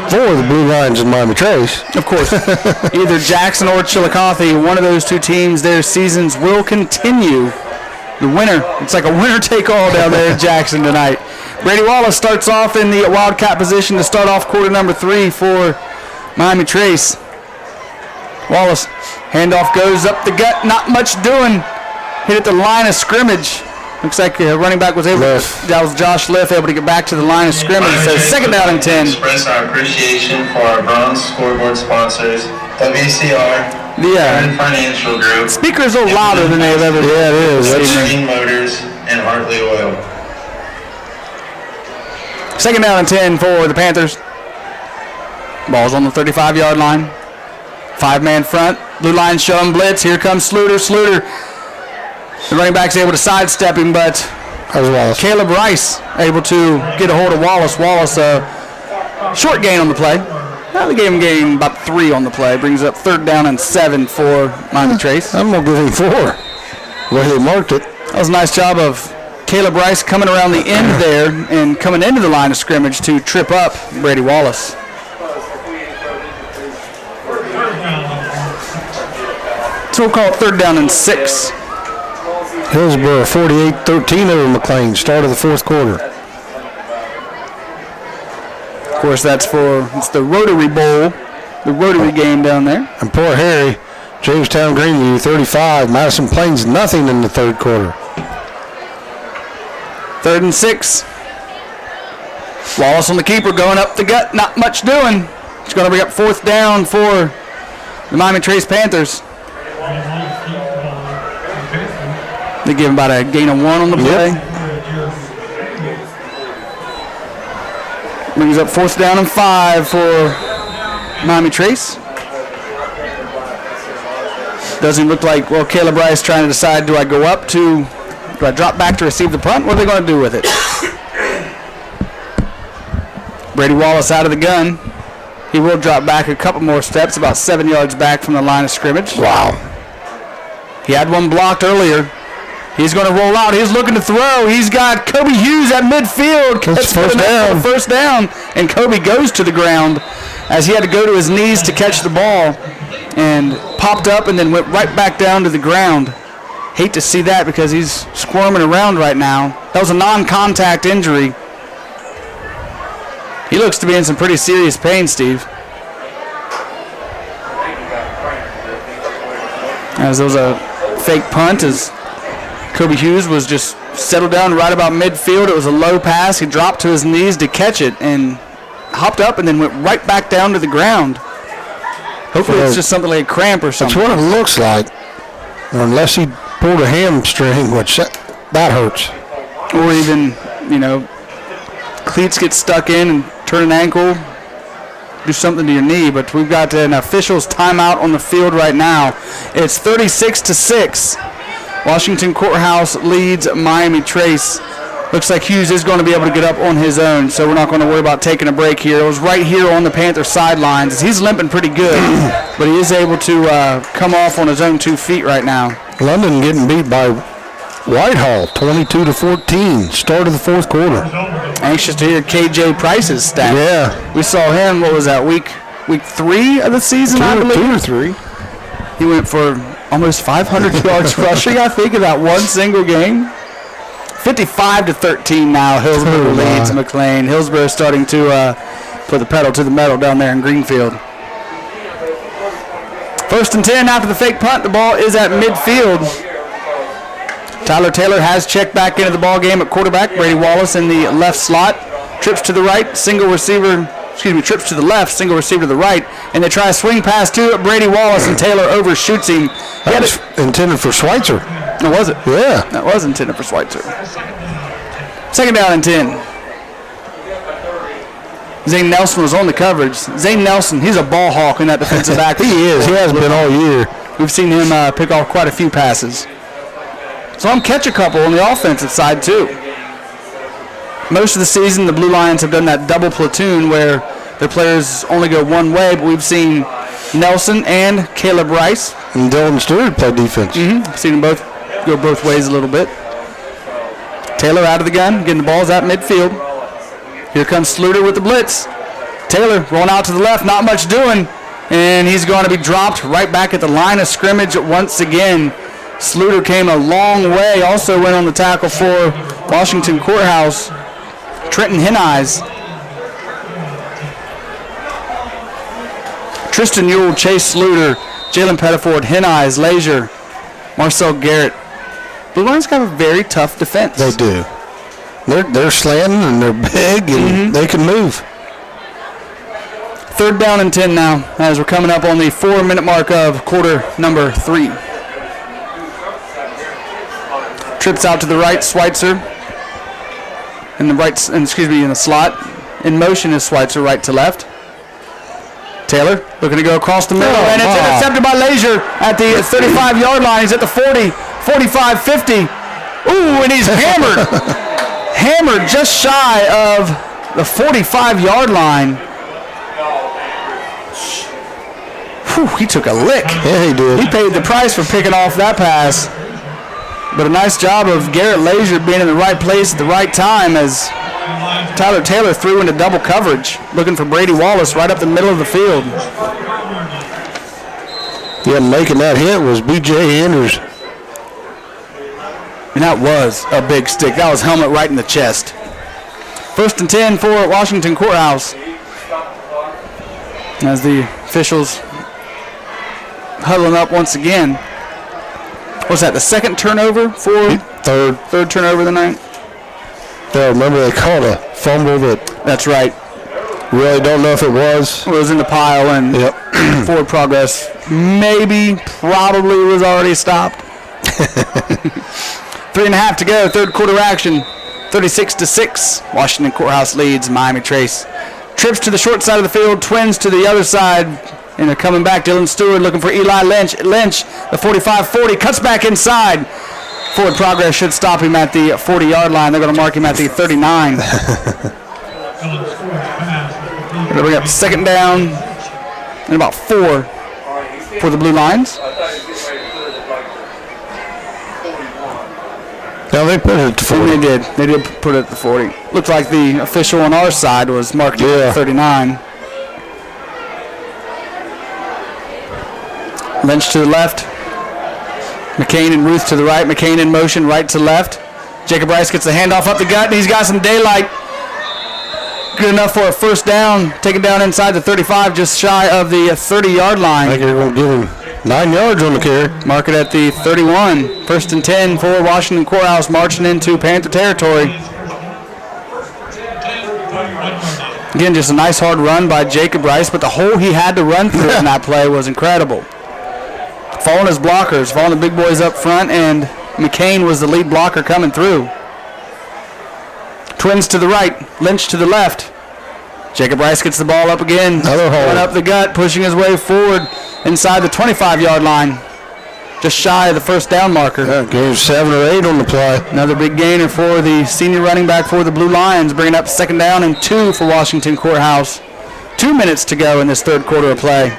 S2: For the Blue Lions and Miami Trace.
S1: Of course. Either Jackson or Chillicothe, one of those two teams, their seasons will continue. The winner, it's like a winner-take-all down there in Jackson tonight. Brady Wallace starts off in the Wildcat position to start off quarter number 3 for Miami Trace. Wallace, handoff goes up the gut, not much doing. Hit at the line of scrimmage. Looks like running back was able to, that was Josh Liff, able to get back to the line of scrimmage. So 2nd down and 10.
S6: Express our appreciation for our bronze scoreboard sponsors, WCR.
S1: The
S6: Financial Group.
S1: Speaker's a little louder than they've ever been.
S2: Yeah, it is.
S6: Green Motors and Hartley Oil.
S1: 2nd down and 10 for the Panthers. Ball's on the 35-yard line. 5-man front. Blue Lions showing blitz. Here comes Sluter. The running back's able to sidestep him, but Caleb Rice able to get a hold of Wallace. Wallace, short gain on the play. They gave him gain about 3 on the play. Brings up 3rd down and 7 for Miami Trace.
S2: I'm going to give him 4. The way they marked it.
S1: That was a nice job of Caleb Rice coming around the end there and coming into the line of scrimmage to trip up Brady Wallace. So we'll call it 3rd down and 6.
S2: Hillsborough 48-13 over McLean, start of the 4th quarter.
S1: Of course, it's the Rotary Bowl, the Rotary game down there.
S2: And poor Harry Jamestown Greenview 35, Madison Plains nothing in the third quarter.
S1: 3rd and 6. Wallace on the keeper going up the gut, not much doing. It's going to bring up 4th down for the Miami Trace Panthers. They give him about a gain of 1 on the play.
S2: Yep.
S1: Brings up 4th down and 5 for Miami Trace. Doesn't look like, well, Caleb Rice trying to decide, do I drop back to receive the punt? What are they going to do with it? Brady Wallace out of the gun. He will drop back a couple more steps, about 7 yards back from the line of scrimmage.
S2: Wow.
S1: He had one blocked earlier. He's going to roll out. He's looking to throw. He's got Kobe Hughes at midfield.
S2: That's first down.
S1: First down. And Kobe goes to the ground as he had to go to his knees to catch the ball and popped up and then went right back down to the ground. Hate to see that because he's squirming around right now. That was a non-contact injury. He looks to be in some pretty serious pain, Steve. As there was a fake punt as Kobe Hughes was just settled down right about midfield. It was a low pass. He dropped to his knees to catch it and hopped up and then went right back down to the ground. Hopefully it's just something like a cramp or something.
S2: That's what it looks like. Unless he pulled a hamstring, which that hurts.
S1: Or even, cleats get stuck in and turn an ankle, do something to your knee. But we've got an official's timeout on the field right now. It's 36-6. Washington Courthouse leads Miami Trace. Looks like Hughes is going to be able to get up on his own, so we're not going to worry about taking a break here. It was right here on the Panther sidelines. He's limping pretty good, but he is able to come off on his own 2 feet right now.
S2: London getting beat by Whitehall, 22-14, start of the fourth quarter.
S1: Anxious to hear KJ Price's stat.
S2: Yeah.
S1: We saw him, what was that, week 3 of the season, I believe?
S2: 2 or 3.
S1: He went for almost 500 yards rushing, I think, in that one single game. 55-13 now. Hillsborough leads McLean. Hillsborough starting to put the pedal to the metal down there in Greenfield. 1st and 10 after the fake punt. The ball is at midfield. Tyler Taylor has checked back into the ball game at quarterback. Brady Wallace in the left slot. Trips to the right, trips to the left, single receiver to the right, and they try a swing pass to Brady Wallace, and Taylor overshoots him.
S2: That was intended for Schweitzer.
S1: Oh, was it?
S2: Yeah.
S1: That was intended for Schweitzer. 2nd down and 10. Zane Nelson was on the coverage. Zane Nelson, he's a ball hawk in that defensive back.
S2: He is. He has been all year.
S1: We've seen him pick off quite a few passes. So I'm catch a couple on the offensive side, too. Most of the season, the Blue Lions have done that double platoon where their players only go one way, but we've seen Nelson and Caleb Rice.
S2: And Dylan Stewart play defense.
S1: Seen them both go both ways a little bit. Taylor out of the gun, getting the balls out midfield. Here comes Sluter with the blitz. Taylor rolling out to the left, not much doing, and he's going to be dropped right back at the line of scrimmage once again. Sluter came a long way, also went on the tackle for Washington Courthouse. Trenton Heneyes. Tristan Ewell, Chase Sluter, Jalen Pettiford, Heneyes, Leisure, Marcel Garrett. Blue Lions have a very tough defense.
S2: They do. They're slanting and they're big and they can move.
S1: 3rd down and 10 now as we're coming up on the 4-minute mark of quarter number 3. Trips out to the right, Schweitzer. In the slot. In motion is Schweitzer right to left. Taylor looking to go across the middle, and it's intercepted by Leisure at the 35-yard line. He's at the 40, 45, 50. Ooh, and he's hammered. Hammered just shy of the 45-yard line. Whew, he took a lick.
S2: Yeah, he did.
S1: He paid the price for picking off that pass. But a nice job of Garrett Leisure being in the right place at the right time as Tyler Taylor threw into double coverage, looking for Brady Wallace right up the middle of the field.
S2: Yeah, making that hit was B.J. Andrews.
S1: And that was a big stick. That was helmet right in the chest. 1st and 10 for Washington Courthouse. As the officials huddling up once again. Was that the second turnover for third turnover of the night?
S2: Yeah, remember they called a fumble that.
S1: That's right.
S2: Really don't know if it was.
S1: It was in the pile, and forward progress probably was already stopped. 3.5 to go, third quarter action. 36-6. Washington Courthouse leads Miami Trace. Trips to the short side of the field, twins to the other side, and they're coming back. Dylan Stewart looking for Eli Lynch. Lynch, the 45-40, cuts back inside. Forward progress should stop him at the 40-yard line. They're going to mark him at the 39. We're going to bring up second down and about 4 for the Blue Lions.
S2: No, they put it at the 40.
S1: They did put it at the 40. Looked like the official on our side was marked at 39. Lynch to the left. McCain and Ruth to the right. McCain in motion, right to left. Jacob Rice gets the handoff up the gut, and he's got some daylight. Good enough for a first down. Taken down inside the 35, just shy of the 30-yard line.
S2: I think they're going to give him 9 yards on the carry.
S1: Mark it at the 31. First and 10 for Washington Courthouse, marching into Panther territory. Again, just a nice hard run by Jacob Rice, but the hole he had to run through in that play was incredible. Following his blockers, following the big boys up front, and McCain was the lead blocker coming through. Twins to the right, Lynch to the left. Jacob Rice gets the ball up again.
S2: Another hole.
S1: Going up the gut, pushing his way forward inside the 25-yard line. Just shy of the first down marker.
S2: Yeah, gave 7 or 8 on the play.
S1: Another big gainer for the senior running back for the Blue Lions, bringing up second down and 2 for Washington Courthouse. 2 minutes to go in this third quarter of play.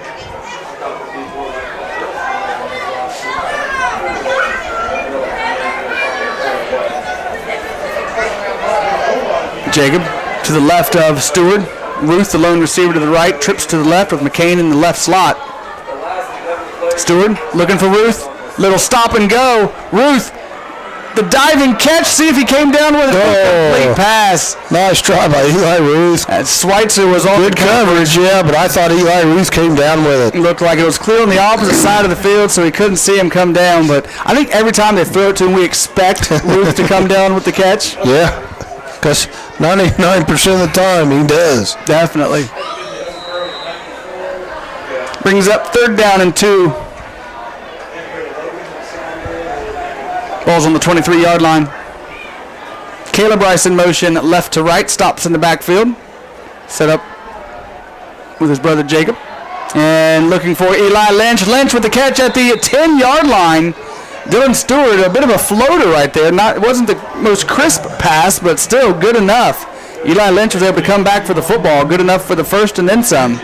S1: Jacob to the left of Stewart. Ruth, the lone receiver, to the right. Trips to the left with McCain in the left slot. Stewart looking for Ruth. Little stop and go. Ruth, the diving catch. See if he came down with a complete pass.
S2: Nice try by Eli Ruth.
S1: Schweitzer was on
S2: good coverage, yeah, but I thought Eli Ruth came down with it.
S1: Looked like it was clear on the opposite side of the field, so he couldn't see him come down. But I think every time they throw it to him, we expect Ruth to come down with the catch.
S2: Yeah. Because 99% of the time he does.
S1: Definitely. Brings up third down and 2. Ball's on the 23-yard line. Caleb Rice in motion, left to right, stops in the backfield. Set up with his brother Jacob. And looking for Eli Lynch. Lynch with the catch at the 10-yard line. Dylan Stewart, a bit of a floater right there. It wasn't the most crisp pass, but still good enough. Eli Lynch was able to come back for the football. Good enough for the first and then some.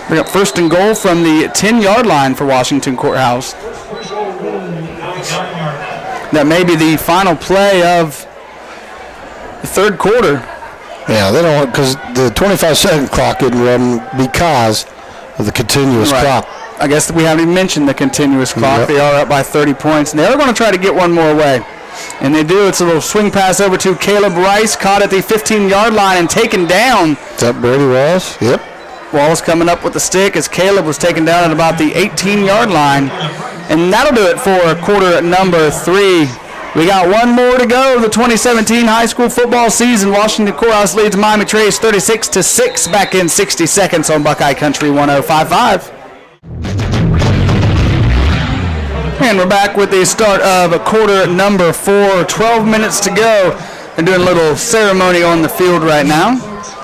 S1: Bring up first and goal from the 10-yard line for Washington Courthouse. That may be the final play of the third quarter.
S2: Yeah, they don't, because the 25-second clock didn't run because of the continuous clock.
S1: I guess we haven't even mentioned the continuous clock. Yep. They are up by 30 points, and they are going to try to get one more away. And they do. It's a little swing pass over to Caleb Rice, caught at the 15-yard line and taken down.
S2: Is that Brady Walls? Yep.
S1: Walls coming up with the stick as Caleb was taken down at about the 18-yard line. And that'll do it for quarter number 3. We got one more to go. The 2017 high school football season. Washington Courthouse leads Miami Trace 36-6 back in 60 seconds on Buckeye Country 105.5. And we're back with the start of quarter number 4. 12 minutes to go. They're doing a little ceremony on the field right now.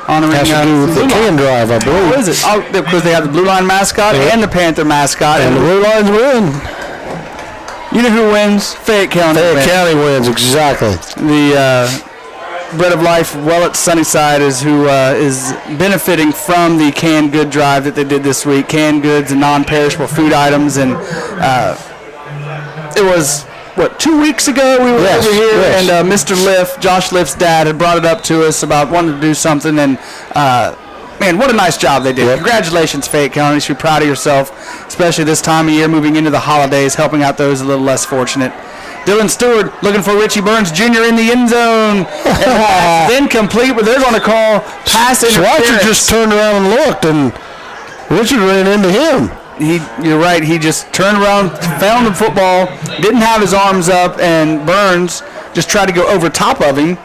S1: Honoring
S2: has to do with the can drive, I believe.
S1: What is it? Oh, because they have the Blue Line mascot and the Panther mascot.
S2: And the Blue Lines win.
S1: You know who wins? Fayette County wins.
S2: Fayette County wins, exactly.
S1: The Bread of Life well at Sunnyside is who is benefiting from the canned good drive that they did this week. Canned goods and non-perishable food items. And it was, 2 weeks ago we were over here, and Mr. Liff, Josh Liff's dad, had brought it up to us about wanting to do something, and man, what a nice job they did. Yep. Congratulations, Fayette County. You should be proud of yourself, especially this time of year, moving into the holidays, helping out those a little less fortunate. Dylan Stewart looking for Richie Burns Jr. in the end zone. And then complete, but they're going to call pass interference.
S2: Schweitzer just turned around and looked, and Richard ran into him.
S1: You're right. He just turned around, found the football, didn't have his arms up, and Burns just tried to go over top of him.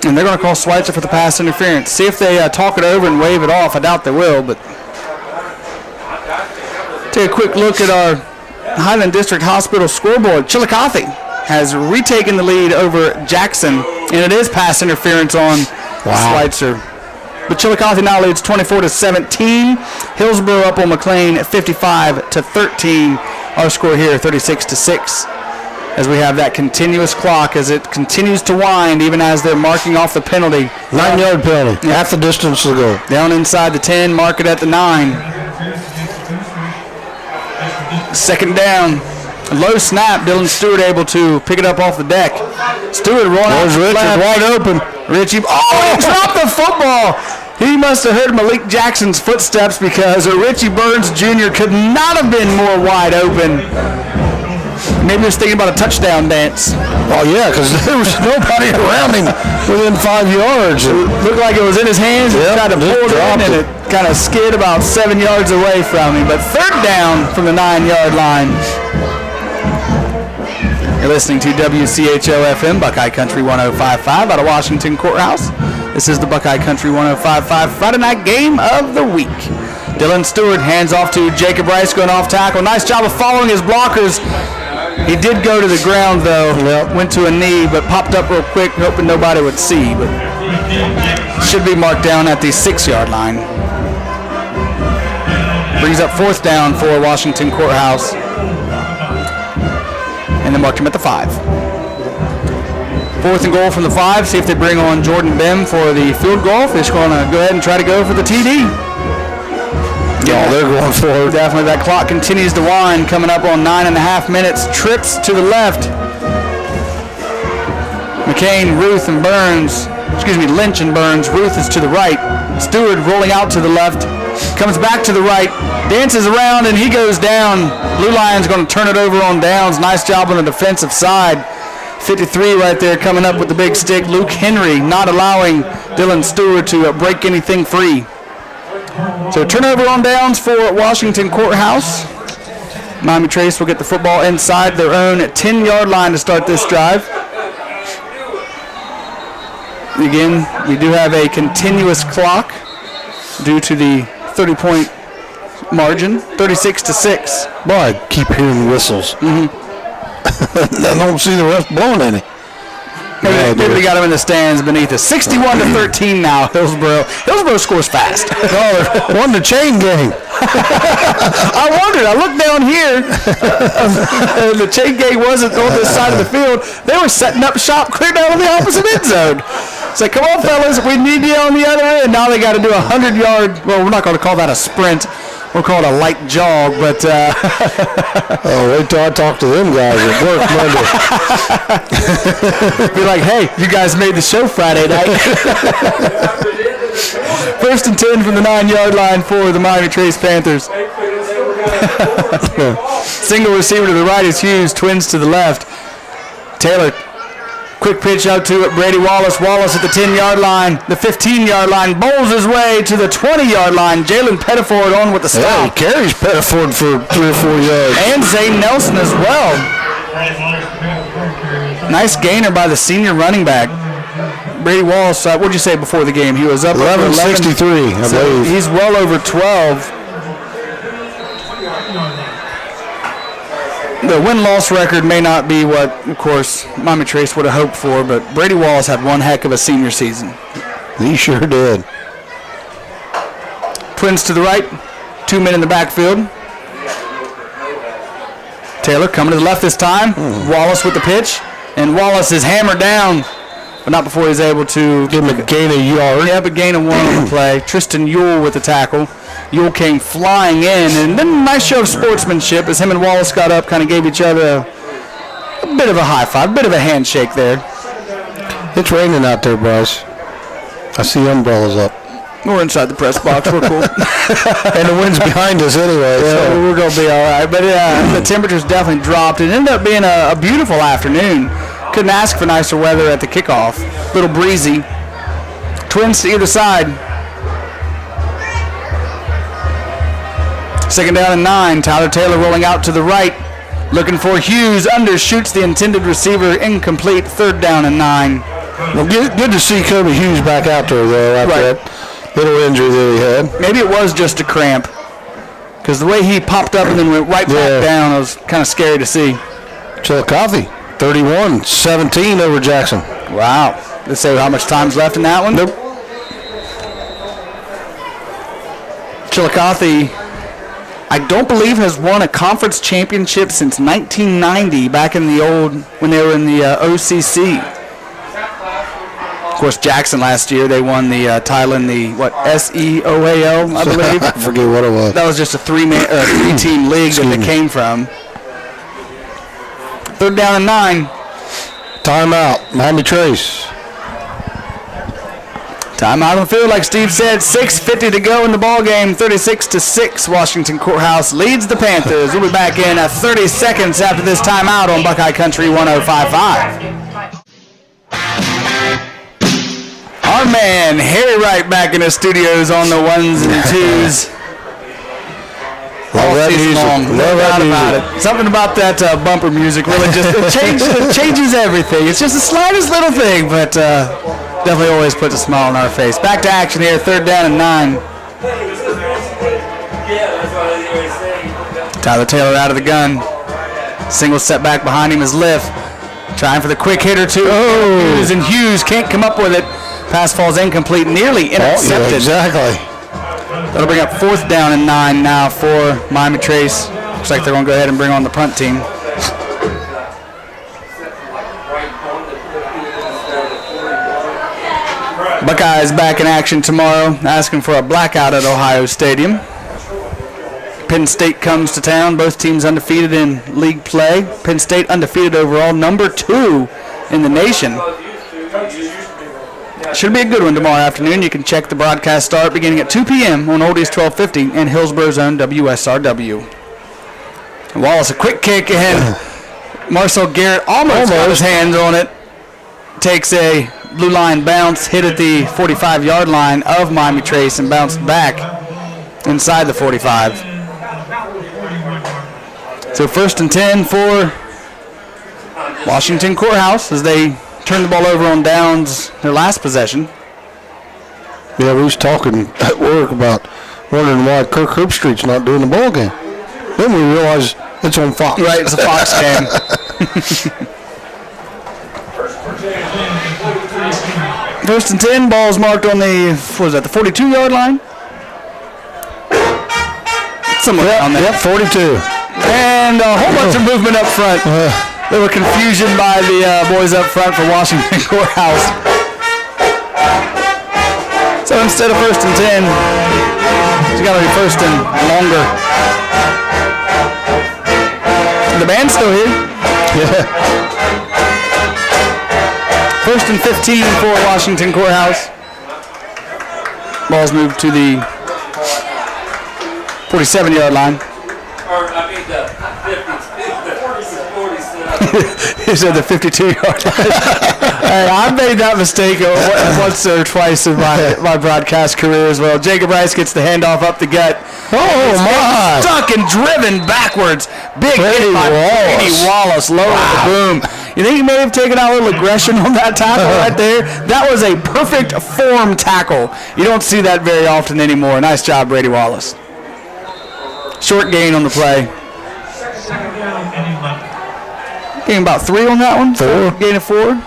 S1: And they're going to call Schweitzer for the pass interference. See if they talk it over and wave it off. I doubt they will, but take a quick look at our Highland District Hospital scoreboard. Chillicothe has retaken the lead over Jackson, and it is pass interference on Schweitzer. But Chillicothe now leads 24-17. Hillsborough up on McLean at 55-13. Our score here 36-6. As we have that continuous clock as it continues to wind, even as they're marking off the penalty.
S2: 9-yard penalty. Half the distance to go.
S1: Down inside the 10, mark it at the 9. Second down. Low snap. Dylan Stewart able to pick it up off the deck. Stewart rolling out.
S2: There's Richard wide open.
S1: Richie. Oh, he dropped the football. He must have heard Malik Jackson's footsteps because Richie Burns Jr. could not have been more wide open. Maybe he was thinking about a touchdown dance.
S2: Oh, yeah, because there was nobody around him within 5 yards.
S1: It looked like it was in his hands. He tried to pull it in, and it kind of skid about 7 yards away from him. But third down from the 9-yard line. You're listening to WCHO FM, Buckeye Country 105.5 out of Washington Courthouse. This is the Buckeye Country 105.5 Friday night game of the week. Dylan Stewart hands off to Jacob Rice going off tackle. Nice job of following his blockers. He did go to the ground, though. Went to a knee, but popped up real quick, hoping nobody would see. But should be marked down at the 6-yard line. Brings up fourth down for Washington Courthouse. And they marked him at the 5. Fourth and goal from the 5. See if they bring on Jordan Bim for the field goal. They're just going to go ahead and try to go for the TD.
S2: Yeah, they're going for it.
S1: Definitely. That clock continues to wind, coming up on 9.5 minutes. Trips to the left. McCain, Ruth, and Burns. Lynch and Burns. Ruth is to the right. Stewart rolling out to the left. Comes back to the right. Dances around, and he goes down. Blue Lions going to turn it over on downs. Nice job on the defensive side. 53 right there coming up with the big stick. Luke Henry not allowing Dylan Stewart to break anything free. So turnover on downs for Washington Courthouse. Miami Trace will get the football inside their own 10-yard line to start this drive. Again, we do have a continuous clock due to the 30-point margin, 36-6.
S2: Boy, I keep hearing whistles. I don't see the ref blowing any.
S1: Maybe we got him in the stands beneath us. 61-13 now, Hillsborough. Hillsborough scores fast.
S2: Won the chain game.
S1: I wondered. I looked down here. The chain gang wasn't on this side of the field. They were setting up shop clear down on the opposite end zone. It's like, come on, fellas. We need you on the other end. Now they got to do a 100-yard. Well, we're not going to call that a sprint. We'll call it a light jog, but...
S2: wait till I talk to them guys at work Monday.
S1: Be like, hey, you guys made the show Friday night. First and 10 from the 9-yard line for the Miami Trace Panthers. Single receiver to the right is Hughes, twins to the left. Taylor, quick pitch out to Brady Wallace. Wallace at the 10-yard line, the 15-yard line, bowls his way to the 20-yard line. Jalen Pettiford on with the stop.
S2: Yeah, he carries Pettiford for 3 or 4 yards.
S1: And Zane Nelson as well. Nice gainer by the senior running back. Brady Wallace, what did you say before the game? He was up
S2: 11:63, I believe.
S1: He's well over 12. The win-loss record may not be what, of course, Miami Trace would have hoped for, but Brady Wallace had one heck of a senior season.
S2: He sure did.
S1: Twins to the right, 2 men in the backfield. Taylor coming to the left this time. Wallace with the pitch, and Wallace is hammered down, but not before he's able to
S2: give him a gain a yard.
S1: Yeah, but gain of 1 on the play. Tristan Ewell with the tackle. Ewell came flying in, and then a nice show of sportsmanship as him and Wallace got up, kind of gave each other a bit of a high five, a bit of a handshake there.
S2: It's raining out there, Bryce. I see umbrellas up.
S1: We're inside the press box. We're cool.
S2: And the wind's behind us anyway.
S1: Yeah,
S2: so
S1: we're going to be all right. But the temperatures definitely dropped. It ended up being a beautiful afternoon. Couldn't ask for nicer weather at the kickoff. A little breezy. Twins to either side. Second down and 9. Tyler Taylor rolling out to the right. Looking for Hughes. Undershoots the intended receiver. Incomplete. Third down and 9.
S2: Well, good to see Kobe Hughes back out there, though, after that little injury that he had.
S1: Maybe it was just a cramp. Because the way he popped up and then went right back down, it was kind of scary to see.
S2: Chillicothe, 31-17 over Jackson.
S1: Wow. Let's say how much time's left in that one?
S2: Nope.
S1: Chillicothe, I don't believe, has won a conference championship since 1990, back in the when they were in the OCC. Of course, Jackson last year, they won the title in the, SEOAL, I believe.
S2: I forget what it was.
S1: That was just a three-team league that they came from. Third down and 9.
S2: Timeout, Miami Trace.
S1: Timeout on the field, like Steve said. 6:50 to go in the ball game. 36-6. Washington Courthouse leads the Panthers. We'll be back in 30 seconds after this timeout on Buckeye Country 105.5. Our man Harry Wright back in the studios on the ones and twos.
S2: Love that music.
S1: No doubt about it. Something about that bumper music really just it changes everything. It's just the slightest little thing, but definitely always puts a smile on our face. Back to action here. Third down and 9. Tyler Taylor out of the gun. Single step back behind him is Liff. Trying for the quick hitter too. Hughes, and Hughes can't come up with it. Pass falls incomplete, nearly intercepted.
S2: Yeah, exactly.
S1: That'll bring up fourth down and 9 now for Miami Trace. Looks like they're going to go ahead and bring on the punt team. Buckeyes back in action tomorrow, asking for a blackout at Ohio Stadium. Penn State comes to town. Both teams undefeated in league play. Penn State undefeated overall, number 2 in the nation. Should be a good one tomorrow afternoon. You can check the broadcast start beginning at 2 p.m. on Oldies 1250 and Hillsboro's own WSRW. Wallace, a quick kick, and Marcel Garrett almost got his hands on it. Takes a blue line bounce, hit at the 45-yard line of Miami Trace, and bounced back inside the 45. So first and 10 for Washington Courthouse as they turn the ball over on downs their last possession.
S2: Yeah, we was talking at work about wondering why Kirk Herbstreit's not doing the ball game. Then we realized it's on Fox.
S1: Right, it's a Fox game. First and 10, ball's marked on the, the 42-yard line? Somewhere on there.
S2: Yep, 42.
S1: And a whole bunch of movement up front. There were confusion by the boys up front for Washington Courthouse. So instead of first and 10, it's got to be first and longer. The band's still here.
S2: Yeah.
S1: First and 15 for Washington Courthouse. Ball's moved to the 47-yard line. He said the 52-yard line. Hey, I've made that mistake once or twice in my broadcast career as well. Jacob Rice gets the handoff up the gut.
S2: Oh, my.
S1: Stuck and driven backwards. Big hit by Brady Wallace. Lower the boom. You think he may have taken out a little aggression on that tackle right there? That was a perfect form tackle. You don't see that very often anymore. Nice job, Brady Wallace. Short gain on the play. Gain about 3 on that one.
S2: 4.
S1: Gain of 4.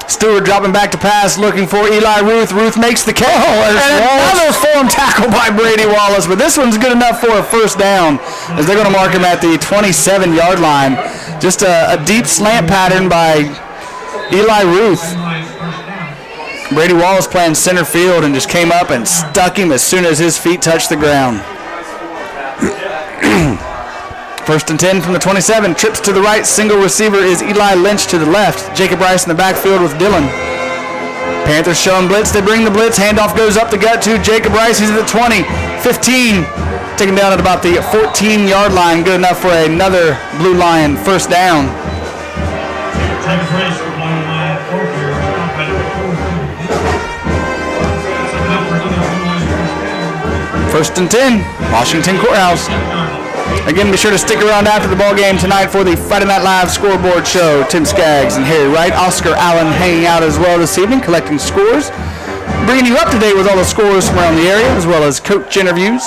S1: Stewart dropping back to pass, looking for Eli Ruth. Ruth makes the catch. And another form tackle by Brady Wallace, but this one's good enough for a first down as they're going to mark him at the 27-yard line. Just a deep slant pattern by Eli Ruth. Brady Wallace playing center field and just came up and stuck him as soon as his feet touched the ground. First and 10 from the 27. Trips to the right. Single receiver is Eli Lynch to the left. Jacob Rice in the backfield with Dillon. Panthers showing blitz. They bring the blitz. Handoff goes up the gut to Jacob Rice. He's at the 20. 15. Taken down at about the 14-yard line. Good enough for another Blue Lion first down. 1st and 10, Washington Courthouse. Again, be sure to stick around after the ball game tonight for the Friday Night Live scoreboard show. Tim Skaggs and Harry Wright, Oscar Allen hanging out as well this evening, collecting scores, bringing you up to date with all the scores from around the area, as well as coach interviews.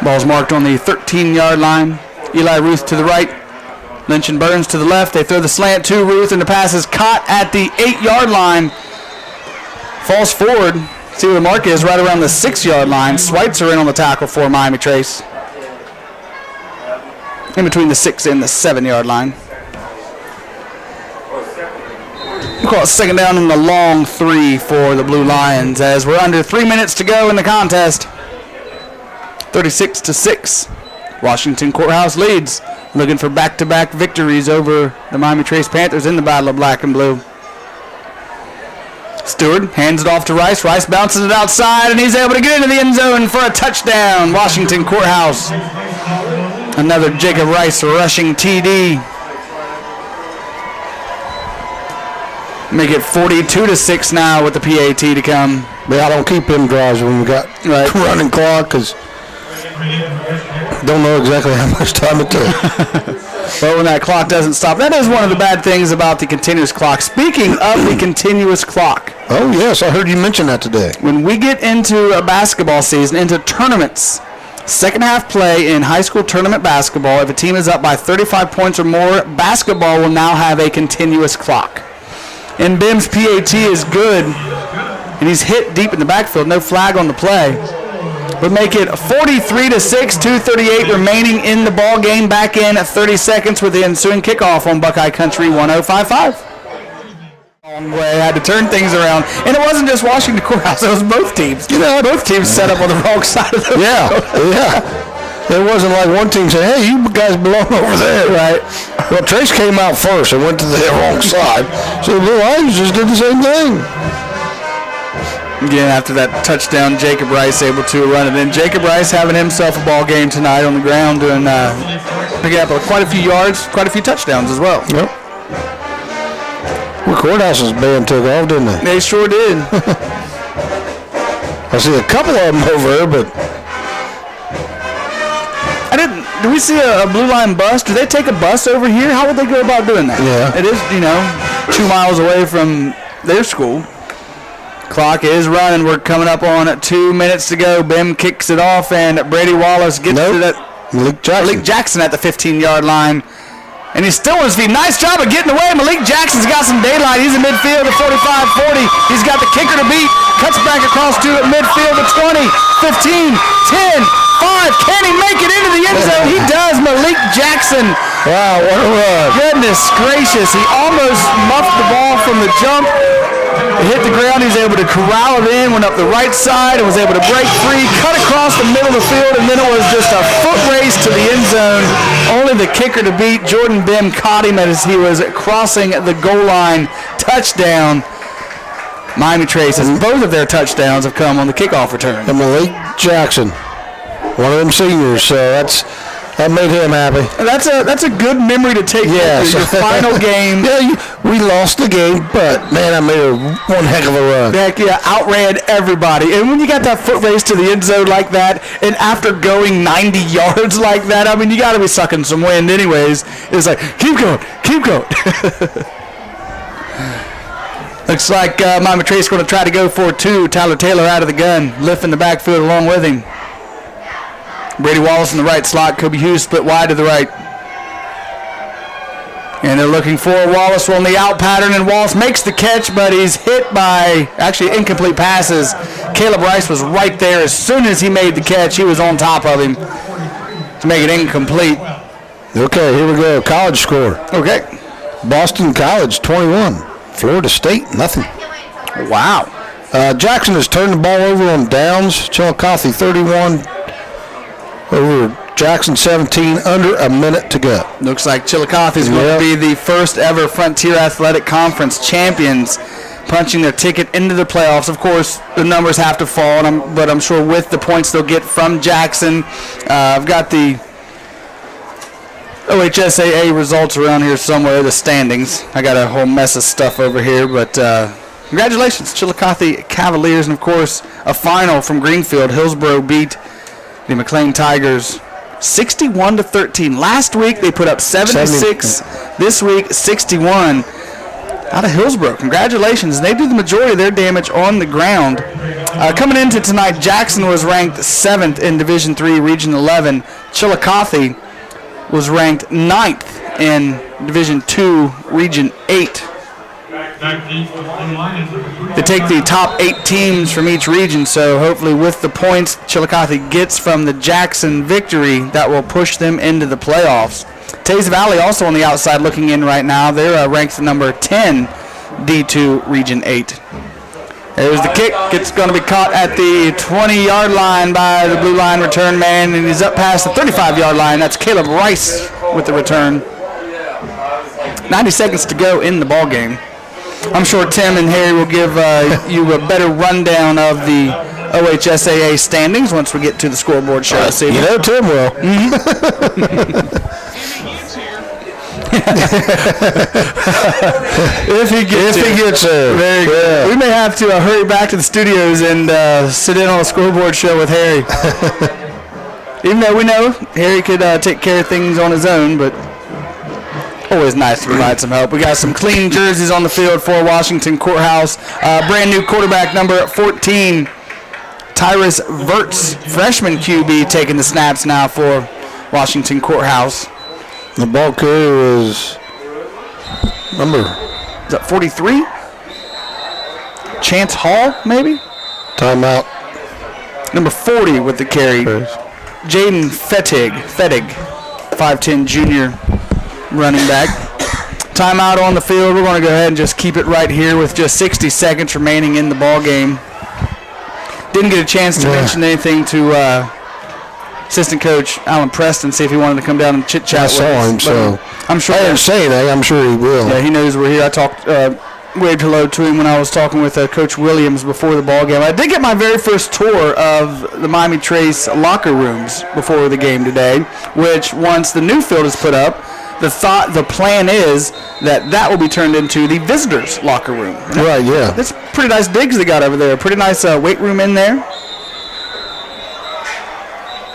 S1: Ball's marked on the 13-yard line. Eli Ruth to the right, Lynch and Burns to the left. They throw the slant to Ruth, and the pass is caught at the 8-yard line. Falls forward. See where the mark is, right around the 6-yard line. Schweitzer in on the tackle for Miami Trace. In between the 6 and the 7-yard line. We'll call it second down and the long 3 for the Blue Lions as we're under 3 minutes to go in the contest. 36-6. Washington Courthouse leads, looking for back-to-back victories over the Miami Trace Panthers in the Battle of Black and Blue. Stewart hands it off to Rice. Rice bounces it outside, and he's able to get into the end zone for a touchdown. Washington Courthouse. Another Jacob Rice rushing TD. Make it 42-6 now with the PAT to come.
S2: Yeah, I don't keep them drives when we got running clock because don't know exactly how much time it took.
S1: But when that clock doesn't stop, that is one of the bad things about the continuous clock. Speaking of the continuous clock.
S2: Oh, yes, I heard you mention that today.
S1: When we get into a basketball season, into tournaments, second half play in high school tournament basketball, if a team is up by 35 points or more, basketball will now have a continuous clock. And Bim's PAT is good, and he's hit deep in the backfield, no flag on the play. But make it 43-6, 2:38 remaining in the ball game. Back in 30 seconds with the ensuing kickoff on Buckeye Country 105.5. Long way, had to turn things around, and it wasn't just Washington Courthouse; it was both teams. You know, both teams set up on the wrong side of the field.
S2: Yeah. It wasn't like one team said, "Hey, you guys belong over there," right? Well, Trace came out first and went to the wrong side, so the Blue Lions just did the same thing.
S1: Again, after that touchdown, Jacob Rice able to run it in. Jacob Rice having himself a ball game tonight on the ground, doing picking up quite a few yards, quite a few touchdowns as well.
S2: Yep. Well, Courthouse's band took off, didn't they?
S1: They sure did.
S2: I see a couple of them over there, but
S1: do we see a Blue Line bus? Do they take a bus over here? How would they go about doing that?
S2: Yeah.
S1: It is, 2 miles away from their school. Clock is running. We're coming up on 2 minutes to go. Bim kicks it off, and Brady Wallace gets to that. Malik Jackson at the 15-yard line. And he's still on his feet. Nice job of getting away. Malik Jackson's got some daylight. He's in midfield at 45-40. He's got the kicker to beat. Cuts back across to midfield at 20, 15, 10, 5. Can he make it into the end zone? He does. Malik Jackson.
S2: Wow, what a run.
S1: Goodness gracious. He almost muffed the ball from the jump. It hit the ground. He's able to corral it in, went up the right side, and was able to break free, cut across the middle of the field, and then it was just a foot race to the end zone. Only the kicker to beat. Jordan Bim caught him as he was crossing the goal line. Touchdown. Miami Trace, as both of their touchdowns have come on the kickoff return.
S2: And Malik Jackson, one of them seniors, so that made him happy.
S1: That's a good memory to take.
S2: Yes.
S1: Your final game.
S2: Yeah, we lost the game, but man, I made one heck of a run.
S1: Heck yeah, outran everybody. And when you got that foot race to the end zone like that, and after going 90 yards like that, I mean, you got to be sucking some wind anyways. It's like, keep going, keep going. Looks like Miami Trace going to try to go for 2. Tyler Taylor out of the gun, lifting the backfield along with him. Brady Wallace in the right slot. Kobe Hughes split wide to the right. And they're looking for Wallace on the out pattern, and Wallace makes the catch, but he's hit by actually incomplete passes. Caleb Rice was right there. As soon as he made the catch, he was on top of him to make it incomplete.
S2: Okay, here we go. College score.
S1: Okay.
S2: Boston College, 21. Florida State, nothing.
S1: Wow.
S2: Jackson has turned the ball over on downs. Chillicothe, 31. Over Jackson, 17, under a minute to go.
S1: Looks like Chillicothe is going to be the first ever Frontier Athletic Conference champions, punching their ticket into the playoffs. Of course, the numbers have to fall, but I'm sure with the points they'll get from Jackson. I've got the OHSAA results around here somewhere, the standings. I got a whole mess of stuff over here, but Congratulations, Chillicothe Cavaliers, and of course, a final from Greenfield. Hillsborough beat the McLean Tigers 61-13. Last week they put up 76. This week 61 out of Hillsborough. Congratulations. They do the majority of their damage on the ground. Coming into tonight, Jackson was ranked 7th in Division III, Region 11. Chillicothe was ranked 9th in Division II, Region 8. They take the top 8 teams from each region, so hopefully with the points Chillicothe gets from the Jackson victory, that will push them into the playoffs. Tays Valley also on the outside looking in right now. They're ranked number 10, D2, Region 8. There's the kick. It's going to be caught at the 20-yard line by the blue line return man, and he's up past the 35-yard line. That's Caleb Rice with the return. 90 seconds to go in the ball game. I'm sure Tim and Harry will give you a better rundown of the OHSAA standings once we get to the scoreboard show this evening.
S2: You know Tim will.
S1: If he gets there. Very good. We may have to hurry back to the studios and sit in on a scoreboard show with Harry. Even though we know Harry could take care of things on his own, but always nice to provide some help. We got some clean jerseys on the field for Washington Courthouse. Brand new quarterback number 14, Tyrus Verts, freshman QB, taking the snaps now for Washington Courthouse.
S2: The ball carrier is number.
S1: Is that 43? Chance Hall, maybe?
S2: Timeout.
S1: Number 40 with the carry. Jaden Fettig, 5'10", junior running back. Timeout on the field. We're going to go ahead and just keep it right here with just 60 seconds remaining in the ball game. Didn't get a chance to mention anything to assistant coach Alan Preston, see if he wanted to come down and chit chat with us.
S2: I saw him, so
S1: I'm sure.
S2: I didn't say anything. I'm sure he will.
S1: Yeah, he knows we're here. I talked, waved hello to him when I was talking with Coach Williams before the ball game. I did get my very first tour of the Miami Trace locker rooms before the game today, which once the new field is put up, the plan is that will be turned into the visitors' locker room.
S2: Right, yeah.
S1: That's pretty nice digs they got over there. Pretty nice weight room in there.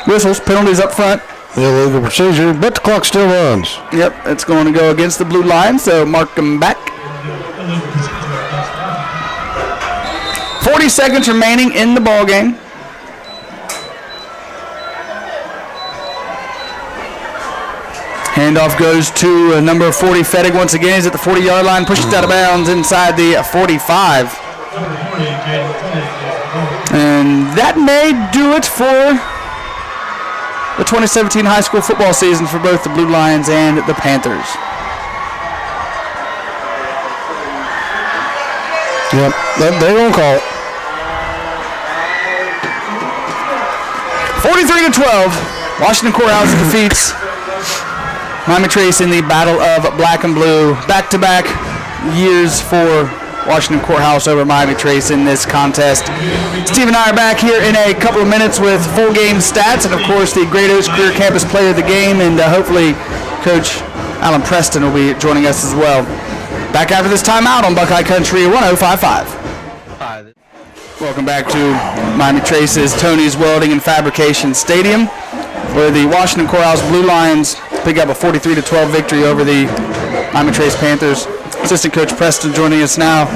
S1: Whistles, penalties up front.
S2: Illegal procedure, but the clock still runs.
S1: Yep, it's going to go against the blue line, so mark them back. 40 seconds remaining in the ball game. Handoff goes to number 40, Fettig once again. He's at the 40-yard line, pushes it out of bounds inside the 45. And that may do it for the 2017 high school football season for both the Blue Lions and the Panthers.
S2: Yep, they're going to call it.
S1: 43-12, Washington Courthouse defeats Miami Trace in the Battle of Black and Blue. Back-to-back years for Washington Courthouse over Miami Trace in this contest. Steve and I are back here in a couple of minutes with full game stats and, of course, the Great Oaks Career Campus Player of the Game, and hopefully Coach Alan Preston will be joining us as well. Back after this timeout on Buckeye Country 105.5. Welcome back to Miami Trace's Tony's Welding and Fabrication Stadium, where the Washington Courthouse Blue Lions pick up a 43-12 victory over the Miami Trace Panthers. Assistant Coach Preston joining us now.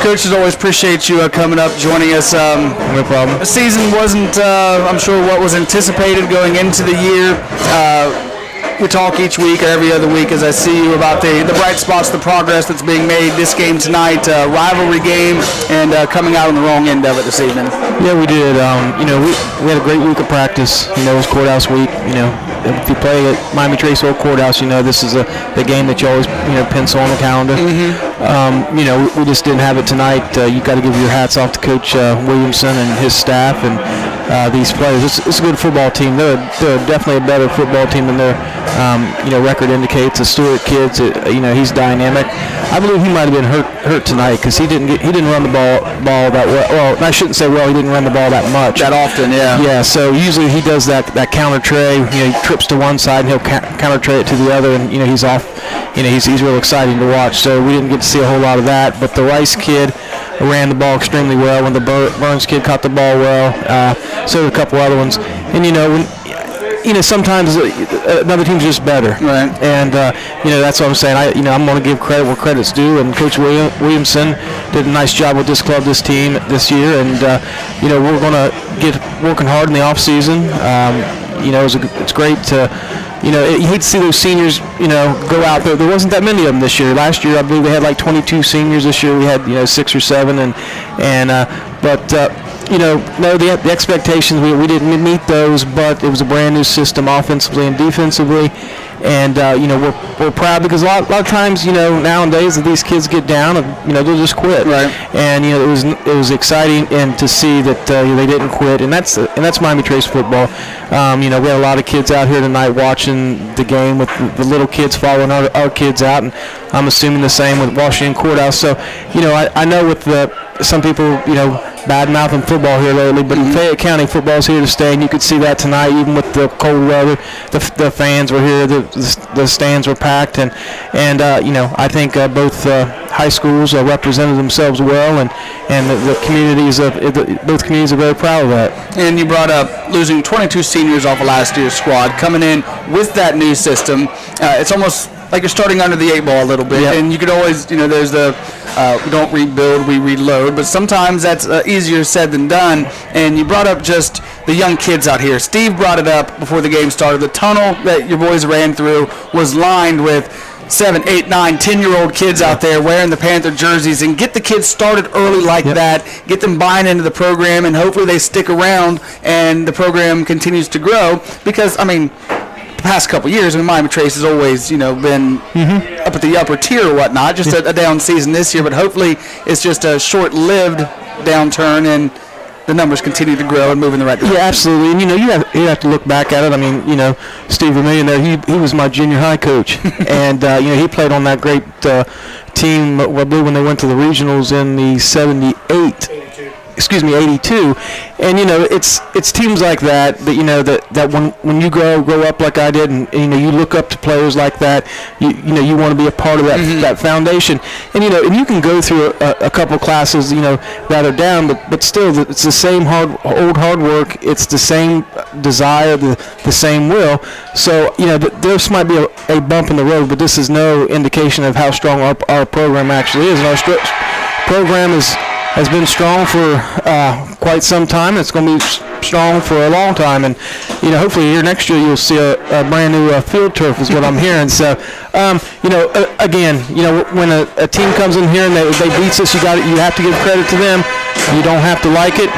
S1: Coach, as always, appreciate you coming up, joining us.
S2: No problem.
S1: The season wasn't, I'm sure, what was anticipated going into the year. We talk each week or every other week as I see you about the bright spots, the progress that's being made. This game tonight, rivalry game, and coming out on the wrong end of it this evening.
S7: Yeah, we did. We had a great week of practice. It was Courthouse week. If you play at Miami Trace Old Courthouse, this is the game that you always pencil on the calendar. We just didn't have it tonight. You got to give your hats off to Coach Williamson and his staff, and these players. It's a good football team. They're definitely a better football team than their record indicates. The Stewart kid, he's dynamic. I believe he might have been hurt tonight because he didn't run the ball that well. Well, I shouldn't say well. He didn't run the ball that much.
S1: That often, yeah.
S7: Yeah. So usually he does that counter tray. He trips to one side and he'll counter tray it to the other, and he's off. He's real exciting to watch. So we didn't get to see a whole lot of that. But the Rice kid ran the ball extremely well. When the Burns kid caught the ball well, so did a couple other ones. And sometimes another team's just better. Right. And that's what I'm saying. I'm going to give credit where credit's due. And Coach Williamson did a nice job with this team this year. And we're going to get working hard in the off season. It's great to. You hate to see those seniors, go out there. There wasn't that many of them this year. Last year, I believe they had like 22 seniors. This year, we had 6 or 7, the expectations we didn't meet those, but it was a brand new system, offensively and defensively, and we're proud because a lot of times nowadays that these kids get down and they'll just quit. Right. And it was exciting and to see that they didn't quit, and that's Miami Trace football. We had a lot of kids out here tonight watching the game with the little kids following our kids out, and I'm assuming the same with Washington Courthouse. So I know with some people bad-mouthing football here lately, but Fayette County football is here to stay, and you could see that tonight, even with the cold weather. The fans were here, the stands were packed, and I think both high schools represented themselves well, and the communities both communities are very proud of that. And you brought up losing 22 seniors off of last year's squad, coming in with that new system. It's almost like you're starting under the 8 ball a little bit, yep. And you could always, there's the we don't rebuild, we reload, but sometimes that's easier said than done. And you brought up just the young kids out here. Steve brought it up before the game started. The tunnel that your boys ran through was lined with 7, 8, 9, 10-year-old kids out there wearing the Panther jerseys, and get the kids started early like that, get them buying into the program, and hopefully they stick around and the program continues to grow. Because, the past couple years, Miami Trace has always, been up at the upper tier or whatnot, just a down season this year, but hopefully it's just a short-lived downturn and the numbers continue to grow and move in the right direction. Yeah, absolutely. And, you have to look back at it. Steve Vermillion there, he was my junior high coach. And, he played on that great team, I believe, when they went to the regionals in the 82. And it's teams like that that when you grow up like I did, and you look up to players like that, you want to be a part of that that foundation. And and you can go through a couple classes that are down, but still it's the same hard work. It's the same desire, the same will. So this might be a bump in the road, but this is no indication of how strong our program actually is. And our program has been strong for quite some time. It's going to be strong for a long time, and hopefully here next year you'll see a brand new field turf is what I'm hearing. So again, when a team comes in here and they beats us, you have to give credit to them. You don't have to like it.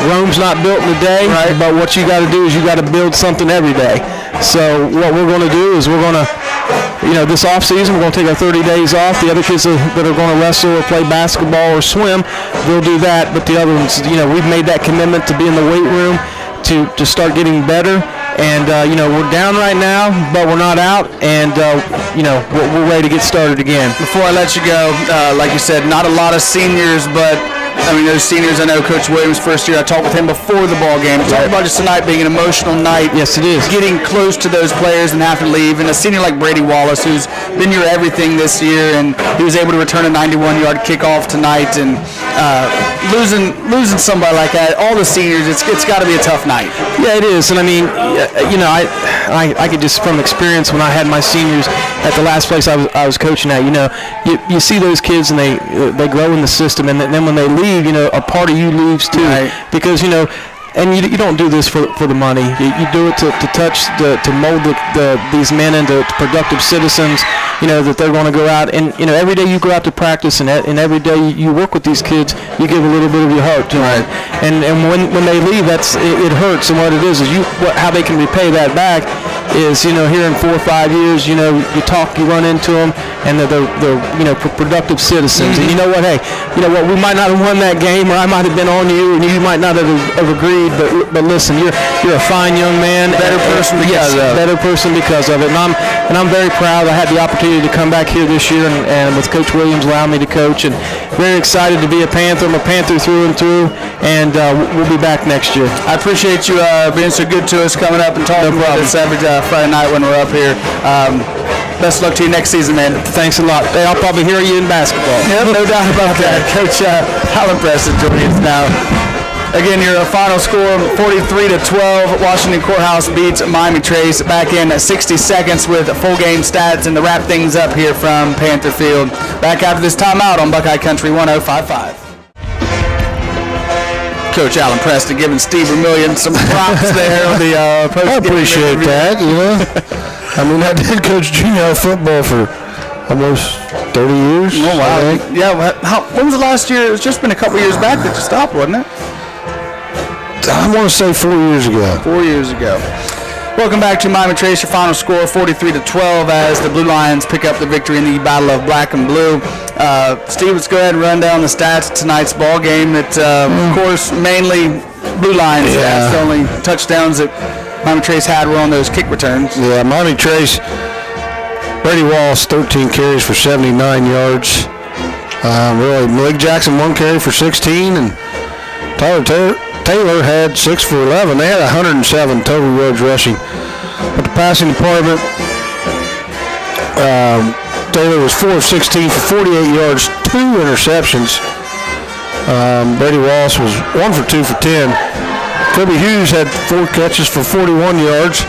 S7: Rome's not built in a day, right? But what you got to do is you got to build something every day. So what we're going to do is we're going to, this off season, we're going to take our 30 days off. The other kids that are going to wrestle or play basketball or swim, they'll do that. But the other ones, we've made that commitment to be in the weight room to start getting better. And, we're down right now, but we're not out. And, we're ready to get started again. Before I let you go, like you said, not a lot of seniors, but those seniors, I know Coach Williams' first year, I talked with him before the ball game. Talked about just tonight being an emotional night. Yes, it is. Getting close to those players and having to leave. And a senior like Brady Wallace, who's been your everything this year, and he was able to return a 91-yard kickoff tonight. And losing somebody like that, all the seniors, it's got to be a tough night. Yeah, it is. And I could just, from experience, when I had my seniors at the last place I was coaching at, you see those kids and they grow in the system, and then when they leave, a part of you leaves too, right? Because and you don't do this for the money. You do it to touch to mold these men into productive citizens that they're going to go out and every day you go out to practice and every day you work with these kids, you give a little bit of your heart to them. And when they leave, it hurts. And what it is how they can repay that back is here in 4 or 5 years, you run into them, and they're productive citizens. And you know what? Hey, we might not have won that game, or I might have been on you, and you might not have agreed. But listen, you're a fine young man, better person because of it. And I'm very proud. I had the opportunity to come back here this year, and with Coach Williams allowing me to coach, and very excited to be a Panther. I'm a Panther through and through, and we'll be back next year.
S1: I appreciate you being so good to us, coming up and talking about us every Friday night when we're up here. Best of luck to you next season, man.
S7: Thanks a lot. Hey, I'll probably hear you in basketball.
S1: Yep, no doubt about that. Coach Alan Preston joining us now. Again, your final score, 43-12. Washington Courthouse beats Miami Trace. Back in 60 seconds with full game stats and to wrap things up here from Panther Field. Back after this timeout on Buckeye Country 105.5. Coach Alan Preston giving Steve Vermillion some props there on the post.
S2: I appreciate that, I mean, I did coach junior football for almost 30 years.
S1: Oh, wow. Yeah, when was the last year? It's just been a couple years back that you stopped, wasn't it?
S2: I want to say 4 years ago.
S1: 4 years ago. Welcome back to Miami Trace. Your final score, 43-12, as the Blue Lions pick up the victory in the Battle of Black and Blue. Steve, let's go ahead and run down the stats of tonight's ball game. That, of course, mainly Blue Lions.
S2: Yeah.
S1: That's the only touchdowns that Miami Trace had were on those kick returns.
S2: Yeah, Miami Trace, Brady Wallace, 13 carries for 79 yards. Really, Malik Jackson, 1 carry for 16, and Tyler Taylor had 6 for 11. They had 107 total yards rushing. But the passing department, Taylor was 4 of 16 for 48 yards, 2 interceptions. Brady Wallace was 1 for 2 for 10. Kobe Hughes had 4 catches for 41 yards,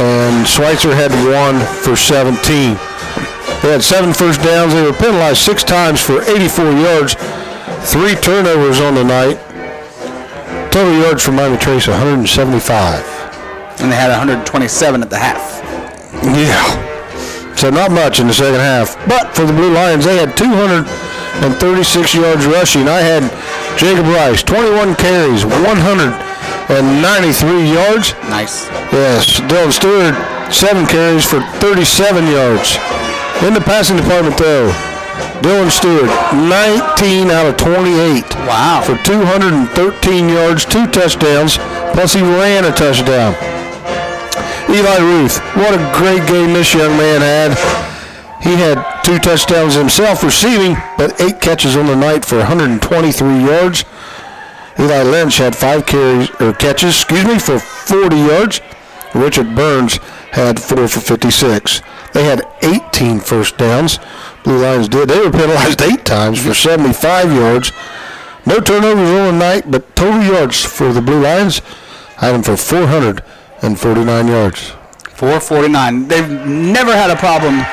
S2: and Schweitzer had 1 for 17. They had 7 first downs. They were penalized 6 times for 84 yards, 3 turnovers on the night. Total yards for Miami Trace, 175.
S1: And they had 127 at the half.
S2: Yeah. So not much in the second half. But for the Blue Lions, they had 236 yards rushing. I had Jacob Rice, 21 carries, 193 yards.
S1: Nice.
S2: Yes. Dylan Stewart, 7 carries for 37 yards. In the passing department, though, Dylan Stewart, 19 out of 28.
S1: Wow.
S2: For 213 yards, 2 touchdowns, plus he ran a touchdown. Eli Ruth, what a great game this young man had. He had 2 touchdowns himself receiving, but 8 catches on the night for 123 yards. Eli Lynch had 5 catches for 40 yards. Richard Burns had 4 for 56. They had 18 first downs. Blue Lions did. They were penalized 8 times for 75 yards. No turnovers on the night, but total yards for the Blue Lions, I had them for 449 yards.
S1: 449. They've never had a problem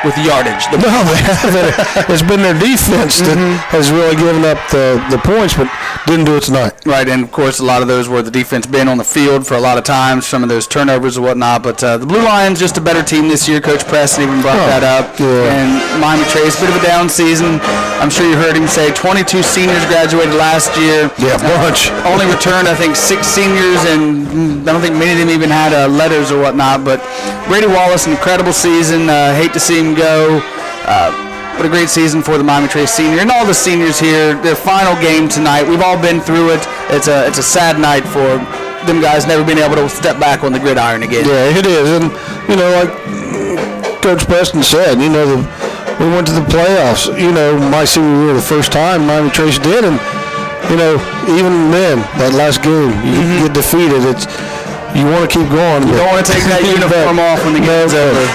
S1: with yardage.
S2: No, they haven't. It's been their defense that has really given up the points, but didn't do it tonight.
S1: Right, and of course a lot of those were the defense being on the field for a lot of times, some of those turnovers and whatnot, but the Blue Lions just a better team this year. Coach Preston even brought that up.
S2: Yeah.
S1: And Miami Trace, bit of a down season. I'm sure you heard him say 22 seniors graduated last year.
S2: Yeah, bunch.
S1: Only returned, I think, 6 seniors, and I don't think many of them even had letters or whatnot, but Brady Wallace, an incredible season. Hate to see him go. What a great season for the Miami Trace senior and all the seniors here. Their final game tonight. We've all been through it. It's a sad night for them guys never being able to step back on the gridiron again.
S2: Yeah, it is. And, like Coach Preston said, we went to the playoffs. My senior year the first time Miami Trace did. And, even then, that last game, you get defeated. You want to keep going.
S1: You don't want to take that uniform off when the game's over.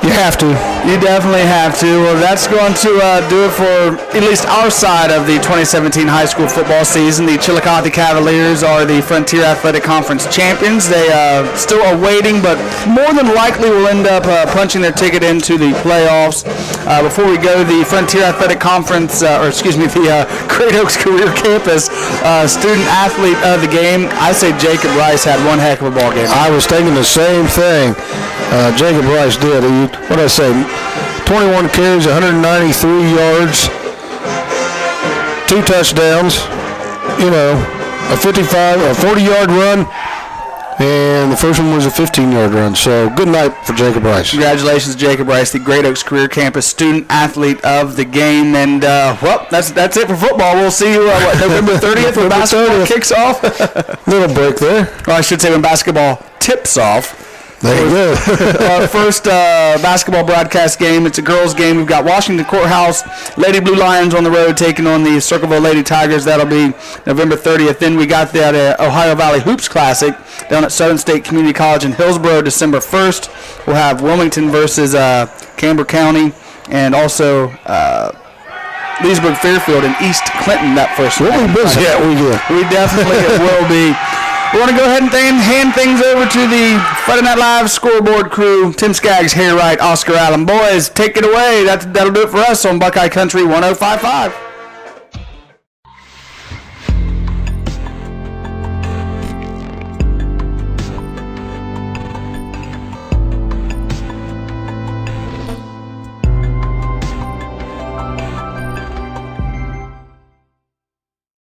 S2: You have to.
S1: You definitely have to. Well, that's going to do it for at least our side of the 2017 high school football season. The Chillicothe Cavaliers are the Frontier Athletic Conference champions. They still are waiting, but more than likely will end up punching their ticket into the playoffs. Before we go, the Frontier Athletic Conference, the Great Oaks Career Campus student athlete of the game, I say Jacob Rice had one heck of a ball game.
S2: I was thinking the same thing. Jacob Rice did. What did I say? 21 carries, 193 yards, 2 touchdowns, a 40-yard run, and the first one was a 15-yard run. So good night for Jacob Rice.
S1: Congratulations, Jacob Rice, the Great Oaks Career Campus Student Athlete of the Game. And, that's it for football. We'll see you November 30th when basketball kicks off.
S2: Little break there.
S1: Well, I should say when basketball tips off.
S2: There you go.
S1: Our first basketball broadcast game. It's a girls' game. We've got Washington Courthouse, Lady Blue Lions on the road taking on the Circleville Lady Tigers. That'll be November 30th. Then we got that Ohio Valley Hoops Classic down at Southern State Community College in Hillsboro, December 1st. We'll have Wilmington versus Camber County, and also Leesburg Fairfield and East Clinton that first week.
S2: We'll be busy that weekend.
S1: We definitely will be. We want to go ahead and hand things over to the Friday Night Live scoreboard crew. Tim Skaggs, Harry Wright, Oscar Allen. Boys, take it away. That'll do it for us on Buckeye Country 105.5.